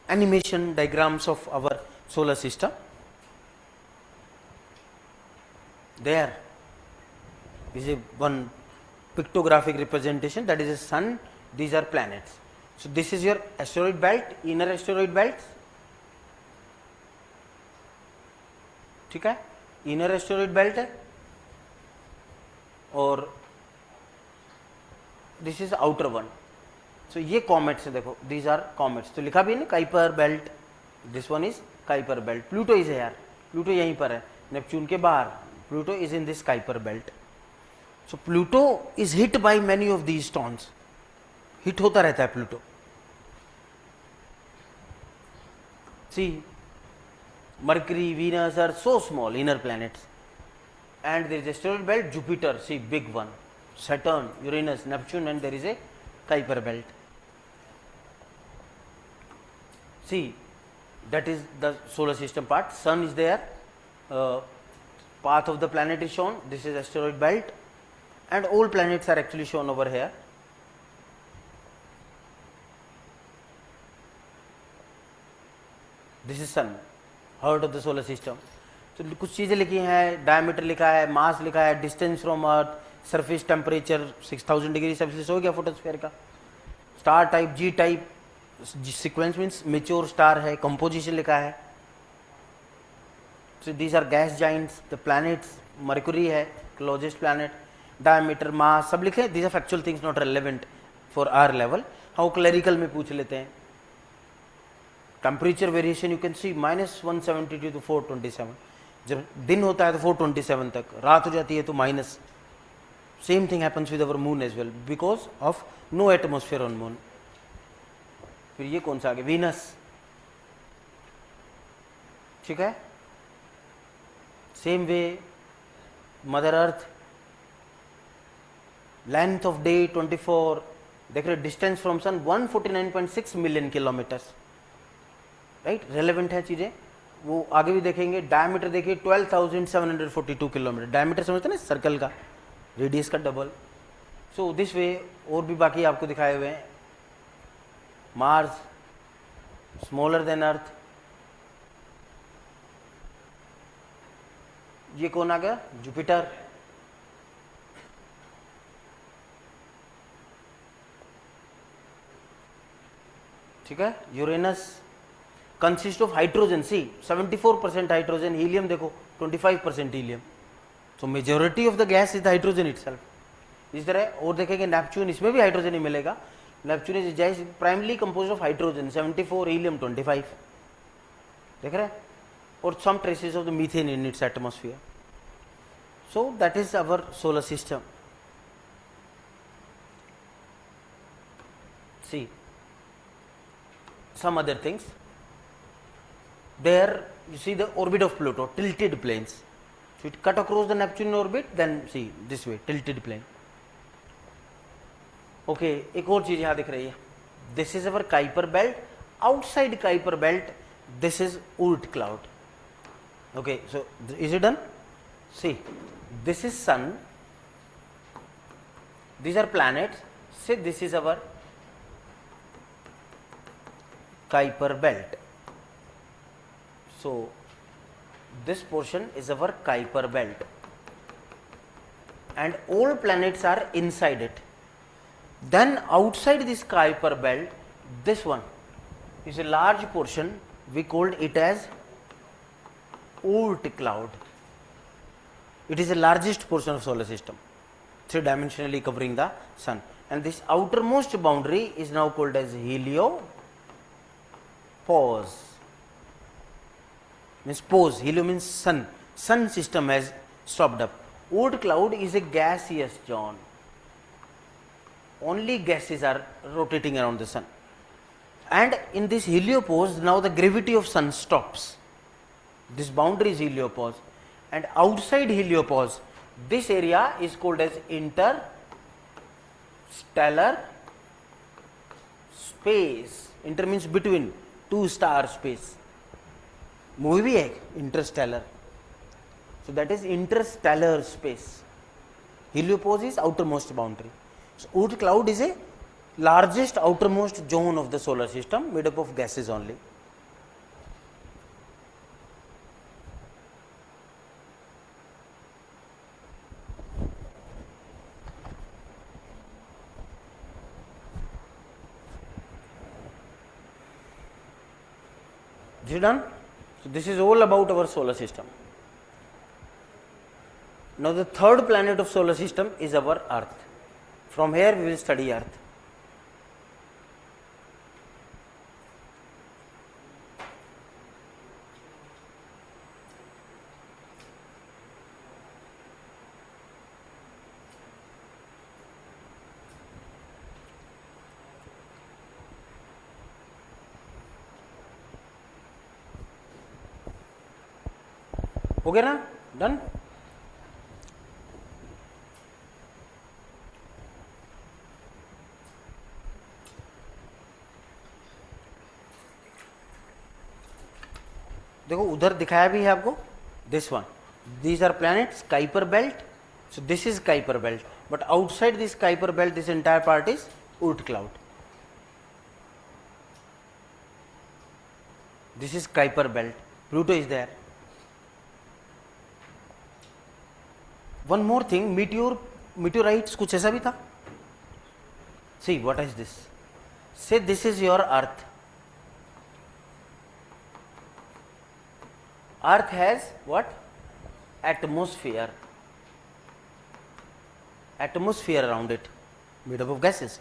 animation diagrams of our solar system. There, this is one pictographic representation, that is a sun, these are planets. So this is your asteroid belt, inner asteroid belts, ठीक है, inner asteroid belt है, और this is outer one. So ये comets है, देखो these are comets. तो लिखा भी है ना Kuiper belt, this one is Kuiper belt. Pluto is here, Pluto यहीं पर है, नेपच्यून के बाहर. Pluto is in this Kuiper belt. So Pluto is hit by many of these stones. Hit होता रहता है Pluto. See, Mercury, Venus are so small, inner planets. And there is a asteroid belt, Jupiter, see big one. Saturn, Uranus, Neptune, and there is a Kuiper belt. See, that is the solar system part. Sun is there. Path of the planet is shown. This is asteroid belt, and all planets are actually shown over here. This is sun, heart of the solar system. So कुछ चीजें लिखी हैं, diameter लिखा है, mass लिखा है, distance from earth, surface temperature 6000 degree Celsius हो गया फोटोस्फीयर का. Star type, G type, sequence means mature star है, कंपोजिशन लिखा है. So these are gas giants, the planets, Mercury है closest planet, diameter, mass सब लिखे. These are factual things not relevant for our level. How clerical में पूछ लेते हैं. Temperature variation you can see -172 to 427. जब दिन होता है तो 427 तक, रात हो जाती है तो minus. Same thing happens with our moon as well because of no atmosphere on moon. फिर ये कौन सा आ गया, Venus, ठीक है. Same way, Mother Earth, length of day 24, देख रहे, distance from sun 149.6 million kilometers, right? Relevant है चीजें, वो आगे भी देखेंगे. डायमीटर देखिए 12,742 किलोमीटर. डायमीटर समझते हैं ना, सर्कल का रेडियस का डबल. सो दिस वे और भी बाकी आपको दिखाए हुए हैं. Mars smaller than earth. ये कौन आ गया, जुपिटर. ठीक है. Uranus consist of hydrogen, see 74% hydrogen, helium देखो 25% helium. So majority of the gas is hydrogen itself. इस तरह और देखेंगे नेपच्यून, इसमें भी हाइड्रोजन ही मिलेगा. Neptune is primarily composed of hydrogen 74, helium 25. देख रहे हैं. और some traces of the methane in its atmosphere. So that is our solar system. See some other things. There you see the orbit of Pluto, tilted planes. So it cut across the Neptune orbit, then see this way, tilted plane. Okay, एक और चीज यहाँ दिख रही है. This is our Kuiper belt. Outside Kuiper belt, this is Oort cloud. Okay, so is it done? See, this is Sun. These are planets. Say this is our Kuiper belt. So this portion is our Kuiper belt, and all planets are inside it. Then outside this Kuiper belt, this one is a large portion. We called it as Oort cloud. It is the largest portion of solar system, three-dimensionally covering the sun. And this outermost boundary is now called as heliopause. Means pose. Helio means sun. Sun system has stopped up. Oort cloud is a gaseous zone. Only gases are rotating around the sun. And in this heliopause, now the gravity of sun stops. This boundary is heliopause. And outside heliopause, this area is called as interstellar space. Inter means between, two star space. Movie भी है interstellar. So that is interstellar space. Heliopause is outermost boundary. So Oort cloud is a largest outermost zone of the solar system, made up of gases only. Is it done? So this is all about our solar system. Now the third planet of solar system is our Earth. From here we will study Earth. हो गया ना? Done? देखो उधर दिखाया भी है आपको. This one, these are planets, Kuiper belt. So this is Kuiper belt, but outside this Kuiper belt this entire part is Oort cloud. This is Kuiper belt. Pluto is there. One more thing, meteorites कुछ ऐसा भी था. See what is this? Say this is your Earth. Earth has what? Atmosphere. Atmosphere around it, made up of gases.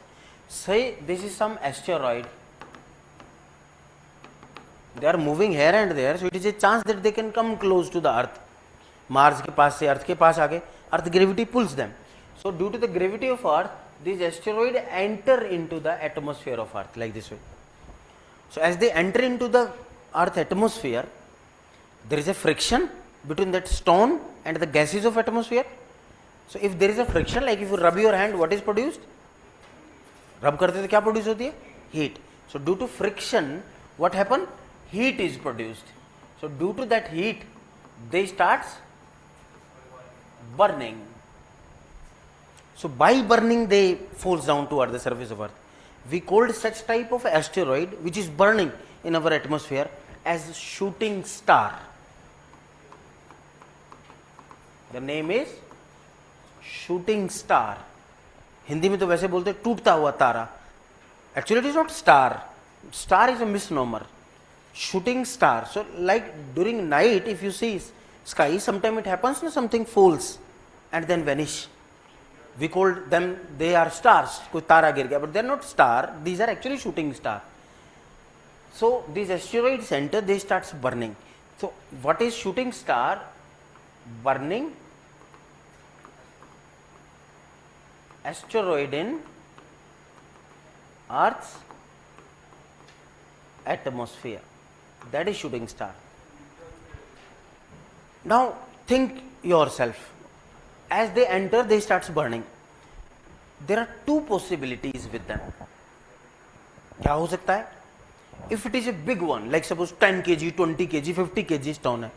Say this is some asteroid. They are moving here and there, so it is a chance that they can come close to the Earth. Mars के पास से Earth के पास आगे, Earth gravity pulls them. So due to the gravity of Earth, these asteroids enter into the atmosphere of Earth like this way. So as they enter into the Earth atmosphere, there is a friction between that stone and the gases of atmosphere. So if there is a friction, like if you rub your hand, what is produced? Rub करते तो क्या produce होती है? Heat. So due to friction, what happen? Heat is produced. So due to that heat, they starts burning. So by burning, they falls down toward the surface of Earth. We called such type of asteroid which is burning in our atmosphere as shooting star. The name is shooting star. Hindi में तो वैसे बोलते टूटता हुआ तारा. Actually it is not star. Star is a misnomer. Shooting star. So like during night, if you see sky, sometimes it happens, something falls and then vanish. We call them, they are stars. कोई तारा गिर गया, but they are not star. These are actually shooting star. So these asteroid center, they starts burning. So what is shooting star? Burning asteroid in Earth's atmosphere. That is shooting star. Now think yourself. As they enter, they starts burning. There are two possibilities with them. क्या हो सकता है? If it is a big one, like suppose 10 kg, 20 kg, 50 kg stone है,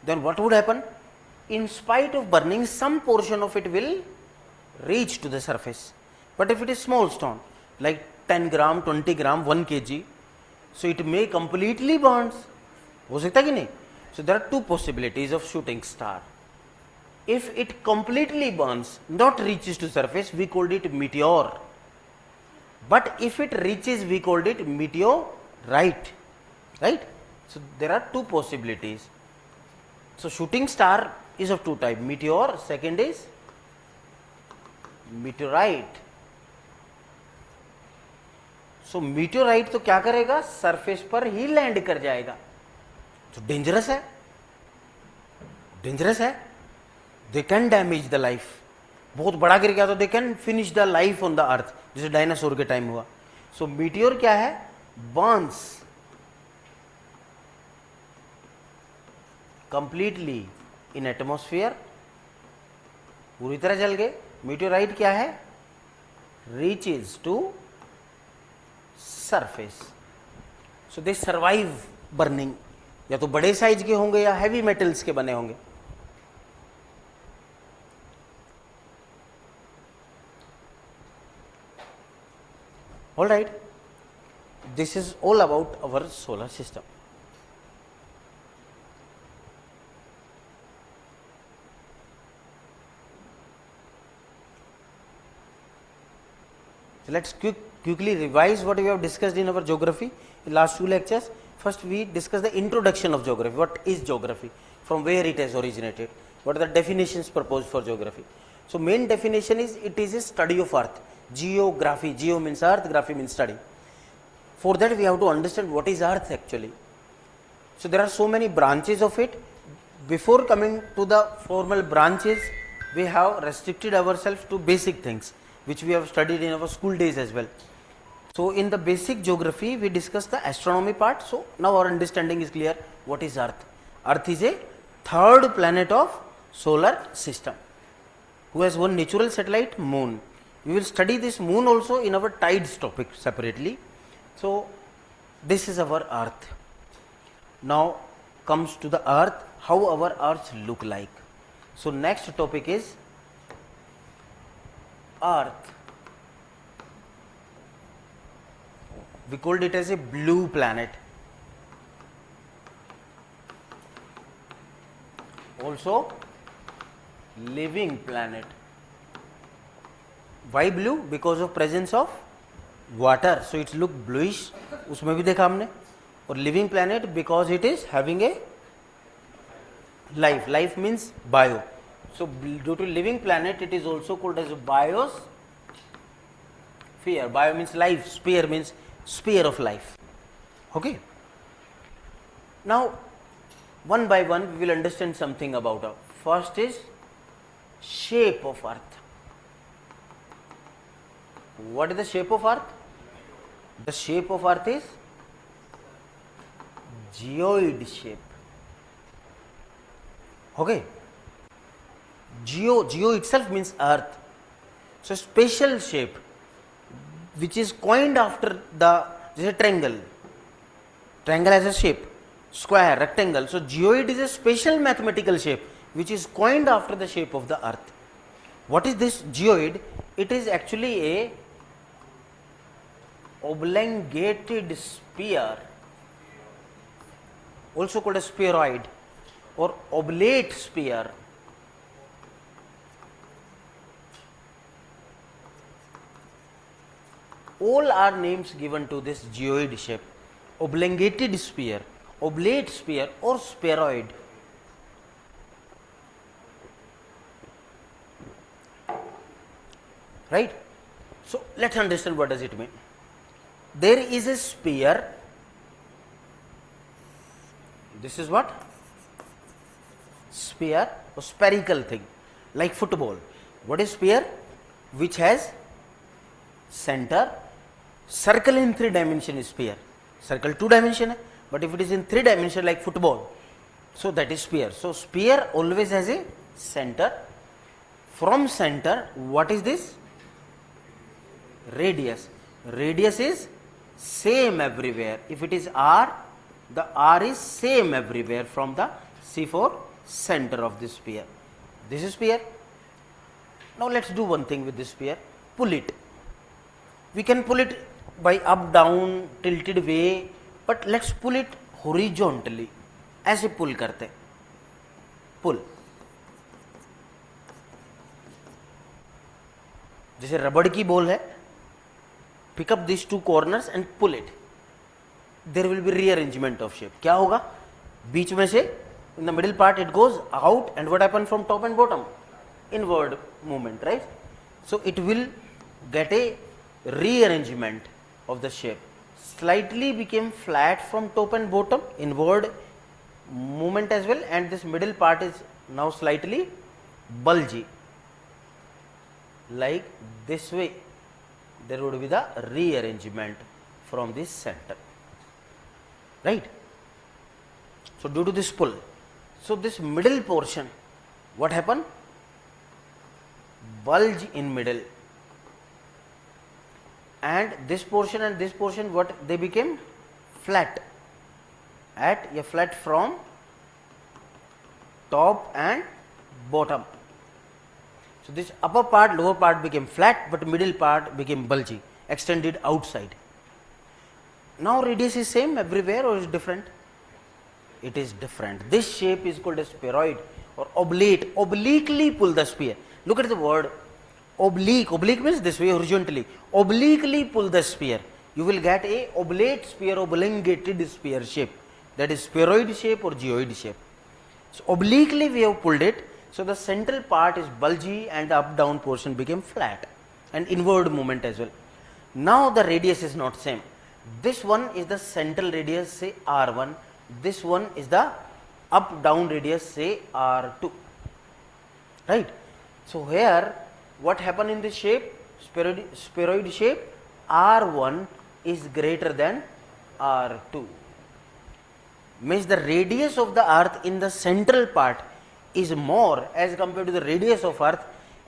then what would happen? In spite of burning, some portion of it will reach to the surface. But if it is small stone, like 10 gram, 20 gram, 1 kg, so it may completely burns. हो सकता है कि नहीं? So there are two possibilities of shooting star. If it completely burns, not reaches to surface, we called it meteor. But if it reaches, we called it meteorite. Right? So there are two possibilities. So shooting star is of two types, meteor, second is meteorite. So meteorite तो क्या करेगा? Surface पर ही land कर जाएगा. तो dangerous है, dangerous है. They can damage the life. बहुत बड़ा गिर गया तो they can finish the life on the earth, जैसे डायनासोर के टाइम हुआ. सो मीटियोर क्या है? बर्न्स कंप्लीटली इन एटमोस्फियर, पूरी तरह जल गए. मीटियोराइट क्या है? Reaches to surface. So they survive burning. या तो बड़े साइज के होंगे या हैवी मेटल्स के बने होंगे. All right, this is all about our solar system. So let's quickly revise what we have discussed in our geography in last two lectures. First we discussed the introduction of geography. What is geography? From where it has originated? What are the definitions proposed for geography? So main definition is, it is a study of earth. Geography, geo means earth, graphy means study. For that we have to understand what is earth actually. So there are so many branches of it. Before coming to the formal branches, we have restricted ourselves to basic things which we have studied in our school days as well. So in the basic geography we discussed the astronomy part. So now our understanding is clear. What is earth? Earth is a third planet of solar system who has one natural satellite, moon. We will study this moon also in our tides topic separately. So this is our earth. Now comes to the earth, how our earth look like. So next topic is earth. We called it as a blue planet. Also living planet. Why blue? Because of presence of water, so it look bluish. उसमें भी देखा हमने. और living planet because it is having a life. Life means bio. So due to living planet, it is also called as a biosphere. Bio means life. Sphere means sphere of life. Okay. Now one by one we will understand something about Earth. First is shape of Earth. What is the shape of earth? The shape of earth is geoid shape. Okay. Geo itself means earth. So special shape which is coined after the, this triangle. Triangle has a shape, square, rectangle. So geoid is a special mathematical shape which is coined after the shape of the earth. What is this geoid? It is actually a oblongated sphere, also called a spheroid or oblate sphere. all are names given to this geoid shape, oblongated sphere, oblate sphere or spheroid. Right? So let's understand what does it mean. There is a sphere. This is what? Sphere or spherical thing, like football. What is sphere? Which has center. Circle in 3 dimension is sphere. Circle 2 dimension, but if it is in 3 dimension like football, so that is sphere. So sphere always has a center. From center, what is this? Radius. Radius is same everywhere. If it is r, the r is same everywhere from the C4 center of this sphere. This is sphere. Now let's do one thing with this sphere. Pull it. We can pull it by up, down, tilted way, but let's pull it horizontally. ऐसे pull करते. Pull. जैसे रबड़ की ball है. Pick up these 2 corners and pull it. There will be rearrangement of shape. क्या होगा? बीच में से in the middle part it goes out, and what happens from top and bottom? Inward movement, right? So it will get a rearrangement of the shape. Slightly became flat from top and bottom, inward movement as well, and this middle part is now slightly bulgy. Like this way, there would be the rearrangement from this center, right? So due to this pull, so this middle portion, what happened? Bulge in middle, and this portion what they became? Flat, at a flat from top and bottom. So this upper part, lower part became flat, but middle part became bulgy, extended outside. Now radius is same everywhere or is different? It is different. This shape is called a spheroid or oblate. Obliquely pull the sphere. Look at the word oblique. Oblique means this way, horizontally. Obliquely pull the sphere. You will get a oblate sphere, oblongated sphere shape. That is spheroid shape or geoid shape. So obliquely we have pulled it. So the central part is bulgy and the up down portion became flat and inward movement as well. Now the radius is not same. This one is the central radius, say R1. This one is the up down radius, say R2. Right? So here what happened in this shape? Spheroid shape, R1 is greater than R2. Means the radius of the earth in the central part is more as compared to the radius of earth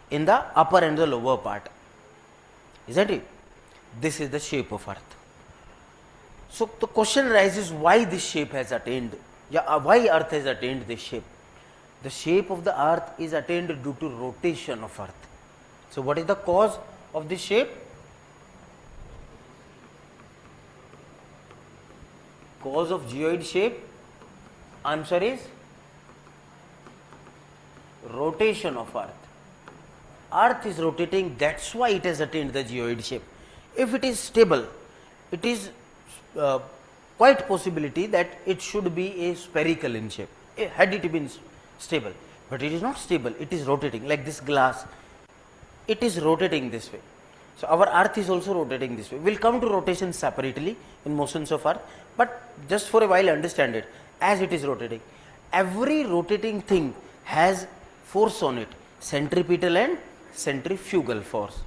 in the upper and the lower part. Isn't it? This is the shape of earth. So the question arises, why this shape has attained, why earth has attained this shape? The shape of the earth is attained due to rotation of earth. So what is the cause of this shape? Cause of geoid shape? Answer is rotation of earth. Earth is rotating, that's why it has attained the geoid shape. If it is stable, it is quite possibility that it should be a spherical in shape, had it been stable, but it is not stable, it is rotating like this glass, it is rotating this way. So our earth is also rotating this way. We will come to rotation separately in motions of earth, but just for a while understand it as it is rotating. Every rotating thing has force on it, centripetal and centrifugal force.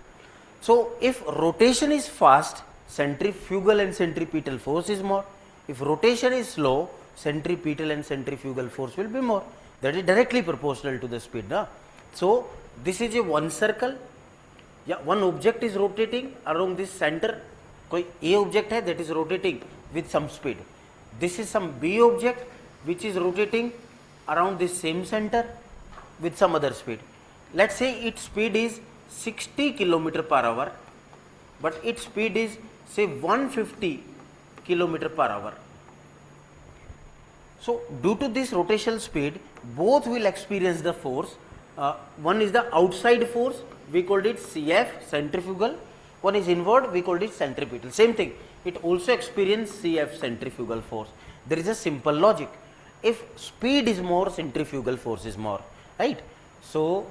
So if rotation is fast, centrifugal and centripetal force is more. If rotation is slow, centripetal and centrifugal force will be more. That is directly proportional to the speed. Na? So this is a one circle. Yeah, one object is rotating around this center. कोई A object है that is rotating with some speed. This is some B object which is rotating around this same center with some other speed. Let's say its speed is 60 km per hour, but its speed is say 150 km per hour. So due to this rotational speed, both will experience the force. One is the outside force, we called it CF, centrifugal, one is inward, we called it centripetal. Same thing, it also experiences CF, centrifugal force. There is a simple logic. If speed is more, centrifugal force is more, right? So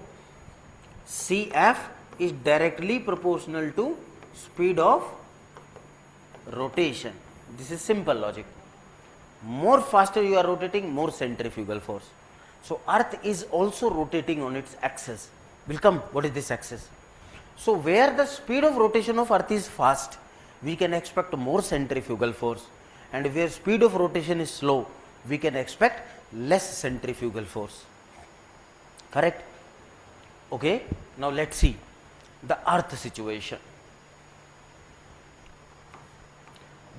CF is directly proportional to speed of rotation. This is simple logic. More faster you are rotating, more centrifugal force. So earth is also rotating on its axis. Will come, what is this axis? So where the speed of rotation of earth is fast, we can expect more centrifugal force, and where speed of rotation is slow, we can expect less centrifugal force. Correct? Okay, now let's see the earth situation.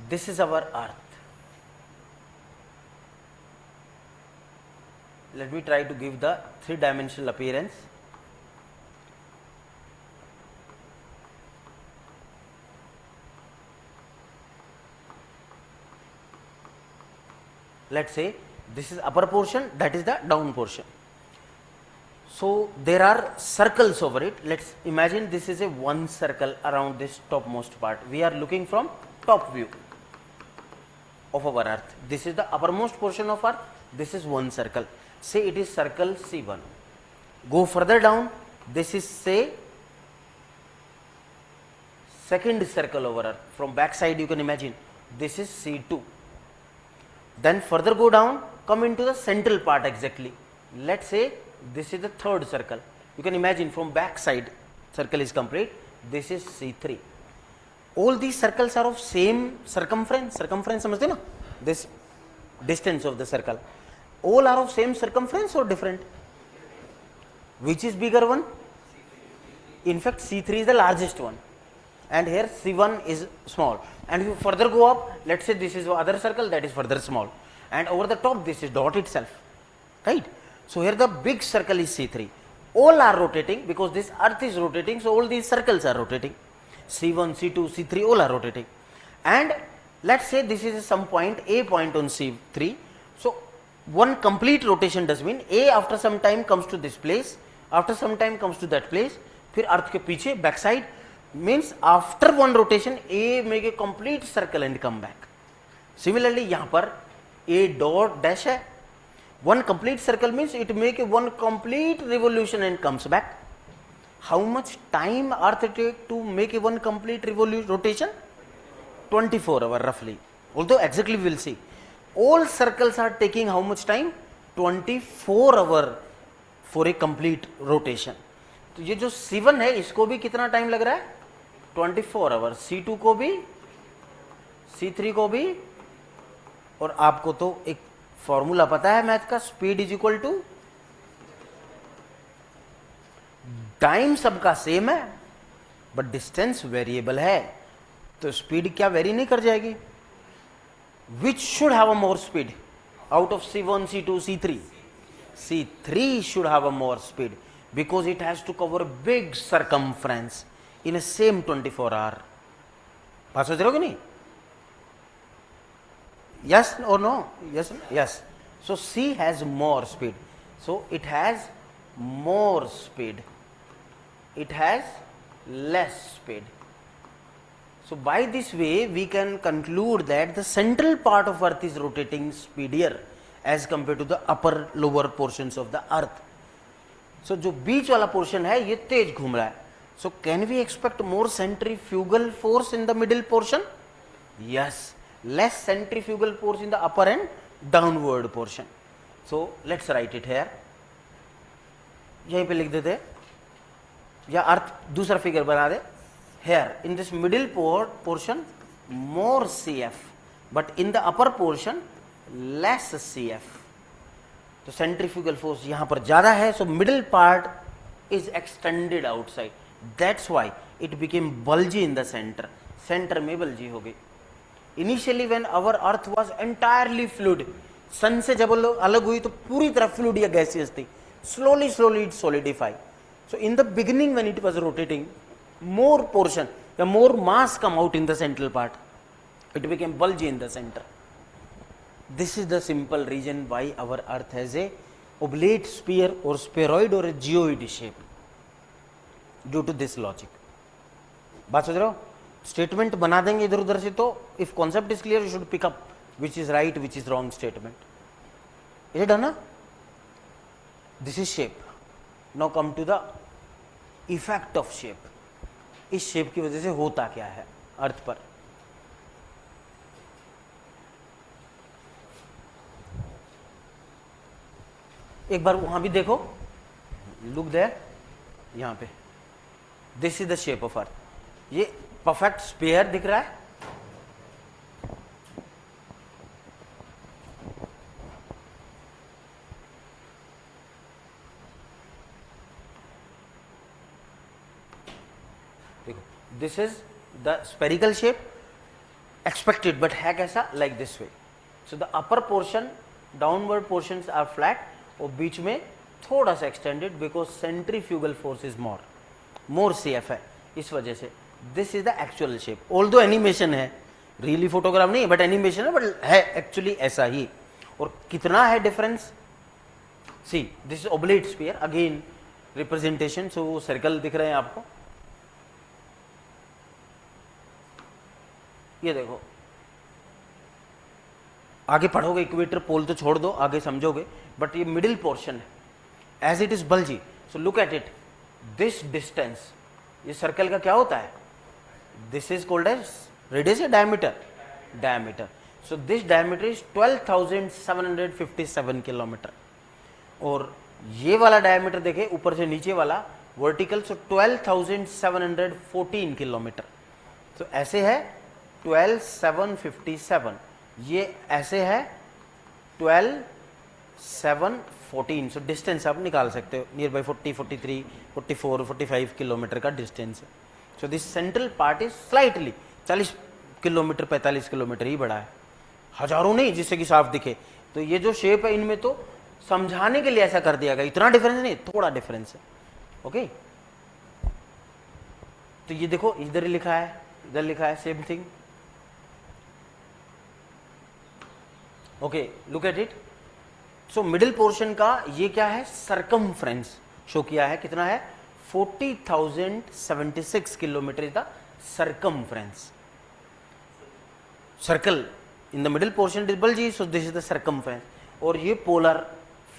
This is our earth. Let me try to give the three-dimensional appearance. Let's say this is upper portion, that is the down portion. So there are circles over it. Let's imagine this is a one circle around this topmost part. We are looking from top view of our earth. This is the uppermost portion of earth. This is one circle. Say it is circle C1. Go further down. This is, say, second circle over earth. From back side you can imagine this is C2. Then further go down, come into the central part exactly. Let's say this is the third circle. You can imagine from back side circle is complete. This is C3. All these circles are of same circumference. Circumference समझते ना? This distance of the circle. All are of same circumference or different? Which is bigger one? In fact, C3 is the largest one, and here C1 is small. And if you further go up, let's say this is other circle, that is further small, and over the top this is dot itself, right? So here the big circle is C3. All are rotating because this earth is rotating, so all these circles are rotating. C1, C2, C3 all are rotating. And let's say this is some point, A point on C3. So one complete rotation does mean A after some time comes to this place, after some time comes to that place, फिर अर्थ के पीछे back side, means after one rotation A make a complete circle and come back. Similarly यहाँ पर A dot dash है, one complete circle means it make a one complete revolution and comes back. How much time earth take to make a one complete rotation? 24 hours roughly. Although exactly we will see. All circles are taking how much time? 24 hours for a complete rotation. तो ये जो C1 है इसको भी कितना time लग रहा है? 24 आवर्स. C2 को भी, C3 को भी, और आपको तो एक फॉर्मूला पता है मैथ का, speed is equal to time. सबका सेम है बट डिस्टेंस वेरिएबल है, तो स्पीड क्या वेरी नहीं कर जाएगी? Which should have a more speed out of C1, C2, C3? C3 should have a more speed because it has to cover a big circumference in a same 24 hour. बात सोच रहे हो कि नहीं? Yes or no? Yes, yes. So C has more speed. So it has more speed. It has less speed. So by this way we can conclude that the central part of earth is rotating speedier as compared to the upper lower portions of the earth. So जो बीच वाला portion है ये तेज घूम रहा है. So can we expect more centrifugal force in the middle portion? Yes. Less centrifugal force in the upper and downward portion. So let's write it here. यहीं पे लिख देते या अर्थ दूसरा फिगर बना दे. Here in this middle portion more CF, but in the upper portion less CF. तो centrifugal force यहाँ पर ज़्यादा है, so middle part is extended outside. That's why it became bulgy in the center. Center में bulgy हो गई. Initially when our earth was entirely fluid, sun से जब अलग हुई तो पूरी तरह fluid या gaseous थी. Slowly it solidified. So in the beginning when it was rotating, more portion, the more mass come out in the central part. It became bulgy in the center. This is the simple reason why our earth has a oblate sphere or spheroid or a geoid shape, due to this logic. बात समझ रहे हो? Statement बना देंगे इधर उधर से, तो if concept is clear you should pick up which is right which is wrong statement. Is it done ना? This is shape. Now come to the effect of shape. इस शेप की वजह से होता क्या है अर्थ पर. एक बार वहां भी देखो, लुक देयर, यहां पे this is the shape of earth. ये परफेक्ट स्फीयर दिख रहा है. देखो, this is the spherical shape expected, but है कैसा? Like this way. So the upper portion, downward portions are flat, और बीच में थोड़ा सा extended because centrifugal force is more safe है, इस वजह से. This is the actual shape. Although animation है, रियली फोटोग्राफ नहीं है, बट एनिमेशन है, बट है एक्चुअली ऐसा ही. और कितना है difference? See, this is oblate sphere, again representation. So circle दिख रहे हैं आपको, ये देखो. आगे पढ़ोगे, इक्वेटर पोल तो छोड़ दो, आगे समझोगे, बट ये मिडिल पोर्शन है, as it is bulgy. So look at it, this distance, ये सर्कल का क्या होता है? This is called as radius या diameter? Diameter. So this diameter is 12,757 kilometre. और ये वाला डायमीटर देखे ऊपर से नीचे वाला वर्टिकल, सो 12,714 किलोमीटर. तो ऐसे है 12,757, ये ऐसे है 12,714. सो डिस्टेंस आप निकाल सकते हो, नियर बाई 40, 43, 44, 45 किलोमीटर का डिस्टेंस है. So this central part is slightly 40 kilometre 45 kilometre ही बड़ा है, हजारों नहीं, जिससे कि साफ दिखे. तो ये जो शेप है इनमें तो समझाने के लिए ऐसा कर दिया गया, इतना डिफरेंस नहीं, थोड़ा डिफरेंस है. ओके, तो ये देखो, इधर लिखा है, इधर लिखा है, same thing. Okay, look at it. So middle portion का ये क्या है? सरकमफ्रेंस शो किया है. कितना है? 40,076 kilometre is the circumference. Circle in the middle portion is bulgy, so this is the circumference. और ये पोलर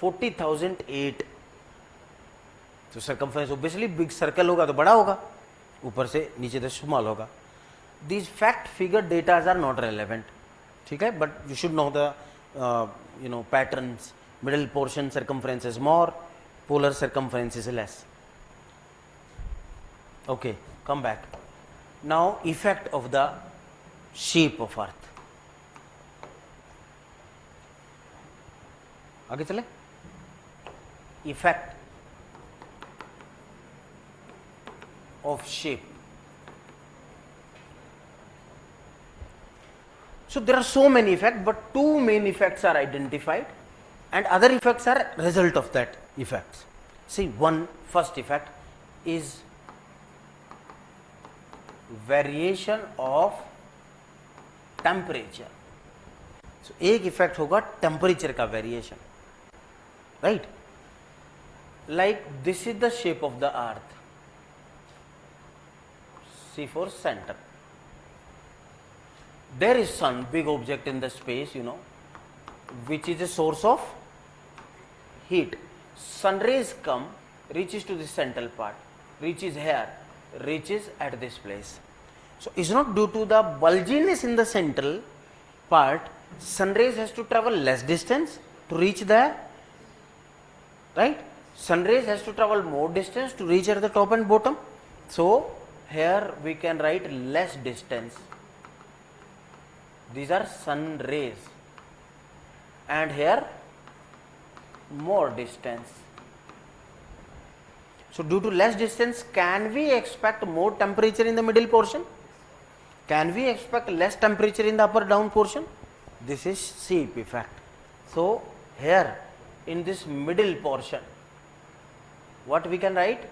40,008. तो सरकमफ्रेंस ऑब्वियसली बिग सर्कल होगा तो बड़ा होगा, ऊपर से नीचे तक स्मॉल होगा. These fact figure datas are not relevant. ठीक है, but you should know the patterns. Middle portion circumference is more, polar circumference is less. Okay, come back. Now effect of the shape of earth. आगे चले. Effect of shape. So there are so many effects, but two main effects are identified, and other effects are result of that effects. See, first effect is variation of temperature. So एक effect होगा temperature का variation, right? Like this is the shape of the earth. See, for center. There is sun, big object in the space, which is a source of heat. Sun rays come, reaches to the central part, reaches here, reaches at this place. So it's not due to the bulginess in the central part, sun rays has to travel less distance to reach there, right? Sun rays has to travel more distance to reach at the top and bottom. So here we can write less distance. These are sun rays, and here more distance. So due to less distance, can we expect more temperature in the middle portion? Can we expect less temperature in the upper down portion? This is shape effect. So here in this middle portion, what we can write?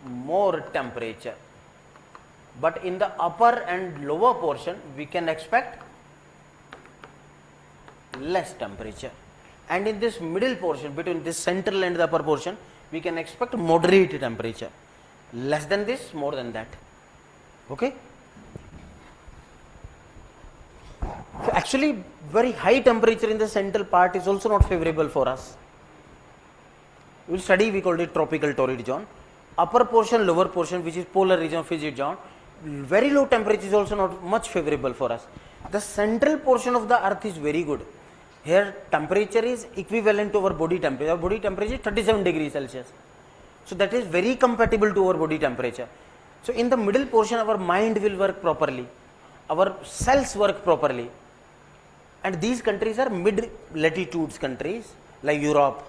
More temperature. But in the upper and lower portion, we can expect less temperature. And in this middle portion, between this central and the upper portion, we can expect moderate temperature. Less than this, more than that. Okay. So actually very high temperature in the central part is also not favorable for us. We will study, we called it tropical torrid zone. Upper portion, lower portion, which is polar region, frigid zone, very low temperature is also not much favorable for us. The central portion of the earth is very good. Here temperature is equivalent to our body temperature. Our body temperature is 37 degrees Celsius. So that is very compatible to our body temperature. So in the middle portion our mind will work properly, our cells work properly, and these countries are mid latitudes countries like Europe,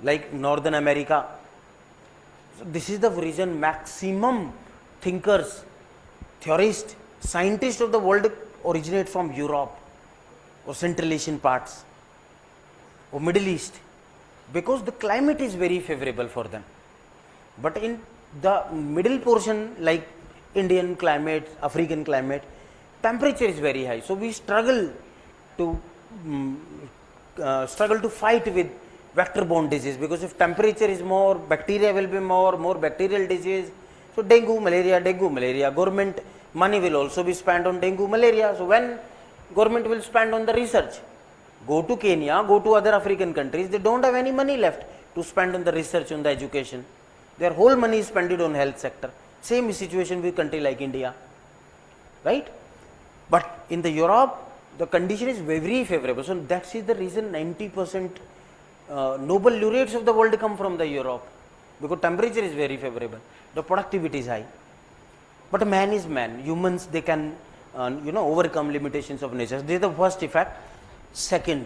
like Northern America. So this is the reason maximum thinkers, theorists, scientists of the world originate from Europe or Central Asian parts or Middle East, because the climate is very favorable for them. But in the middle portion like Indian climate, African climate, temperature is very high. So we struggle to fight with vector-borne disease, because if temperature is more, bacteria will be more bacterial disease. So dengue, malaria. Government money will also be spent on dengue, malaria. So when government will spend on the research, go to Kenya, go to other African countries, they don't have any money left to spend on the research, on the education. Their whole money is spent on health sector. Same situation with country like India, right? But in the Europe, the condition is very favorable. So that is the reason 90% Nobel laureates of the world come from the Europe, because temperature is very favorable, the productivity is high. But man is man, humans, they can overcome limitations of nature. This is the first effect. Second,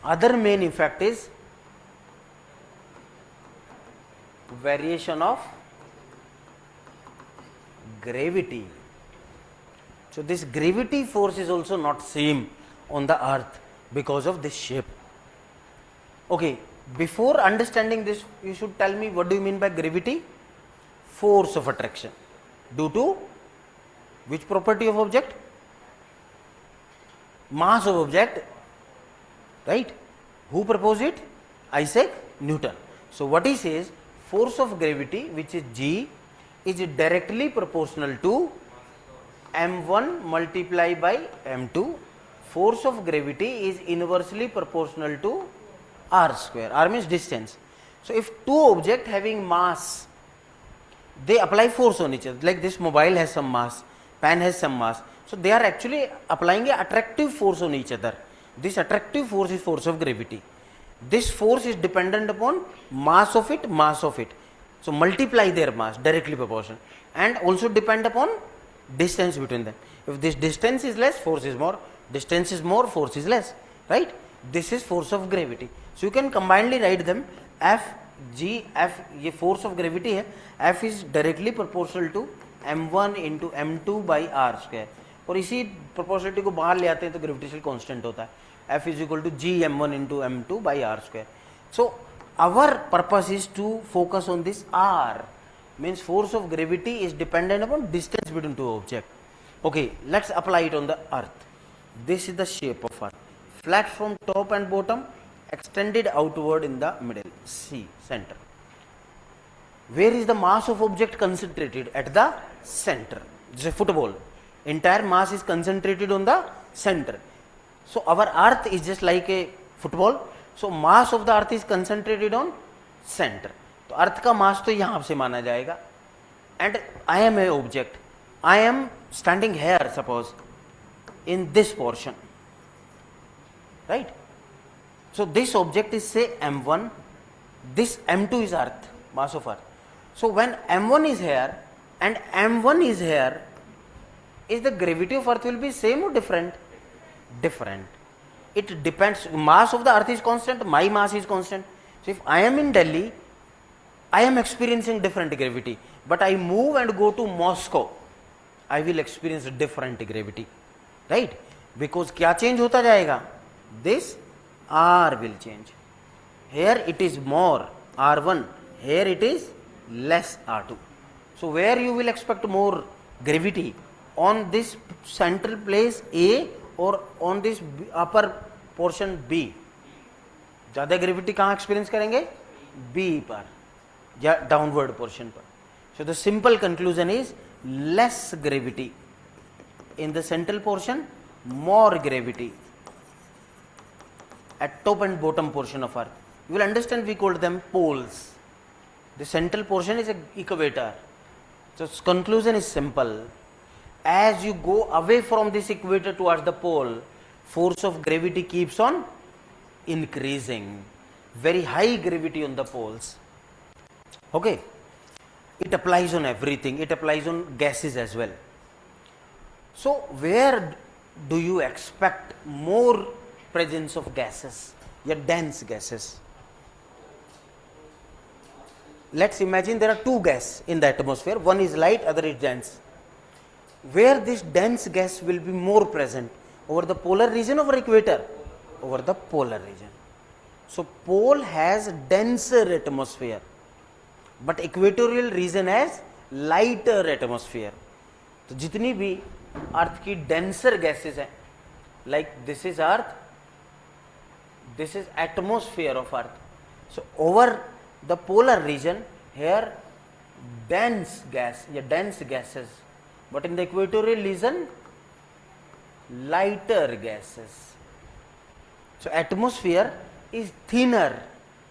other main effect is variation of gravity. So this gravity force is also not same on the earth because of this shape. Okay, before understanding this, you should tell me what do you mean by gravity? Force of attraction. Due to which property of object? Mass of object, right? Who proposed it? Isaac Newton. So what he says, force of gravity, which is G, is directly proportional to m1 multiplied by m2. Force of gravity is inversely proportional to r square. R means distance. So if two objects having mass, they apply force on each other. Like this mobile has some mass, pen has some mass. So they are actually applying an attractive force on each other. This attractive force is force of gravity. This force is dependent upon mass of it. So multiply their mass, directly proportional, and also depend upon distance between them. If this distance is less, force is more. Distance is more, force is less. Right? This is force of gravity. So you can combinedly write them. F, G, F, ये force of gravity है. F is directly proportional to m1 into m2 by r square. और इसी proportionality को बाहर ले आते हैं तो gravitational constant होता है. F is equal to G m1 into m2 by r square. So our purpose is to focus on this r. Means force of gravity is dependent upon distance between two objects. Okay, let's apply it on the earth. This is the shape of earth. Flat from top and bottom, extended outward in the middle, C, center. Where is the mass of object concentrated? At the center. This is a football. Entire mass is concentrated on the center. So our earth is just like a football. So mass of the earth is concentrated on center. तो अर्थ का मास तो यहां से माना जाएगा. And I am a object. I am standing here, suppose, in this portion. Right? So this object is say m1. This m2 is earth, mass of earth. So when m1 is here and m1 is here, is the gravity of earth will be same or different? Different. It depends. Mass of the earth is constant, my mass is constant. So if I am in Delhi, I am experiencing different gravity, but I move and go to Moscow, I will experience different gravity, right? Because क्या change होता जाएगा? This R will change. Here it is more R1, here it is less R2. So where you will expect more gravity? On this central place A or on this upper portion B? ज़्यादा gravity कहाँ experience करेंगे? B पर या downward portion पर. So the simple conclusion is less gravity in the central portion, more gravity at top and bottom portion of Earth. You will understand we called them poles. The central portion is an equator. So conclusion is simple. As you go away from this equator towards the pole, force of gravity keeps on increasing. Very high gravity on the poles. Okay. It applies on everything. It applies on gases as well. So where do you expect more presence of gases? Yeah, dense gases. Let's imagine there are two gases in the atmosphere. One is light, other is dense. Where this dense gas will be more present? Over the polar region or equator? Over the polar region. So pole has denser atmosphere, but equatorial region has lighter atmosphere. तो जितनी भी अर्थ की denser gases हैं, like this is earth, this is atmosphere of earth. So over the polar region, here dense gas, yeah, dense gases, but in the equatorial region, lighter gases. So atmosphere is thinner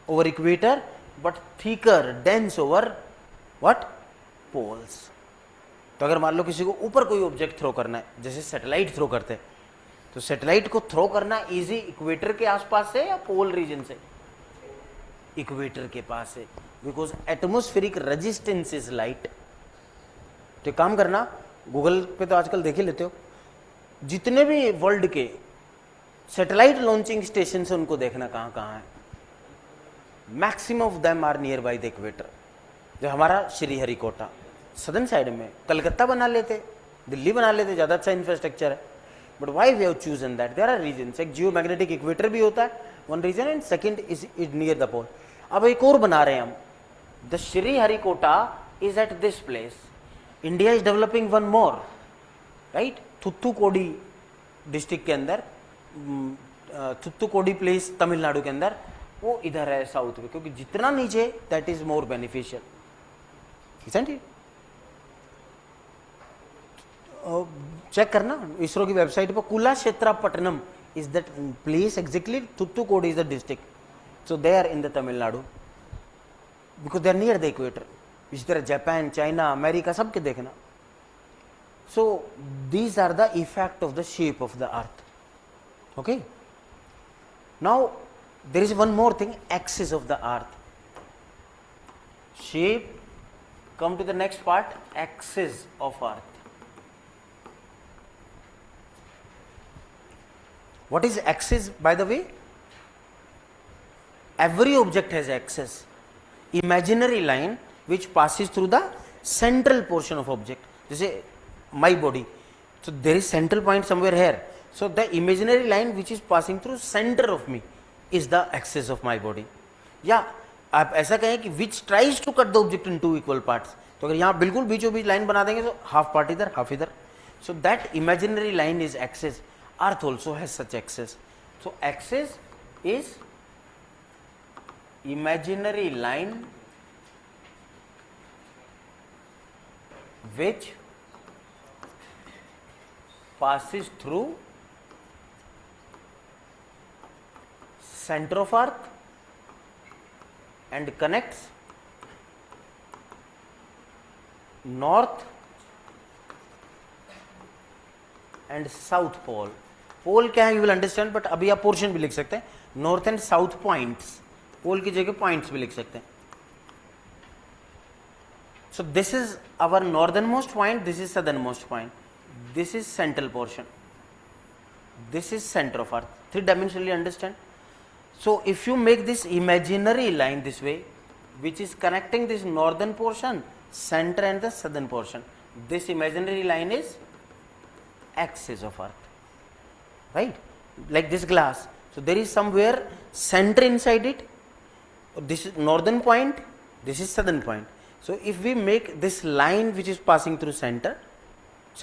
over equator, but thicker, dense over what? Poles. तो अगर मान लो किसी को ऊपर कोई object throw करना है, जैसे सैटेलाइट थ्रो करते हैं, तो सैटेलाइट को थ्रो करना इजी इक्वेटर के आसपास से या पोल रीजन से? इक्वेटर के पास से, because atmospheric resistance is light. तो काम करना, गूगल पे तो आजकल देख ही लेते हो, जितने भी वर्ल्ड के सैटेलाइट लॉन्चिंग स्टेशन से उनको देखना कहाँ कहाँ है. Maximum of them are near by the equator. जो हमारा श्रीहरिकोटा सदर्न साइड में, कलकत्ता बना लेते, दिल्ली बना लेते, ज़्यादा अच्छा इंफ्रास्ट्रक्चर है. But why we have chosen that? There are reasons. एक जियोमैग्नेटिक इक्वेटर भी होता है, one region, and second is near the pole. अब एक और बना रहे हैं हम, the Sriharikota is at this place. India is developing one more, right? Thoothukudi district के अंदर, थुत्तुकोडी प्लेस तमिलनाडु के अंदर, वो इधर है साउथ में, क्योंकि जितना नीचे that is more beneficial. Isn't it? Check करना इसरो की वेबसाइट पर, Kulasekarapattinam is that place exactly. Thoothukudi is the district. So they are in the Tamil Nadu because they are near the equator. इसी तरह जापान, चाइना, अमेरिका, सबके देखना. So these are the effect of the shape of the earth. Okay, now there is one more thing, axis of the earth. Shape, come to the next part, axis of earth. What is axis, by the way? Every object has axis. Imaginary line which passes through the central portion of object. जैसे my body, so there is central point somewhere here. So the imaginary line which is passing through center of me is the axis of my body. या आप ऐसा कहें कि which tries to cut the object into equal parts. तो अगर यहाँ बिल्कुल बीचों बीच लाइन बना देंगे तो हाफ पार्ट इधर, हाफ इधर. So that imaginary line is axis. Earth also has such axis. So axis is imaginary line which passes through center of earth and connects north and south pole. पोल क्या है, you will understand, but अभी आप portion भी लिख सकते हैं, north and south points. Pole की जगह पॉइंट्स भी लिख सकते हैं. So this is our northern most point, this is southern most point, this is central portion, this is centre of earth. Three dimensionally understand. So if you make this imaginary line this way, which is connecting this northern portion, center and the southern portion, this imaginary line is axis of earth, right? Like this glass. So there is somewhere center inside it. This is northern point, this is southern point. So if we make this line which is passing through center,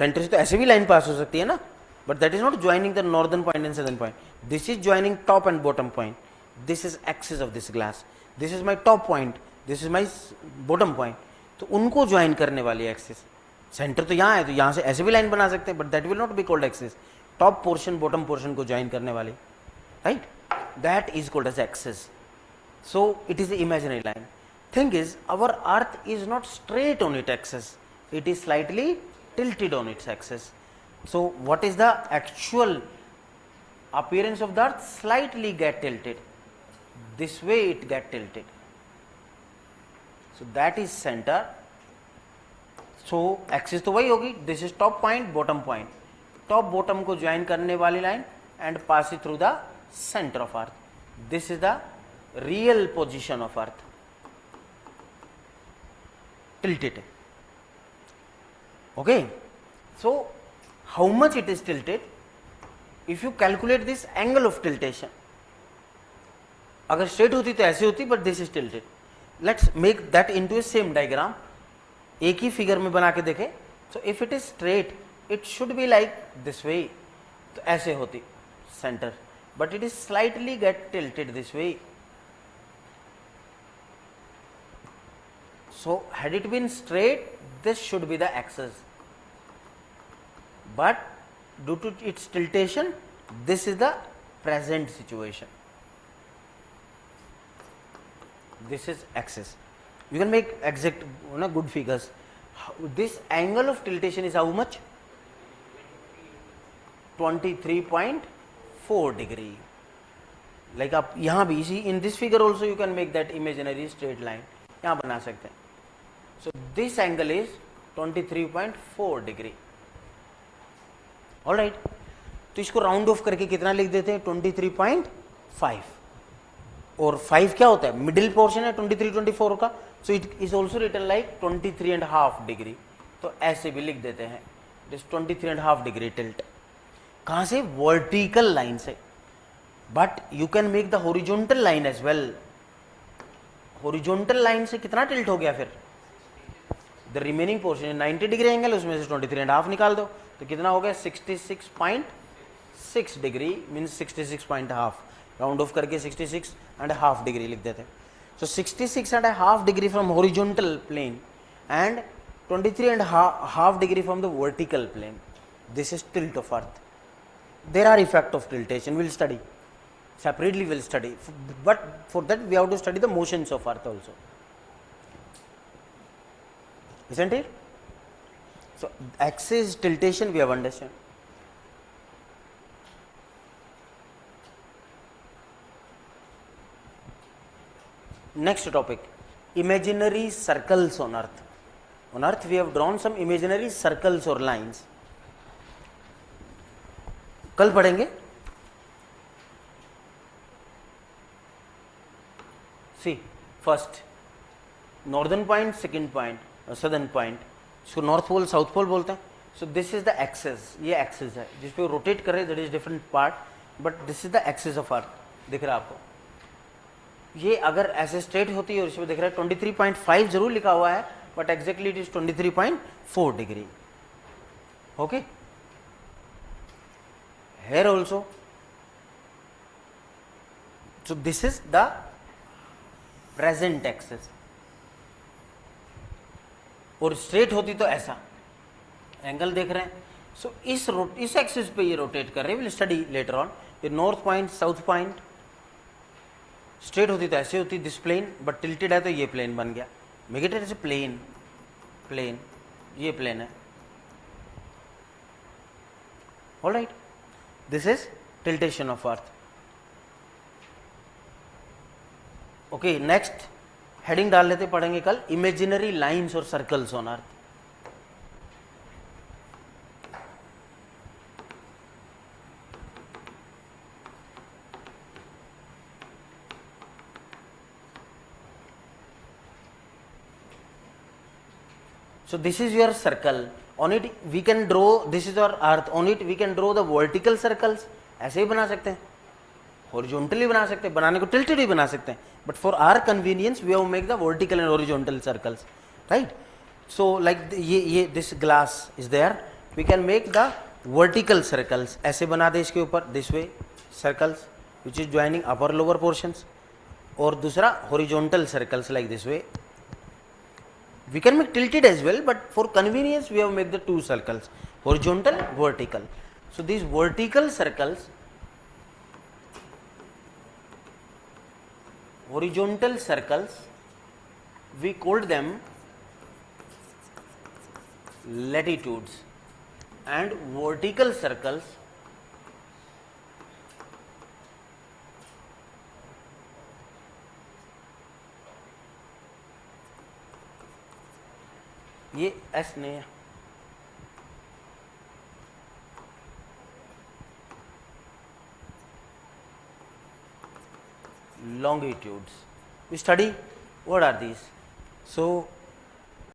center से तो ऐसे भी line pass हो सकती है ना, but that is not joining the northern point and southern point. This is joining top and bottom point. This is axis of this glass. This is my top point. This is my bottom point. तो उनको join करने वाली axis, centre तो यहाँ है तो यहाँ से ऐसे भी लाइन बना सकते हैं, but that will not be called axis. Top portion bottom portion को ज्वाइन करने वाली, right, that is called as axis. So it is an imaginary line. Thing is, our earth is not straight on its axis, it is slightly tilted on its axis. So what is the actual appearance of the earth? Slightly get tilted, this way it get tilted. So that is center. So axis तो वही होगी, this is top point, bottom point. Top bottom को join करने वाली line and pass it through the center of earth. This is the real position of earth, tilted. Okay, so how much it is tilted? If you calculate this angle of tiltation, अगर straight होती तो ऐसे होती, but this is tilted. Let's make that into a same diagram. एक ही figure में बना के देखें. So if it is straight, it should be like this way. तो ऐसे होती center, but it is slightly get tilted this way. So had it been straight, this should be the axis, but due to its tiltation, this is the present situation. This is axis. You can make exact, good figures. This angle of tiltation is how much? 23.4 degree. Like आप यहाँ भी इसी in this figure also you can make that imaginary straight line. यहाँ बना सकते हैं. So this angle is 23.4 degree. All right. तो इसको राउंड ऑफ करके कितना लिख देते हैं? 23.5. और 5 क्या होता है? मिडिल पोर्शन है 23-24 का. So it is also written like 23.5 degree. तो ऐसे भी लिख देते हैं. It is 23.5 degree tilt. कहाँ से? वर्टिकल लाइन से. But you can make the horizontal line as well. Horizontal line से कितना टिल्ट हो गया फिर? The remaining portion 90 degree angle, उसमें से 23.5 निकाल दो तो कितना हो गया? 66.6 डिग्री मीन्स 66.5. राउंड ऑफ करके 66.5 डिग्री लिख देते हैं. So 66.5 degree from horizontal plane and 23.5 degree from the vertical plane. This is tilt of earth. There are effect of tiltation, will study separately, will study, but for that we have to study the motions of earth also, isn't it? So axis tiltation we have understood. Next topic, imaginary circles on earth. On earth we have drawn some imaginary circles or lines. कल पढ़ेंगे. See, first northern point, second point, southern point. इसको north pole south pole बोलते हैं. So this is the axis. ये axis है जिस पे rotate कर रहे हैं. That is different part, but this is the axis of earth. दिख रहा है आपको? ये अगर ऐसे स्ट्रेट होती है और इसमें दिख रहा है 23.5 जरूर लिखा हुआ है, but exactly it is 23.4 degree. Okay, here also. So this is the present axis. और स्ट्रेट होती तो ऐसा एंगल देख रहे हैं. सो इस एक्सिस पे ये रोटेट कर रहे हैं. Will study later on. ये north point south point. Straight होती तो ऐसे होती दिस प्लेन, बट टिल्टेड है तो ये प्लेन बन गया. Make it as a plane. Plane ये प्लेन है. Alright, this is tiltation of earth. Okay, next heading डाल लेते, पढ़ेंगे कल इमेजिनरी लाइंस और circles on earth. So this is your circle. On it we can draw, this is our earth. On it we can draw the vertical circles. ऐसे ही बना सकते हैं, horizontally बना सकते हैं, बनाने को टिल्टेड भी बना सकते हैं. But for our convenience we have make the vertical and horizontal circles, right. So like ये this glass is there, we can make the vertical circles. ऐसे बना दे इसके ऊपर this way circles which is joining upper lower portions. और दूसरा horizontal circles like this way. We can make tilted as well, but for convenience we have made the two circles, horizontal, vertical. So these vertical circles, horizontal circles, we called them latitudes, and vertical circles ये S नहीं है, longitudes. We study what are these. So